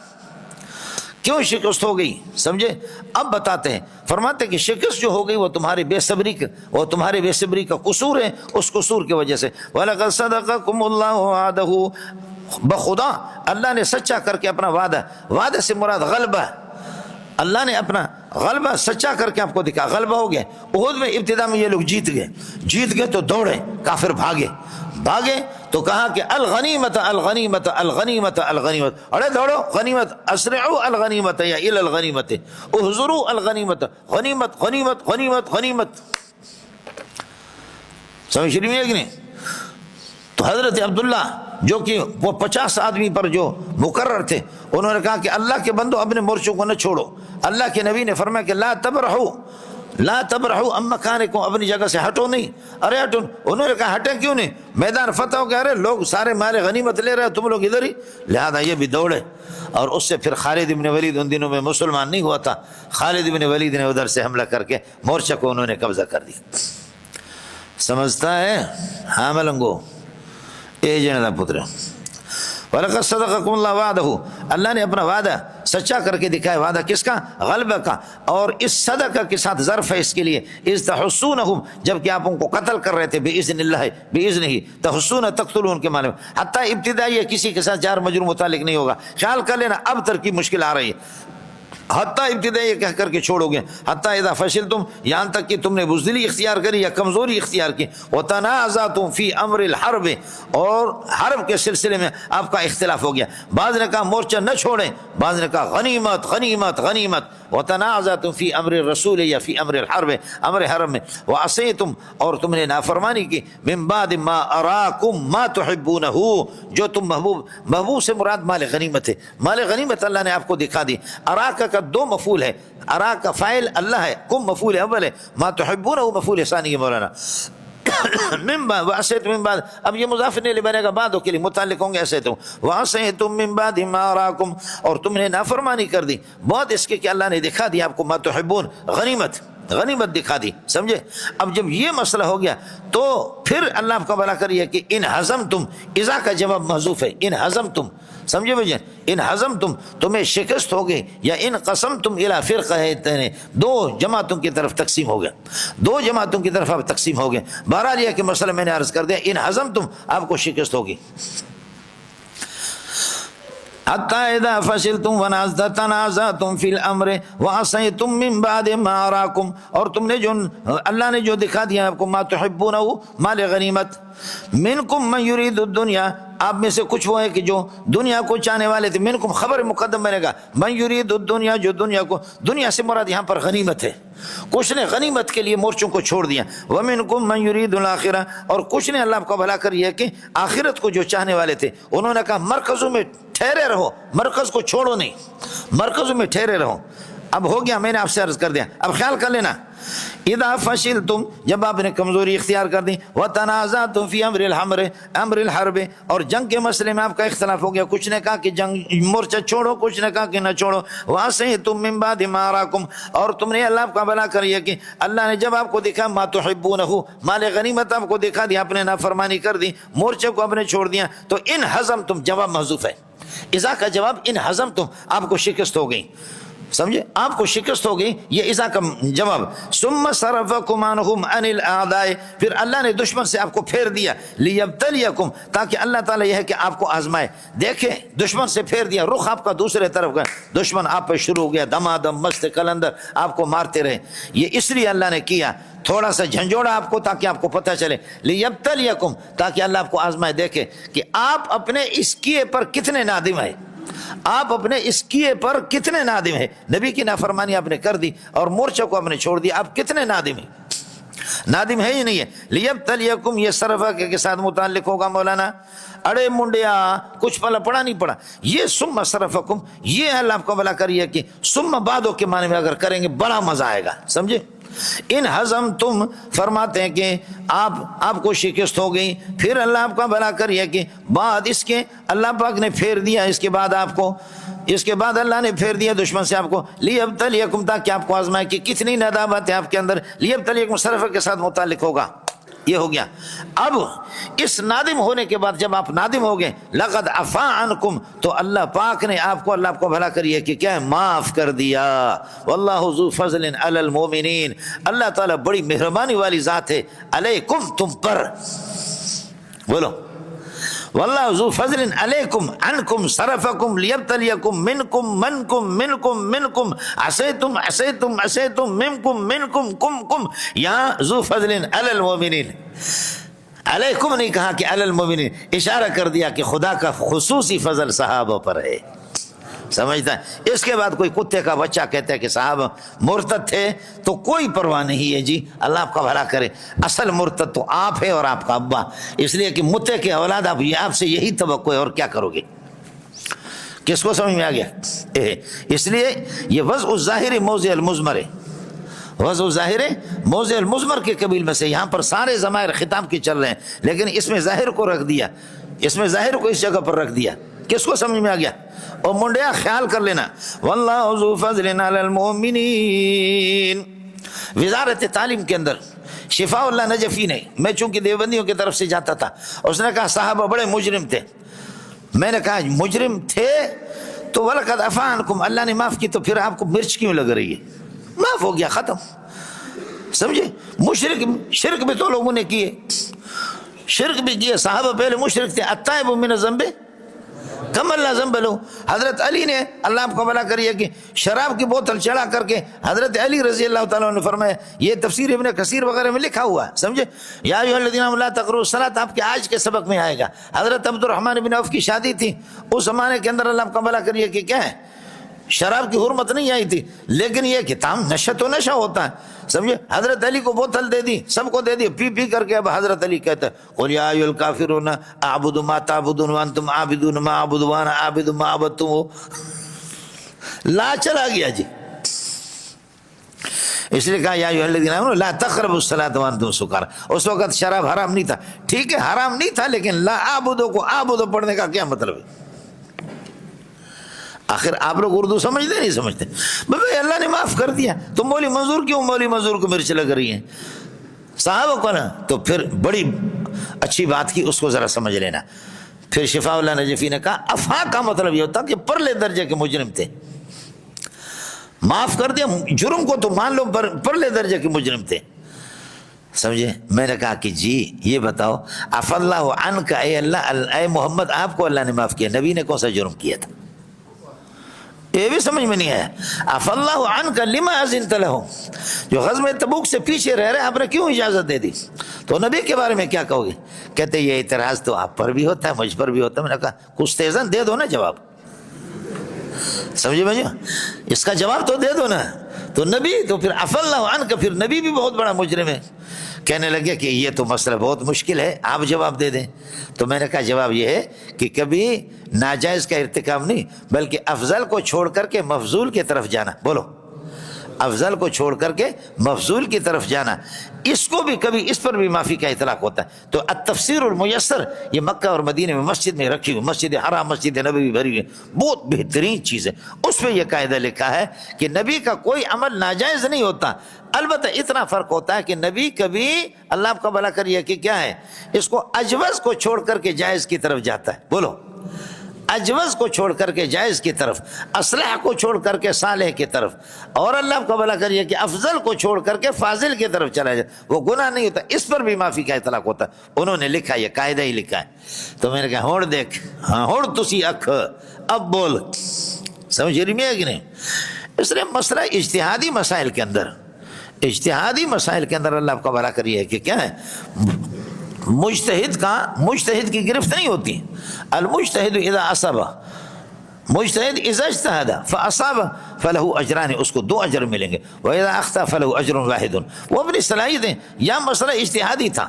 S1: کیوں شکست ہو گئی، سمجھے؟ اب بتاتے ہیں. فرماتے کہ شکست جو ہو گئی وہ تمہاری بے صبری کا، وہ تمہارے بے صبری کا قصور ہے، اس قصور کی وجہ سے. وَلَقَدْ صَدَقَكُمُ اللَّهُ وَعْدَهُ بخدا اللہ نے سچا کر کے اپنا وعدہ، وعدہ سے مراد غلبہ، اللہ نے اپنا غلبہ سچا کر کے آپ کو دکھا. غلبہ ہو گیا. احد میں ابتدا میں یہ لوگ جیت گئے تو دوڑے، کافر بھاگے تو کہا کہ الغنیمت الغنیمت الغنیمت الغنیمت، ارے دوڑو غنیمت، اسرعوا الغنیمت یا الی الغنیمت، احضروا الغنیمت، غنیمت غنیمت غنیمت غنیمت. سمجھ شریف میں ہے کہ نہیں؟ تو حضرت عبداللہ جو کہ وہ 50 آدمی پر جو مقرر تھے انہوں نے کہا کہ اللہ کے بندو اپنے مورچوں کو نہ چھوڑو. اللہ کے نبی نے فرمایا کہ لا تبرحوا عن مکانکم اپنی جگہ سے ہٹو نہیں. ارے ہٹو، انہوں نے کہا ہٹیں کیوں نہیں، میدان فتح ہو گیا، ارے لوگ سارے مارے غنیمت لے رہے تم لوگ ادھر ہی. لہذا یہ بھی دوڑے اور اس سے پھر خالد ابن ولید ان دنوں میں مسلمان نہیں ہوا تھا. خالد ابن ولید نے ادھر سے حملہ کر کے مورچہ کو انہوں نے قبضہ کر دیا. سمجھتا ہے؟ ہاں ملنگو اے جنرل پتر. وَلَقَدْ صَدَقَكُمُ اللَّهُ وَعْدَهُ اللہ نے اپنا وعدہ سچا کر کے دکھایا. وعدہ کس کا؟ غلبہ کا. اور اس صدقہ کے ساتھ ظرف ہے اس کے لیے. اِذْ تَحُسُّونَهُمْ جب کہ آپ ان کو قتل کر رہے تھے بِإِذْنِ اللَّهِ بِإِذْنِهِ تَحُسُّونَ تَقْتُلُونَ کے معنی میں. حتیٰ ابتدائی کسی کے ساتھ جار مجرور متعلق نہیں ہوگا. خیال کر لینا اب ترکیب مشکل آ رہی ہے. حتیٰ ابتدائی یہ کہہ کر کے چھوڑو گے، حتیٰ اذا فشلتم، یہاں تک کہ تم نے بزدلی اختیار کری یا کمزوری اختیار کی، وتنازعتم فی امر الحرب، اور حرب کے سلسلے میں آپ کا اختلاف ہو گیا، بعض نے کہا مورچہ نہ چھوڑیں، بعض نے کہا غنیمت غنیمت غنیمت، وتنازعتم فی امر الرسول یا فی امر الحرب، امر حرب میں، وعصیتم، اور تم نے نافرمانی کی، من بعد ما اراکم ما تحبونہ، جو تم محبوب سے مراد مال غنیمت ہے، مال غنیمت اللہ نے آپ کو دکھا دی، اراکہ کا دو مفعول ہے، ارا کا فاعل اللہ ہے، کم مفعول اول ہے، ما تحبون وہ مفعول ثانی ہے مولانا، من بعد وعصیتم من بعد، اب یہ مضاف الیہ بنے گا بعدوں کے لیے متعلق ہوں گے عصیتم، وعصیتم من بعد ما اراکم، اور تم نے نافرمانی کر دی بعد اس کے کہ اللہ نے دکھا دیا آپ کو ما تحبون، غنیمت غنیمت دکھا دی، سمجھے؟ اب جب یہ مسئلہ ہو گیا تو پھر اللہ آپ کا بھلا کریے کہ ان حزمتم، اذا کا جواب محذوف ہے، ان حزمتم، سمجھے بھائی؟ ان حزمتم، تمہیں شکست ہو گئی، یا ان قسمتم الی فرقتین، دو جماعتوں کی طرف تقسیم ہو گیا، دو جماعتوں کی طرف آپ تقسیم ہو گئے، بہرحال یہ کہ مسئلہ میں نے عرض کر دیا، ان حزمتم آپ کو شکست ہوگی، حتی اذا فشلتم تنازعتم فی الامر وعصیتم من بعد ما اراکم، اور تم نے جو اللہ نے جو دکھا دیا آپ کو ما تحبونہ مال غنیمت، منکم من یرید الدنیا، آپ میں سے کچھ وہ ہے کہ جو دنیا کو چاہنے والے تھے، منکم خبر مقدم بنے گا، من یرید الدنیا، جو دنیا کو، دنیا سے مراد یہاں پر غنیمت ہے، کچھ نے غنیمت کے لیے مورچوں کو چھوڑ دیا، ومنکم من یرید الاخرہ، اور کچھ نے اللہ آپ کا بھلا کر یہ کہ آخرت کو جو چاہنے والے تھے، انہوں نے کہا مرکزوں میں ٹھہرے رہو، مرکز کو چھوڑو نہیں، مرکزوں میں ٹھہرے رہو۔ اب ہو گیا، میں نے آپ سے عرض کر دیا، اب خیال کر لینا، اذا فشلتم، جب آپ نے کمزوری اختیار کر دی، وتنازعتم فی امر الحرب، اور جنگ کے مسئلے میں آپ کا اختلاف ہو گیا، کچھ نے کہا کہ جنگ مورچہ چھوڑو، کچھ نے کہا کہ نہ چھوڑو، وعصیتم من بعد ما اراکم، اور تم نے اللہ کا بھلا کریے کہ اللہ نے جب آپ کو دکھا ما تحبونہ مال غنیمت آپ کو دکھا دیا، آپ نے نافرمانی کر دی، مورچے کو آپ نے چھوڑ دیا، تو ان حزمتم جواب محذوف ہے، اذا کا جواب ان حزمتم، آپ کو شکست ہو گئی، سمجھے؟ آپ کو شکست ہو گئی، یہ اذا کا جواب، ثم صرفکم عنہم عن الاعداء، پھر اللہ نے دشمن سے آپ کو پھیر دیا، لیبتلیکم، تاکہ اللہ تعالیٰ یہ ہے کہ آپ کو آزمائے، دیکھیں دشمن سے پھیر دیا، رخ آپ کا دوسرے طرف گیا، دشمن آپ پہ شروع ہو گیا، دمادم مست کلندر آپ کو مارتے رہے، یہ اس لیے اللہ نے کیا، تھوڑا سا جھنجھوڑا آپ کو تاکہ آپ کو پتہ چلے، لیبتلیکم، تاکہ اللہ آپ کو آزمائے، دیکھے کہ آپ اپنے اس کیے پر کتنے نادم ہیں، آپ اپنے اس کیے پر کتنے نادم ہیں، نبی کی نافرمانی آپ نے کر دی اور مورچہ کو آپ نے چھوڑ دیا، آپ کتنے نادم ہیں، نادم ہے ہی نہیں ہے، لیبتلیکم، یہ صرفہ کے ساتھ متعلق ہوگا مولانا، اڑے منڈیا کچھ پڑھا نہیں پڑھا، یہ ثم صرفکم، یہ اللہ آپ کو بھلا کریے کہ ثم بعدوں کے معنی میں اگر کریں گے بڑا مزہ آئے گا، سمجھے؟ ان حزم تم فرماتے ہیں کہ آپ کو شکست ہو گئی، پھر اللہ آپ کا بھلا کریے کہ بعد اس کے اللہ پاک نے پھیر دیا، اس کے بعد آپ کو، اس کے بعد اللہ نے پھیر دیا دشمن سے آپ کو، لیبتلیکم، تاکہ آپ کو آزمائے کہ کتنی ندامت ہے آپ کے اندر، لیبتلیکم صرف کے ساتھ متعلق ہوگا، یہ ہو گیا۔ اب اس نادم ہونے کے بعد جب آپ نادم ہو گئے، لقد عفا عنکم، تو اللہ پاک نے آپ کو، اللہ آپ کو بھلا کریے کہ کیا ہے، معاف کر دیا، واللہ ذو فضل علی المؤمنین، اللہ تعالیٰ بڑی مہربانی والی ذات ہے، علیکم، تم پر، بولو، واللہ ذو فضل علیکم عنکم صرفکم لیبتلیکم منکم عصیتم منکم یا ذو فضل علی المؤمنین، علیکم نہیں کہا کہ علی المؤمنین، اشارہ کر دیا کہ خدا کا خصوصی فضل صحابہ پر ہے، سمجھتا ہے؟ اس کے بعد کوئی کتے کا بچہ کہتا ہے کہ صاحب مرتد تھے تو کوئی پرواہ نہیں ہے، جی اللہ آپ کا بھلا کرے، اصل مرتد تو آپ ہے اور آپ کا ابا، اس لیے کہ متے کے اولاد آپ سے یہی توقع ہے، اور کیا کرو گے؟ کس کو سمجھ میں آ گیا؟ اس لیے یہ وضع الظاہر موضع المضمر ہے، وضع الظاہر موضع المضمر کے قبیل میں سے، یہاں پر سارے ضمائر خطاب کی چل رہے ہیں، لیکن اس میں ظاہر کو رکھ دیا، اس میں ظاہر کو اس جگہ پر رکھ دیا، کس کو سمجھ میں آ گیا؟ اور منڈیا خیال کر لینا، واللہ ذو فضل علی المؤمنین۔ وزارت تعلیم کے اندر شفاء اللہ نجفی نے، میں چونکہ دیوبندیوں کی طرف سے جاتا تھا، اس نے کہا صحابہ بڑے مجرم تھے، میں نے کہا مجرم تھے تو وَلَقَدْ عَفَا عَنْكُمْ، اللہ نے معاف کی، تو پھر آپ کو مرچ کیوں لگ رہی ہے؟ معاف ہو گیا، ختم، سمجھے؟ شرک بھی تو لوگوں نے کیے، شرک بھی کیے، صحابہ پہلے مشرک تھے، التائب من الذنب کم اللہ ذنب لو. حضرت علی نے اللہ آپ کو بھلا کریے کہ شراب کی بوتل چڑھا کر کے حضرت علی رضی اللہ تعالیٰ نے فرمایا, یہ تفسیر ابن کثیر وغیرہ میں لکھا ہوا ہے, سمجھے. یا ایھا الذین آمنوا لا تقربوا الصلاۃ آپ کے آج کے سبق میں آئے گا. حضرت عبد الرحمن بن عوف کی شادی تھی, اس زمانے کے اندر اللہ آپ کا بھلا کریے کہ کیا ہے, شراب کی حرمت نہیں آئی تھی, لیکن یہ کہ تام نشہ تو نشہ ہوتا ہے, سمجھے. حضرت علی کو بوتل دے دی, سب کو دے دی, پی پی کر کے اب حضرت علی کہتے ہیں قل یا ایھا الکافرون اعبد ما تعبدون وانتم عابدون ما اعبد وانا عابد ما عبدتم. لا چلا گیا جی. اس لیے کہا یا ایھا الذین آمنوا لا تقربوا الصلاۃ وانتم سکارى. اس وقت شراب حرام نہیں تھا, ٹھیک ہے حرام نہیں تھا, لیکن لا اعبدو کو اعبدو پڑھنے کا کیا مطلب ہے؟ آخر آپ لوگ اردو سمجھتے نہیں سمجھتے؟ بھائی اللہ نے معاف کر دیا تو مولوی منظور کیوں مولوی منظور کو مرچ لگ رہی ہیں صاحب کو نا؟ تو پھر بڑی اچھی بات کی, اس کو ذرا سمجھ لینا. پھر شفاء اللہ نجفی نے کہا افا کا مطلب یہ ہوتا کہ پرلے درجے کے مجرم تھے, معاف کر دیا جرم کو تو مان لو پرلے درجے کے مجرم تھے, سمجھے. میں نے کہا کہ جی یہ بتاؤ عف اللہ عنک, اے اللہ, اے محمد آپ کو اللہ نے معاف کیا, نبی نے کون سا جرم کیا تھا؟ یہ بھی سمجھ میں نہیں آیا. عف اللہ عنک لما اذنت لہم, جو غزوہ تبوک سے پیچھے رہ رہے آپ نے کیوں اجازت دے دی؟ تو نبی کے بارے میں کیا کہو گے؟ کہتے یہ اعتراض تو آپ پر بھی ہوتا ہے مجھ پر بھی ہوتا ہے. میں نے کہا کچھ تیزن دے دو نا جواب, سمجھے بھائی, اس کا جواب تو دے دو نا. تو نبی تو پھر عف اللہ عنک, پھر نبی بھی بہت بڑا مجرم ہے. کہنے لگے کہ یہ تو مسئلہ بہت مشکل ہے, آپ جواب دے دیں. تو میں نے کہا جواب یہ ہے کہ کبھی ناجائز کا ارتکاب نہیں, بلکہ افضل کو چھوڑ کر کے مفضول کی طرف جانا. بولو, افضل کو چھوڑ کر کے مفضول کی طرف جانا, اس کو بھی کبھی اس پر بھی معافی کا اطلاق ہوتا ہے. تو التفسیر الميسر یہ مکہ اور مدینے میں مسجد میں رکھی ہوئی, مسجد حرام مسجد نبوی بھری ہوئی, بہت بہترین چیز ہے. اس میں یہ قاعدہ لکھا ہے کہ نبی کا کوئی عمل ناجائز نہیں ہوتا. البتہ اتنا فرق ہوتا ہے کہ نبی کبھی اللہ آپ کا بھلا کریے کہ کیا ہے, اس کو اجوز کو چھوڑ کر کے جائز کی طرف جاتا ہے. بولو, اجوز کو چھوڑ کر کے جائز کی طرف, اصلح کو چھوڑ کر کے صالح کی طرف, اور اللہ آپ کا بھلا کریے کہ افضل کو چھوڑ کر کے فاضل کی طرف چلا جائے, وہ گناہ نہیں ہوتا. اس پر بھی معافی کا اطلاق ہوتا ہے. انہوں نے لکھا, یہ قاعدہ ہی لکھا ہے. تو میں نے کہا ہوڑ دیکھ, ہاں ہوڑ تسی اکھ, اب بول. سمجھ رہی ہے کہ نہیں؟ اس لیے مسئلہ اجتہادی مسائل کے اندر, اجتہادی مسائل کے اندر اللہ آپ کا بھلا کریے کہ کیا ہے, مجتہد کی گرفت نہیں ہوتی. المجتہد اذا اصاب, مجتہد اذا اجتہد فاصاب فلہ اجران, اس کو 2 اجر ملیں گے. واذا اخطا فلہ اجر واحد. وہ اپنی صلاحیتیں, یا مسئلہ اجتہادی تھا.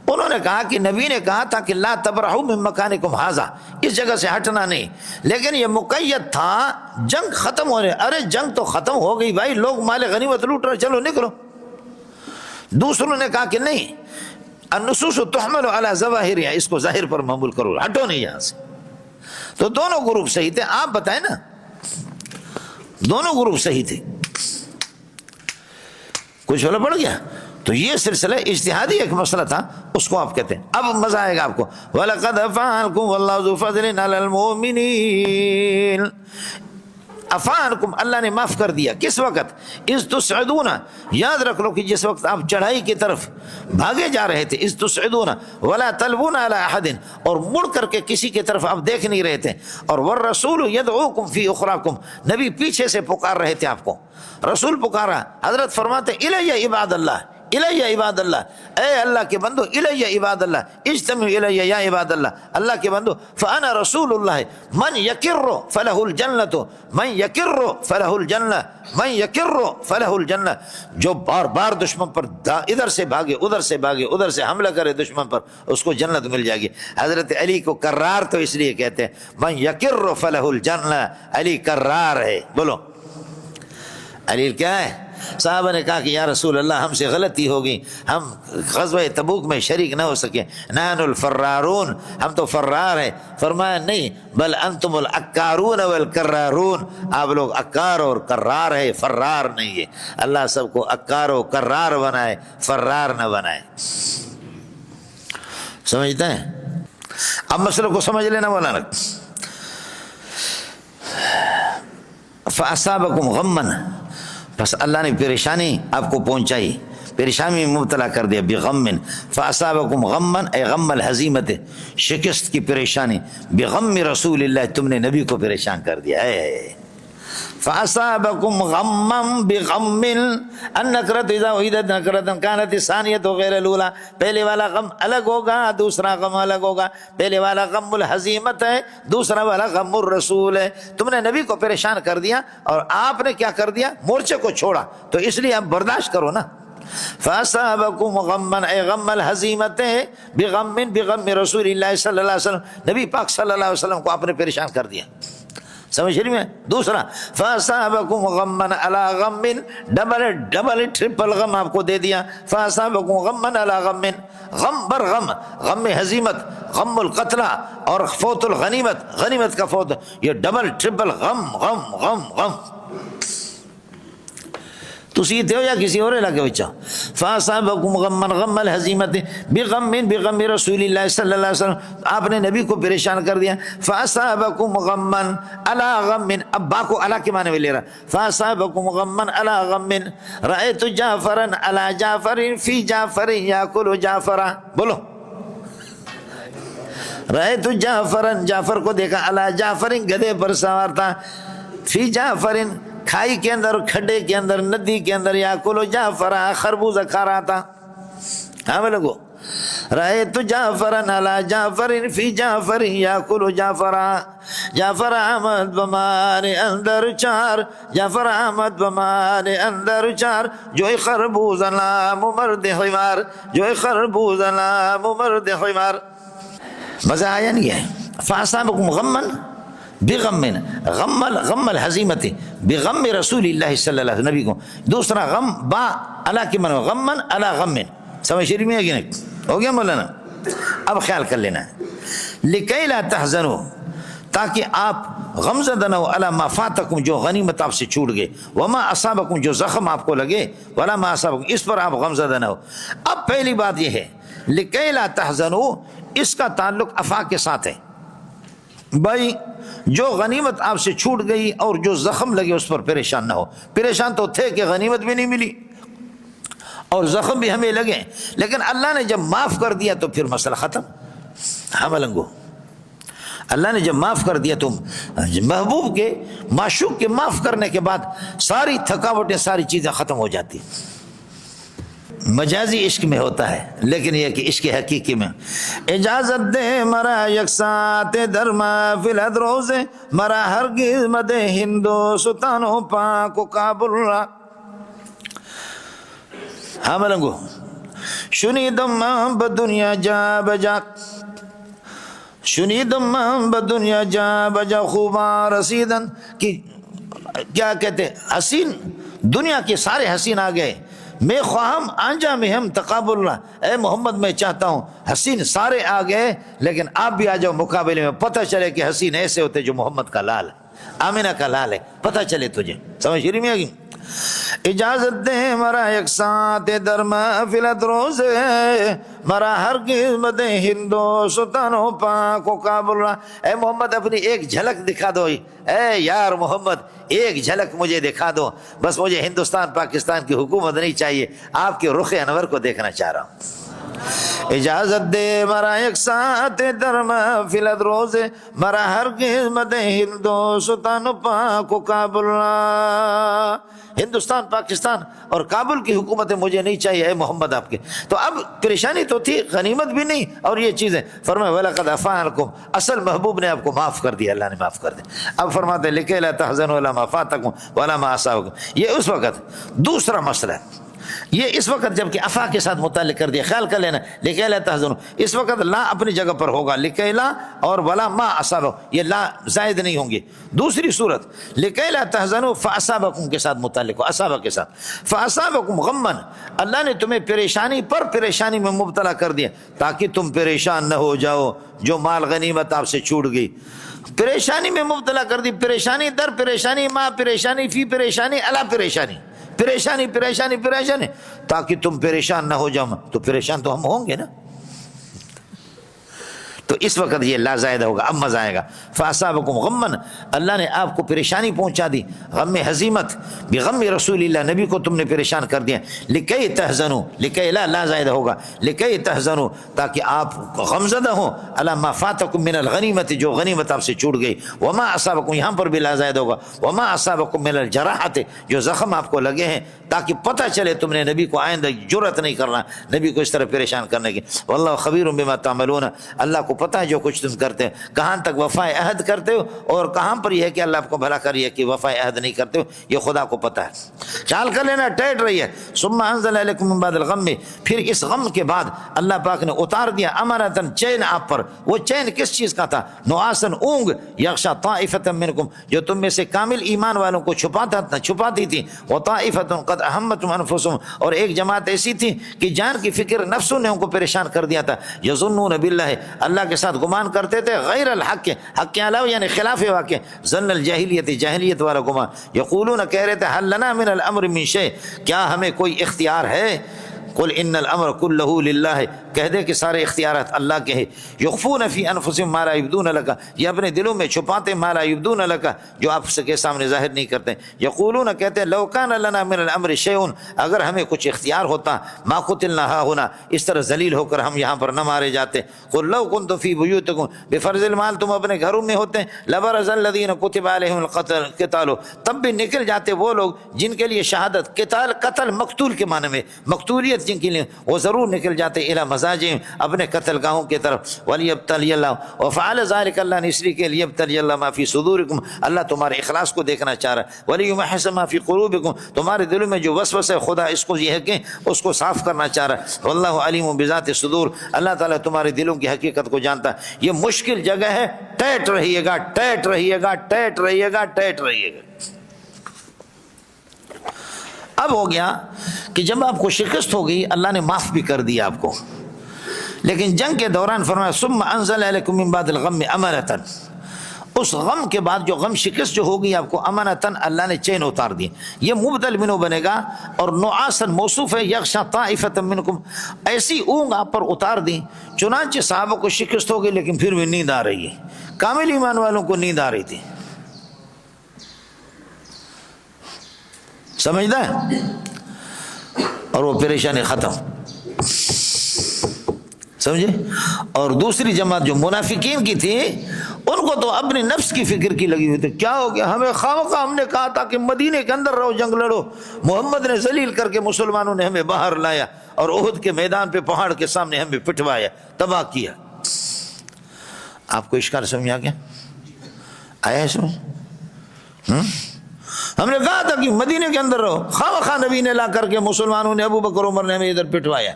S1: انہوں نے کہا کہ نبی نے کہا تھا کہ لا تبرحوا من مکانکم ھذا, اس جگہ سے ہٹنا نہیں, لیکن یہ مقید تھا جنگ ختم ہونے. ارے جنگ تو ختم ہو گئی بھائی, لوگ مال غنیمت لوٹ رہے, چلو نکلو. دوسروں نے کہا کہ نہیں, النصوص تحمل على ظواہرها, اس کو ظاہر پر محمول کرو, ہٹو نہیں یہاں سے. تو دونوں گروپ صحیح تھے. آپ بتائیں نا, دونوں گروپ صحیح تھے, کچھ غلط پڑ گیا. تو یہ سلسلہ اجتہادی ایک مسئلہ تھا, اس کو آپ کہتے ہیں. اب مزہ آئے گا آپ کو. وَلَقَدْ عَفَا وَاللَّهُ ذُو فَضْلٍ عَلَى الْمُؤْمِنِينَ. عفا عنکم, اللہ نے معاف کر دیا. کس وقت؟ اذ تسعدون, یاد رکھ لو کہ جس وقت آپ چڑھائی کی طرف بھاگے جا رہے تھے. اذ تسعدون ولا تلوون علی احد, اور مڑ کر کے کسی کی طرف آپ دیکھ نہیں رہے تھے. اور والرسول یدعوکم فی اخراکم, نبی پیچھے سے پکار رہے تھے آپ کو, رسول پکارا. حضرت فرماتے الی عباد اللہ, الی عباد اللہ, اے اللہ کے بندو, الی عباد اللہ, اجتمعوا الی یا عباد اللہ, اللہ کے بندو. فانا رسول اللہ, من یکر فلہ الجنۃ, من یکر فلہ الجنہ, من یکر فلہ الجنہ. جو بار بار دشمن پر ادھر سے بھاگے ادھر سے بھاگے ادھر سے حملہ کرے دشمن پر, اس کو جنت مل جائے گی. حضرت علی کو کرار تو اس لیے کہتے ہیں من یکر فلہ الجنہ, علی کرار ہے. بولو علی کیا ہے؟ صحابہ نے کہا کہ یا رسول اللہ ہم سے غلطی ہو گئی, ہم غزوہ تبوک میں شریک نہ ہو سکے, نحن الفرارون, ہم تو فرار ہیں. فرمایا نہیں, بل انتم الاکارون والکرارون, آپ لوگ اکار اور کرار ہے, فرار نہیں ہے. اللہ سب کو اکار و کرار بنائے, فرار نہ بنائے. سمجھتے ہیں؟ اب مسئلہ کو سمجھ لینا مولانا. فاصابکم غمن, بس اللہ نے پریشانی آپ کو پہنچائی, پریشانی میں مبتلا کر دیا. بغم فاصابکم غما اے غم الہزیمت, شکست کی پریشانی. بغم رسول اللہ, تم نے نبی کو پریشان کر دیا ہے. فاصابکم غما بغم, النکرۃ اذا وحدت نکرۃ کانت الثانیۃ غیر الاولی, پہلے والا غم الگ ہوگا, دوسرا غم الگ ہوگا. پہلے والا غم الحزیمت ہے, دوسرا والا غم الرسول ہے. تم نے نبی کو پریشان کر دیا اور آپ نے کیا کر دیا, مورچے کو چھوڑا, تو اس لیے آپ برداشت کرو نا. فاصابکم غما اے غم الحزیمت بغم رسول اللہ صلی اللہ علیہ وسلم, نبی پاک صلی اللہ علیہ وسلم کو آپ نے پریشان کر دیا. سمجھ رہی میں. دوسرا فاصابکم غما علی غم, ڈبل ٹرپل غم آپ کو دے دیا. فاصابکم غما علی غم, غم بر غم, غم حزیمت, غم القتلہ اور فوت الغنیمت, غنیمت کا فوت, یہ ڈبل ٹرپل غم غم غم غم. تسی تھے ہو یا کسی اور علاقے بچہ. فاصابکم غما غم الحزیمت بغم رسول اللہ صلی اللہ علیہ وسلم, آپ نے نبی کو پریشان کر دیا. فاصابکم غما علی غم, اب با کو علی کے معنی میں لے رہا. فاصابکم غما علی غم رأیت جعفرا علی جعفر فی جعفر یاکل جعفرا, بولو. رأیت جعفرا, جعفر کو دیکھا, علی جعفر گدھے پر سوار تھا, فی جعفر کھائی کے اندر, کھڈے کے اندر, ندی کے اندر, یا کلو جعفرا خربوزہ کھا رہا تھا. ہاں لوگو, رأیت جعفرا علی جعفر فی جعفر یاکل جعفرا, جعفر آمد بمار اندر چار, جعفر آمد بمار اندر چار, جو خربوزہ نام مرد حمار, جو خربوزہ نام مرد حمار. مزہ آیا نہیں ہے. فاصابکم غما بغم, غم الحزیمت بغم رسول اللہ صلی اللہ علیہ وسلم, نبی کو. دوسرا غم با علی کے معنی غما علی غم, سمجھ رہی میں ہے کہ نہیں؟ ہو گیا مولانا. اب خیال کر لینا ہے. لکی لا تحزنوا, تاکہ آپ غمزدہ نہ ہو, علی ما فاتکم, جو غنیمت آپ سے چھوٹ گئے, وما اصابکم, جو زخم آپ کو لگے, ولا ما اصابکم, اس پر آپ غمزدہ نہ ہو. اب پہلی بات یہ ہے لکی لا تحزنوا, اس کا تعلق افا کے ساتھ ہے. بھائی جو غنیمت آپ سے چھوٹ گئی اور جو زخم لگے اس پر پریشان نہ ہو. پریشان تو تھے کہ غنیمت بھی نہیں ملی اور زخم بھی ہمیں لگے, لیکن اللہ نے جب معاف کر دیا تو پھر مسئلہ ختم. ہاں ملنگو, اللہ نے جب معاف کر دیا تو محبوب کے, معشوق کے معاف کرنے کے بعد ساری تھکاوٹیں, ساری چیزیں ختم ہو جاتی. مجازی عشق میں ہوتا ہے, لیکن یہ کہ عشق حقیقی میں. اجازت دے مرا یکسات درما فلد روزے, مرا ہرگز مد ہندوستانو پاک و کابل را. ہاں ملنگو, شنیدم بدنیا جا بجا, شنیدم بدنیا جا بجا خوباں رسیدن کی, کیا کہتے, حسین دنیا کے سارے حسین آ گئے, میں خواہم آنجا میں ہم تقابل رہا. اے محمد میں چاہتا ہوں حسین سارے آ گئے, لیکن آپ بھی آ جاؤ مقابلے میں, پتہ چلے کہ حسین ایسے ہوتے جو محمد کا لال, آمینہ کا لال ہے, پتہ چلے تجھے. سمجھ رہی میں آگی. اجازت دے مرا ایک ساتھ در محفلت روزے, مرا ہرگز مد ہندوستانو پاک و کابل را. اے محمد اپنی ایک جھلک دکھا دو, اے یار محمد ایک جھلک مجھے دکھا دو, بس مجھے ہندوستان پاکستان کی حکومت نہیں چاہیے, آپ کے رخ انور کو دیکھنا چاہ رہا ہوں. اجازت دے مرا ایک ساتھ در محفلت روزے, مرا ہرگز مد ہندوستان پاک و کابل را. ہندوستان پاکستان اور کابل کی حکومتیں مجھے نہیں چاہیے اے محمد آپ کے. تو اب پریشانی تو تھی, غنیمت بھی نہیں اور یہ چیزیں. فرمایا وَلَقَدْ عَفَا عَنْكُمْ, اصل محبوب نے آپ کو معاف کر دیا, اللہ نے معاف کر دیا. اب فرماتے ہیں لِكَيْ لَا تَحْزَنُوا عَلَىٰ مَا فَاتَكُمْ وَلَا مَا أَصَابَكُمْ. یہ اس وقت دوسرا مسئلہ ہے, یہ اس وقت جب کہ افا کے ساتھ متعلق کر دیا. خیال کر لینا, لِكَيْ لَا تَحْزَنُوا, اس وقت لا اپنی جگہ پر ہوگا, لِكَيْ لَا اور وَلَا مَا أَصَابَكُمْ, یہ لا زائد نہیں ہوں گے. دوسری صورت لِكَيْ لَا تَحْزَنُوا فَأَصَابَكُمْ کے ساتھ متعلق ہو, اصابہ کے ساتھ. فَأَصَابَكُمْ غَمًّا, اللہ نے تمہیں پریشانی پر پریشانی میں مبتلا کر دیا تاکہ تم پریشان نہ ہو جاؤ. جو مال غنیمت آپ سے چھوٹ گئی, پریشانی میں مبتلا کر دی, پریشانی در پریشانی, ماں پریشانی, فی پریشانی, علا پریشانی, پریشانی پریشانی پریشانی, تاکہ تم پریشان نہ ہو جاؤ. تو پریشان تو ہم ہوں گے نا, تو اس وقت یہ لا زائد ہوگا، اب مزہ آئے گا. فاصابکم غمن، اللہ نے آپ کو پریشانی پہنچا دی، غم حزیمت بغم رسول اللہ، نبی کو تم نے پریشان کر دیا. لکی تحزنوا، لکی لا زائد ہوگا، لکی تحزنوا، تاکہ آپ غمزدہ ہوں، علی ما فاتکم من الغنیمت، جو غنیمت آپ سے چھوٹ گئی. وما اصابکم، یہاں پر بھی لا زائد ہوگا، وما اصابکم من الجراحت، جو زخم آپ کو لگے ہیں، تاکہ پتہ چلے تم نے نبی کو آئندہ جرأت نہیں کرنا نبی کو اس طرح پریشان کرنے کی. واللہ خبیر بما تعملون، اللہ کو پتہ ہے جو کچھ تم کرتے ہیں، کہاں تک وفائے عہد کرتے ہو اور کہاں پر یہ ہے کہ اللہ آپ کو بھلا کریے کہ وفائے عہد نہیں کرتے ہو، یہ خدا کو پتہ ہے. خیال کر لینا ٹیٹ رہی ہے. ثم انزل علیکم من بعد الغم، پھر اس غم کے بعد اللہ پاک نے اتار دیا امانتاً چین آپ پر. وہ چین کس چیز کا تھا؟ نعاساً اونگ، یغشا طائفۃ منکم، جو تم میں سے کامل ایمان والوں کو چھپاتی تھی. وطائفۃ قد اہمتهم انفسهم، اور ایک جماعت ایسی تھی کہ جان کی فکر نفسوں نے ان کو پریشان کر دیا تھا. یظنون باللہ، اللہ کے ساتھ گمان کرتے تھے، غیر الحق، حق کے علاوہ یعنی خلاف واقع، ظن الجاہلیت، جاہلیت والا گمان. یقولون، کہہ رہے تھے، حل لنا من الامر من شیء، کیا ہمیں کوئی اختیار ہے؟ قل ان الامر کلہ للہ، کہہ دے کہ سارے اختیارات اللہ کے ہیں. یخفون فی انفسہم ما لا یبدون لک، یہ اپنے دلوں میں چھپاتے ما لا یبدون لک، جو آپ کے سامنے ظاہر نہیں کرتے. یقولون، کہتے ہیں، لو کان لنا من الامر شیء، اگر ہمیں کچھ اختیار ہوتا، ما قتلنا ہا ہونا، اس طرح ذلیل ہو کر ہم یہاں پر نہ مارے جاتے. قل لو کنتم فی بیوتکم بفرض المال، تم اپنے گھروں میں ہوتے، لبرز الذین کتب علیہم القتال، تب بھی نکل جاتے وہ لوگ جن کے لیے شہادت، قتل مقتول کے معنی میں، مقتولیت جن کے لیے، وہ ضرور نکل جاتے الی مزاجہم، اپنے قتل گاہوں کی طرف. ولیبتلی اللہ، وفعل ذلک، اللہ نے اس لیے کہ لیبتلی اللہ ما فی صدورکم، اللہ تمہارے اخلاص کو دیکھنا چاہ رہا ہے. ولیمحص ما فی قلوبکم، تمہارے دلوں میں جو وسوسہ ہے خدا اس کو یہ ہے کہ اس کو صاف کرنا چاہ رہا ہے. واللہ علیم بذات الصدور، اللہ تعالیٰ تمہارے دلوں کی حقیقت کو جانتا ہے. یہ مشکل جگہ ہے، ٹیٹ رہیے گا، ٹیٹ رہیے گا، ٹیٹ رہیے گا، ٹیٹ رہیے گا. اب ہو گیا کہ جب آپ کو شکست ہو گئی، اللہ نے معاف بھی کر دیا آپ کو، لیکن جنگ کے دوران فرمایا ثم انزل علیکم من بعد الغم امانۃ، اس غم کے بعد جو غم شکست جو ہوگی آپ کو، امانۃ، اللہ نے چین اتار دی. یہ مبدل منو بنے گا، اور نعاساً موصوف ہے، یغشا طائفۃ منکم، ایسی اونگ آپ پر اتار دی. چنانچہ صحابہ کو شکست ہو گئی لیکن پھر بھی نیند آ رہی ہے، کامل ایمان والوں کو نیند آ رہی تھی. سمجھتا ہے؟ اور وہ پریشانی ختم، سمجھے. اور دوسری جماعت جو منافقین کی تھی، ان کو تو اپنی نفس کی فکر کی لگی ہوئی تھی. کیا ہو گیا ہمیں، خواہ ہم نے کہا تھا کہ مدینے کے اندر رہو، جنگ لڑو، محمد نے ذلیل کر کے مسلمانوں نے ہمیں باہر لایا اور احد کے میدان پہ پہاڑ کے سامنے ہمیں پٹوایا، تباہ کیا. آپ کو اشکال سمجھ آ گیا؟ آیا ہے سمجھ؟ ہم نے کہا تھا کہ مدینے کے اندر رہو، خواہ نبی نے لا کر کے مسلمانوں نے، ابو بکر عمر نے ہمیں ادھر پٹوایا.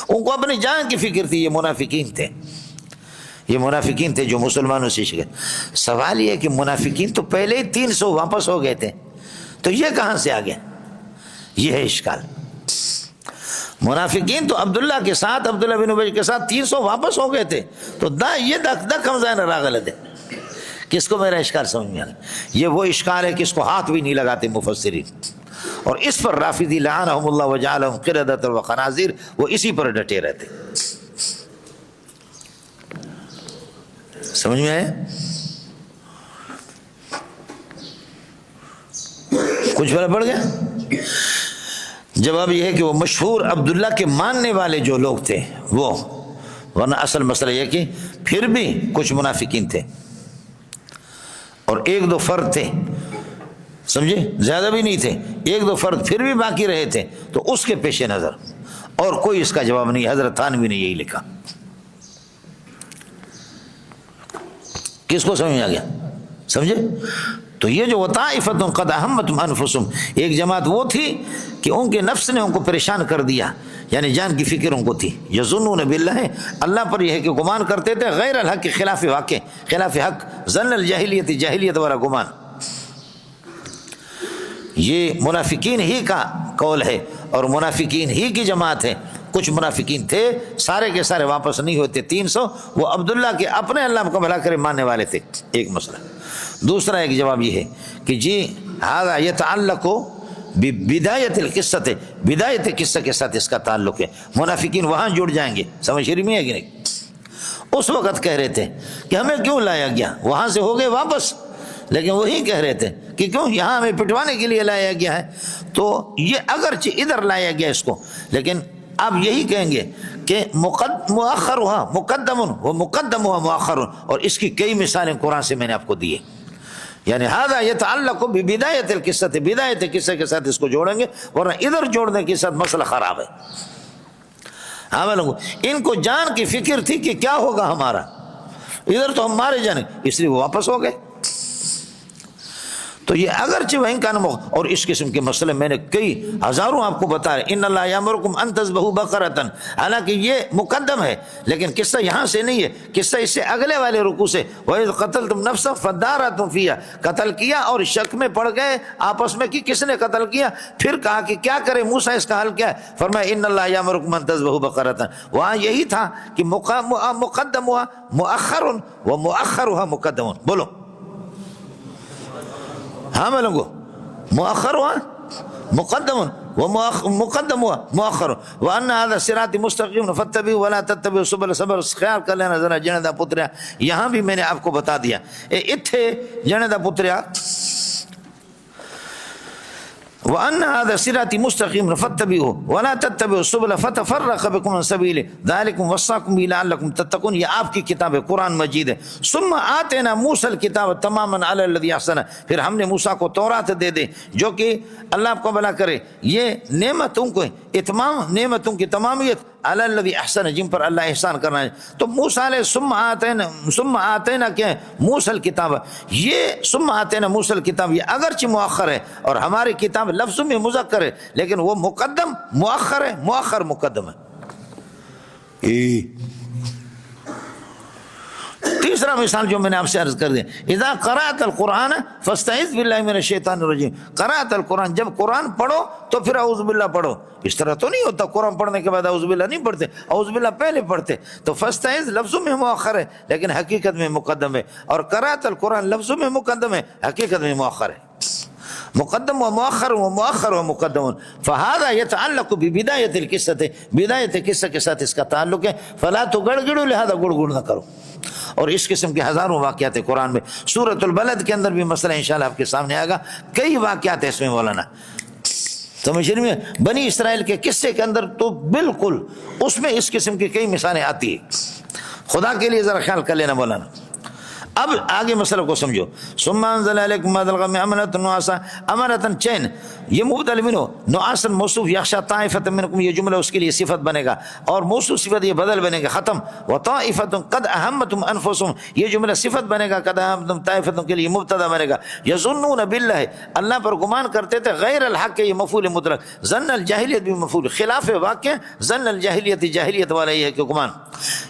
S1: ان کو اپنی جان کی فکر تھی. یہ منافقین تھے، یہ منافقین تھے جو مسلمانوں سے شکست. سوال یہ ہے کہ منافقین تو پہلے ہی 300 واپس ہو گئے تھے، تو یہ کہاں سے آ گئے؟ یہ ہے اشکال. منافقین تو عبداللہ کے ساتھ، عبداللہ بن ابی کے ساتھ 300 واپس ہو گئے تھے، تو یہ دک ہم زین راغلت ہے. کس کو میرا اشکال سمجھ میں آ گیا؟ یہ وہ اشکال ہے کہ اس کو ہاتھ بھی نہیں لگاتے مفسرین، اور اس پر رافضی لعنہم اللہ وجعلہم قردۃ وخنازیر، وہ اسی پر ڈٹے رہتے. سمجھ میں آیا؟ کچھ فرق پڑ گیا؟ جواب یہ ہے کہ وہ مشہور عبداللہ کے ماننے والے جو لوگ تھے وہ، ورنہ اصل مسئلہ یہ کہ پھر بھی کچھ منافقین تھے اور 1-2 فرد تھے، سمجھے، زیادہ بھی نہیں تھے، 1-2 فرد پھر بھی باقی رہے تھے. تو اس کے پیش نظر اور کوئی اس کا جواب نہیں. حضرت تھانوی نے یہی لکھا. کس کو سمجھ آ گیا؟ سمجھے؟ تو یہ جو وطائفۃ قد اہمتهم انفسهم، ایک جماعت وہ تھی کہ ان کے نفس نے ان کو پریشان کر دیا، یعنی جان کی فکر ان کو تھی. یظنون باللہ، اللہ پر یہ ہے کہ گمان کرتے تھے، غیر الحق، خلاف واقع، خلاف حق، ظن الجاہلیت، جاہلیت والا گمان. یہ منافقین ہی کا قول ہے اور منافقین ہی کی جماعت ہے. کچھ منافقین تھے، سارے کے سارے واپس نہیں ہوتے 300، وہ عبداللہ کے اپنے اللہ کو بھلا کرے ماننے والے تھے. ایک مسئلہ. دوسرا ایک جواب یہ ہے کہ جی ھذا یتعلق بدایت القصۃ، بدایت قصہ کے ساتھ اس کا تعلق ہے. منافقین وہاں جڑ جائیں گے. سمجھ رہی میں ہے کہ نہیں؟ اس وقت کہہ رہے تھے کہ ہمیں کیوں لایا گیا، وہاں سے ہو گئے واپس، لیکن وہی کہہ رہے تھے کہ کیوں یہاں ہمیں پٹوانے کے لیے لایا گیا ہے. تو یہ اگرچہ ادھر لایا گیا اس کو، لیکن اب یہی کہیں گے کہ مؤخر ہوا مقدم و مقدم ہوا مؤخر، اور اس کی کئی مثالیں قرآن سے میں نے آپ کو دی ہے. یعنی ھذا یتعلق ببدایۃ القصہ، بدایت قصے کے ساتھ اس کو جوڑیں گے، ورنہ ادھر جوڑنے کے ساتھ مسئلہ خراب ہے. ہاں لوگوں ان کو جان کی فکر تھی کہ کیا ہوگا ہمارا، ادھر تو ہم مارے جانے، اس لیے وہ واپس ہو گئے. تو یہ اگرچہ وہیں کا نمو، اور اس قسم کے مسئلے میں نے کئی ہزاروں آپ کو بتایا. ان اللہ یامرکم ان تذبحوا بقرۃ، حالانکہ یہ مقدم ہے لیکن قصہ یہاں سے نہیں ہے، قصہ اس سے اگلے والے رکوع سے. وَإِذْ قَتَلْتُمْ نَفْسًا فَادَّارَأْتُمْ فِيهَا، قتل کیا اور شک میں پڑ گئے آپس میں کہ کس نے قتل کیا. پھر کہا کہ کیا کرے موسیٰ، اس کا حل کیا ہے؟ فرمایا ان اللہ یامرکم ان تذبحوا بقرۃ. وہاں یہی تھا کہ مقدم ہوا مؤخر و مؤخرها مقدم. بولو ہاں میں لوگوں، مؤخر ہوا مقدم و مقدم ہوا مؤخر. وان هذا صراط مستقیم فاتبعوا ولا تتبعوا السبل. صبر خیال کر لینا ذرا جنے دا پتریا، یہاں بھی میں نے آپ کو بتا دیا اتھے جنے دا پتریا وَأَنَّ هَذَا صِرَاطِي مُسْتَقِيمًا فَاتَّبِعُوهُ وَلَا تَتَّبِعُوا السُّبُلَ فَتَفَرَّقَ بِكُمْ عَنْ سَبِيلِهِ ذَلِكُمْ وَصَّاكُمْ بِهِ لَعَلَّكُمْ تَتَّقُونَ. یہ آپ کی کتاب ہے، قرآن مجید ہے. ثُمَّ آتَيْنَا مُوسَى الْكِتَابَ تَمَامًا عَلَى الَّذِي أَحْسَنَ، پھر ہم نے موسیٰ کو تورات دے دے جو کہ اللہ آپ کو بھلا کرے. یہ نعمتوں کو اتمام، نعمتوں کی تمامیت علی الذی احسن، جن پر اللہ احسان کرنا ہے. تو موسیٰ علیہ ثم آتینا کیا ہے؟ موسیٰ الکتاب. یہ ثم آتینا موسیٰ الکتاب یہ اگرچہ مؤخر ہے اور ہماری کتاب لفظوں میں مذکر ہے، لیکن وہ مقدم مؤخر ہے، مؤخر مقدم ہے. تیسرا مثال جو میں نے آپ سے عرض کر دیا، اذا قرأت القرآن فاستعذ باللہ من الشیطان الرجیم. قرأت القرآن، جب قرآن پڑھو تو پھر اعوذ باللہ پڑھو. اس طرح تو نہیں ہوتا قرآن پڑھنے کے بعد اعوذ باللہ نہیں پڑھتے، اعوذ باللہ پہلے پڑھتے. تو فاستعذ لفظوں میں مؤخر ہے لیکن حقیقت میں مقدم ہے، اور قرأت القرآن لفظوں میں مقدم ہے، حقیقت میں مؤخر ہے. مقدم و مؤخر و مؤخر و مقدم. فہذا یتعلق ببدایت القصہ، بدایت قصہ کے ساتھ اس کا تعلق ہے. فلا تگڑگڑو، لہذا گڑ گڑ نہ کرو. اور اس قسم کے ہزاروں واقعات قرآن میں. سورۃ البلد کے اندر بھی مسئلہ انشاءاللہ آپ کے سامنے آئے گا. کئی واقعات ہیں اس میں مولانا، سمجھ رہے ہیں؟ بنی اسرائیل کے قصے کے اندر تو بالکل اس میں اس قسم کی کئی مثالیں آتی ہیں. خدا کے لیے ذرا خیال کر لینا مولانا. اب آگے مسئلہ کو سمجھو. ثم انزل علیکم بعد الغم امنۃ نعاسا، امنۃ چین، یہ مبدل منو، نعاسا موصوف، یخشا طائفۃ منکم یہ جملہ اس کے لیے صفت بنے گا، اور موصوف صفت یہ بدل بنے گا ختم. وطائفۃ قد اہمتم انفسهم یہ جملہ صفت بنے گا، قد اہمتم طائفۃ کے لیے مبتدا بنے گا. یظنون باللہ اللہ پر گمان کرتے تھے، غیر الحق یہ مفعول مطلق، ظن الجاہلیت بھی مفعول، خلاف واقع ظن الجاہلیت، جاہلیت والا یہ ہے کہ گمان.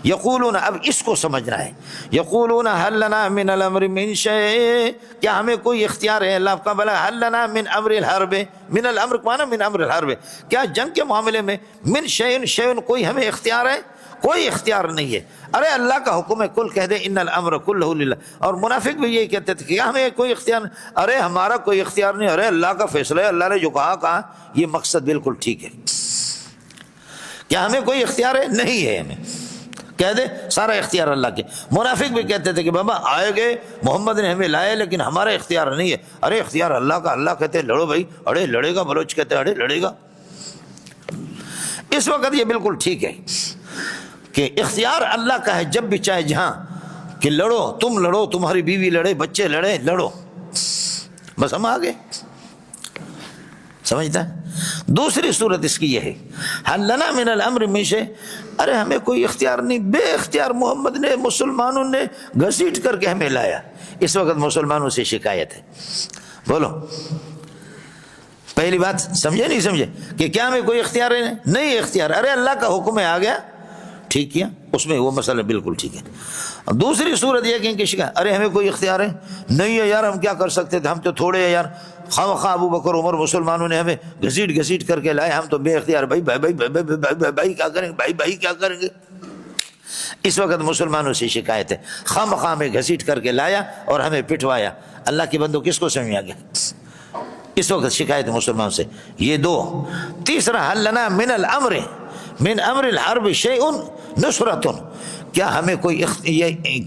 S1: یقولون، اب اس کو سمجھنا ہے. یقولون هل لنا من الامر من شیء، کیا ہمیں کوئی اختیار ہے؟ اللہ کا بلا هل لنا من امر الحرب، من الامر مانا من امر الحرب، کیا جنگ کے معاملے میں من شیء شیء کوئی ہمیں اختیار ہے؟ کوئی اختیار نہیں ہے. ارے اللہ کا حکم ہے، کل کہہ دے ان الامر کلہ للہ. اور منافق بھی یہی کہتے تھے کہ ہمیں کوئی اختیار نہیں. ارے ہمارا کوئی اختیار نہیں، ارے اللہ کا فیصلہ ہے، اللہ نے جو کہا. یہ مقصد بالکل ٹھیک ہے. کیا ہمیں کوئی اختیار ہے؟ نہیں ہے. ہمیں کہہ دے سارا اختیار اللہ کے. منافق بھی کہتے تھے کہ بابا آئے گئے، محمد نے ہمیں لائے لیکن ہمارا اختیار نہیں ہے. ارے اختیار اللہ کا. اللہ کہتے لڑو بھائی، اڑے لڑے گا. بلوچ کہتے اڑے لڑے گا. اس وقت یہ بالکل ٹھیک ہے کہ اختیار اللہ کا ہے، جب بھی چاہے جہاں کہ لڑو، تم لڑو، تمہاری بیوی لڑے، بچے لڑے، لڑو، بس ہم آگے. سمجھتا ہے؟ دوسری صورت اس کی یہ ہے، حل لنا من الامر من شیء، ارے ہمیں کوئی اختیار نہیں، بے اختیار محمد نے، مسلمانوں نے گھسیٹ کر کے ہمیں لایا. اس وقت مسلمانوں سے شکایت ہے. بولو پہلی بات سمجھے نہیں سمجھے کہ کیا ہمیں کوئی اختیار ہے؟ نہیں اختیار. ارے اللہ کا حکم ہے، آ گیا، ٹھیک کیا، اس میں وہ مسئلہ بالکل ٹھیک ہے. دوسری صورت یہ کہ ان کی شکایت، ارے ہمیں کوئی اختیار ہے نہیں ہے یار، ہم کیا کر سکتے تھے، ہم تو تھوڑے ہیں یار، خواہ ابو بکر عمر مسلمانوں نے ہمیں گھسیٹ کر کے لائے، ہم تو بے اختیار. بھائی بھائی کیا کریں گے، بھائی کیا کریں گے. اس وقت مسلمانوں سے شکایت ہے، خواہ ہمیں گھسیٹ کر کے لایا اور ہمیں پٹوایا. اللہ کی بندو کس کو سمجھ آ گیا؟ اس وقت شکایت مسلمانوں سے. یہ دو. تیسرا، حل لنا من الامر من امر الحرب شیء نصرۃ، کیا ہمیں کوئی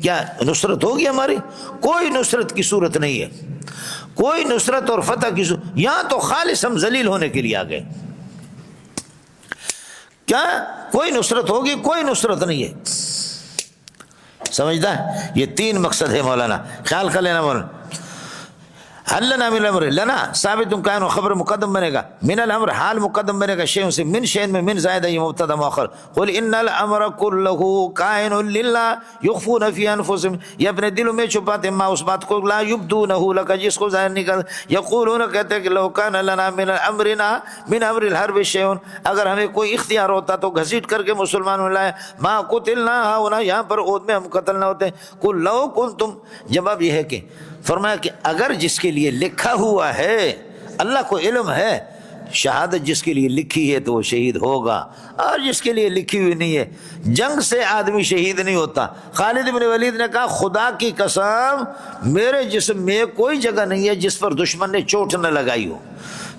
S1: کیا نصرت ہوگی ہماری؟ کوئی نصرت کی صورت نہیں ہے، کوئی نصرت اور فتح کی صورت، یہاں تو خالص ہم ذلیل ہونے کے لیے آ گئے. کیا کوئی نصرت ہوگی؟ کوئی نصرت نہیں ہے. سمجھتا ہے؟ یہ تین مقصد ہے مولانا، خیال کر لینا مولانا. حل لنا من الامر، لنا ثابت کائن و خبر مقدم بنے گا، من الامر حال مقدم بنے گا، شیء سے، من شیء میں من زائد ہے یہ مبتدا مؤخر. قل ان الامر كله کائن للہ یخفون فی انفسهم، یہ اپنے دلوں میں چھپاتے ما اس بات کو، لا یبدونه لك جس کو ظاہر نہیں کرتے. یقولون کہتے ہیں کہ لو کان لنا من امرنا من امر الحرب شیء، اگر ہمیں کوئی اختیار ہوتا تو گھسیٹ کر کے مسلمانوں لائے، ما قتلنا هنا یہاں پر عہد میں ہم قتل نہ ہوتے. قل لو کنتم، جواب یہ ہے کہ فرمایا کہ اگر جس کے لیے لکھا ہوا ہے، اللہ کو علم ہے شہادت جس کے لیے لکھی ہے تو وہ شہید ہوگا، اور جس کے لیے لکھی ہوئی نہیں ہے. جنگ سے آدمی شہید نہیں ہوتا. خالد بن ولید نے کہا خدا کی قسم میرے جسم میں کوئی جگہ نہیں ہے جس پر دشمن نے چوٹ نہ لگائی ہو.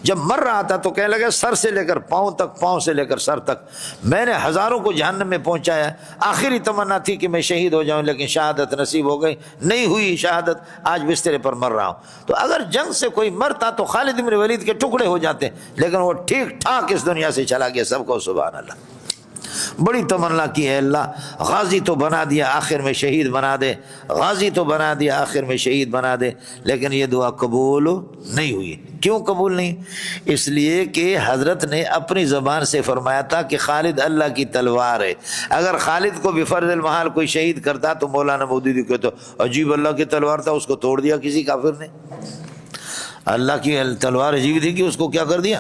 S1: جب مر رہا تھا تو کہنے لگا سر سے لے کر پاؤں تک، پاؤں سے لے کر سر تک میں نے ہزاروں کو جہنم میں پہنچایا. آخری تمنا تھی کہ میں شہید ہو جاؤں، لیکن شہادت نصیب ہو گئی نہیں ہوئی شہادت، آج بسترے پر مر رہا ہوں. تو اگر جنگ سے کوئی مرتا تو خالد بن ولید کے ٹکڑے ہو جاتے، لیکن وہ ٹھیک ٹھاک اس دنیا سے چلا گیا. سب کو سبحان اللہ. بڑی تمنا کی ہے اللہ، غازی تو بنا دیا آخر میں شہید بنا دے، غازی تو بنا دیا آخر میں شہید بنا دے، لیکن یہ دعا قبول نہیں ہوئی. کیوں قبول نہیں؟ اس لیے کہ حضرت نے اپنی زبان سے فرمایا تھا کہ خالد اللہ کی تلوار ہے. اگر خالد کو بفرض المحال کوئی شہید کرتا تو مولانا مودودی کہتا عجیب اللہ کی تلوار تھا، اس کو توڑ دیا کسی کافر نے. اللہ کی تلوار عجیب تھی کہ اس کو کیا کر دیا؟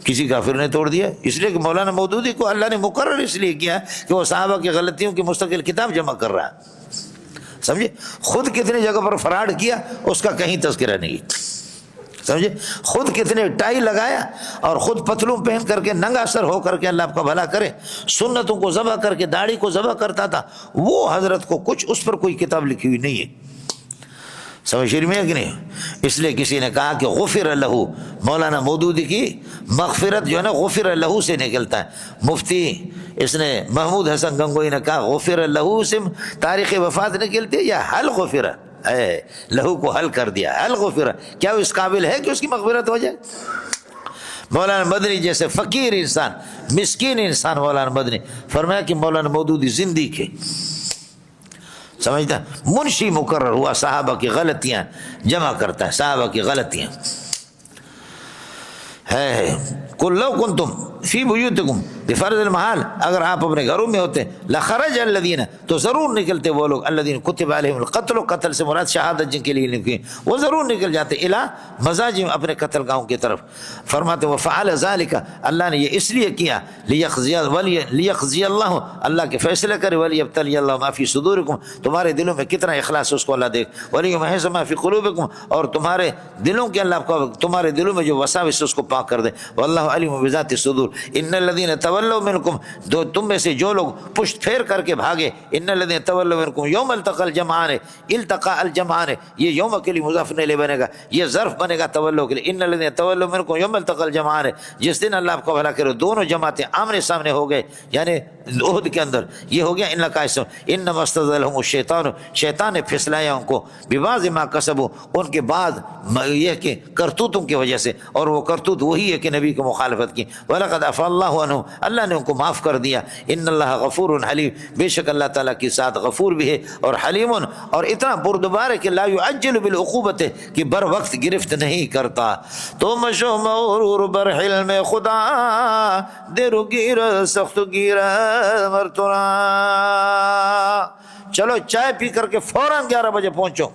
S1: کسی کافر نے توڑ دیا. اس لیے کہ مولانا مودودی کو اللہ نے مقرر اس لیے کیا کہ وہ صحابہ کی غلطیوں کی مستقل کتاب جمع کر رہا ہے. سمجھے؟ خود کتنی جگہ پر فراڈ کیا اس کا کہیں تذکرہ نہیں. سمجھے؟ خود کتنے ٹائی لگایا اور خود پتلوں پہن کر کے ننگا سر ہو کر کے، اللہ آپ کا بھلا کرے، سنتوں کو ذبح کر کے داڑھی کو ذبح کرتا تھا. وہ حضرت کو کچھ اس پر کوئی کتاب لکھی ہوئی نہیں ہے. سمجھ میں ہے کہ نہیں؟ اس لیے کسی نے کہا کہ غفر لہو، مولانا مودودی کی مغفرت جو ہے نا غفر لہو سے نکلتا ہے. مفتی اس نے محمود حسن گنگوئی نے کہا غفر لہو سے تاریخ وفات نکلتی ہے یا حل غفر ہے، لہو کو حل کر دیا، حل غفر. کیا وہ اس قابل ہے کہ اس کی مغفرت ہو جائے؟ مولانا مدنی جیسے فقیر انسان، مسکین انسان مولانا مدنی، فرمایا کہ مولانا مودودی زندگی کے سمجھتا منشی مقرر ہوا، صحابہ کی غلطیاں جمع کرتا ہے، صحابہ کی غلطیاں ہے. قل لو کنتم فی بیوتکم بفرض المحال، اگر آپ اپنے گھروں میں ہوتے، لخرج الذین، تو ضرور نکلتے وہ لوگ، الذین کتب علیہم القتل، قتل سے مراد شہادت جن کے لیے لکھی، وہ ضرور نکل جاتے، الی مزاجہم، اپنے قتل گاہوں کی طرف. فرماتے وفعل ذلک، اللہ نے یہ اس لیے کیا، لیقضی اللہ، اللہ کے فیصلے کرے، ولیبتلی اللہ ما فی صدورکم، تمہارے دلوں میں کتنا اخلاص اس کو اللہ دیکھ، ولیمحص ما فی قلوبکم، اور تمہارے دلوں کے اللہ کو، تمہارے دلوں میں جو وساوس اس کو پاک کر دے. واللہ علیم بذات الصدور. ان الذین تولوا منکم، دو تم میں سے جو لوگ پشت پھیر کر کے بھاگے، ان الذین تولوا منکم یوم التقى الجمعان، التقى الجمعان، یہ یوم کے لیے مضاف الیہ بنے گا، یہ ظرف بنے گا تولوا کے لیے. ان الذین تولوا منکم یوم التقى الجمعان، جس دن اللہ آپ کو بھلا کرے دونوں جماعتیں آمنے سامنے ہو گئے، یعنی احد کے اندر یہ ہو گیا. ان لقائص انما استزلهم الشیطان، شیطان نے پھسلایا ان کو، ببعض ما کسبوا، ان کے بعد یہ کہ کرتوتوں کی وجہ سے، اور وہ کرتوت وہی ہے کہ نبی کی مخالفت کی. وَلَقَدْ عَفَا اللَّهُ عَنْهُمْ، اللہ نے ان کو معاف کر دیا. ان اللہ غفور حلیم، بے شک اللہ تعالیٰ کے ساتھ غفور بھی ہے اور حلیم، اور اتنا بردبار ہے کہ لا يعجل بالعقوبت، کہ بر وقت گرفت نہیں کرتا. تو مشو مغرور بر حلم خدا، دیرو گیر سخت گیر مرتنا. چلو چائے پی کر کے فوراً 11 بجے پہنچو.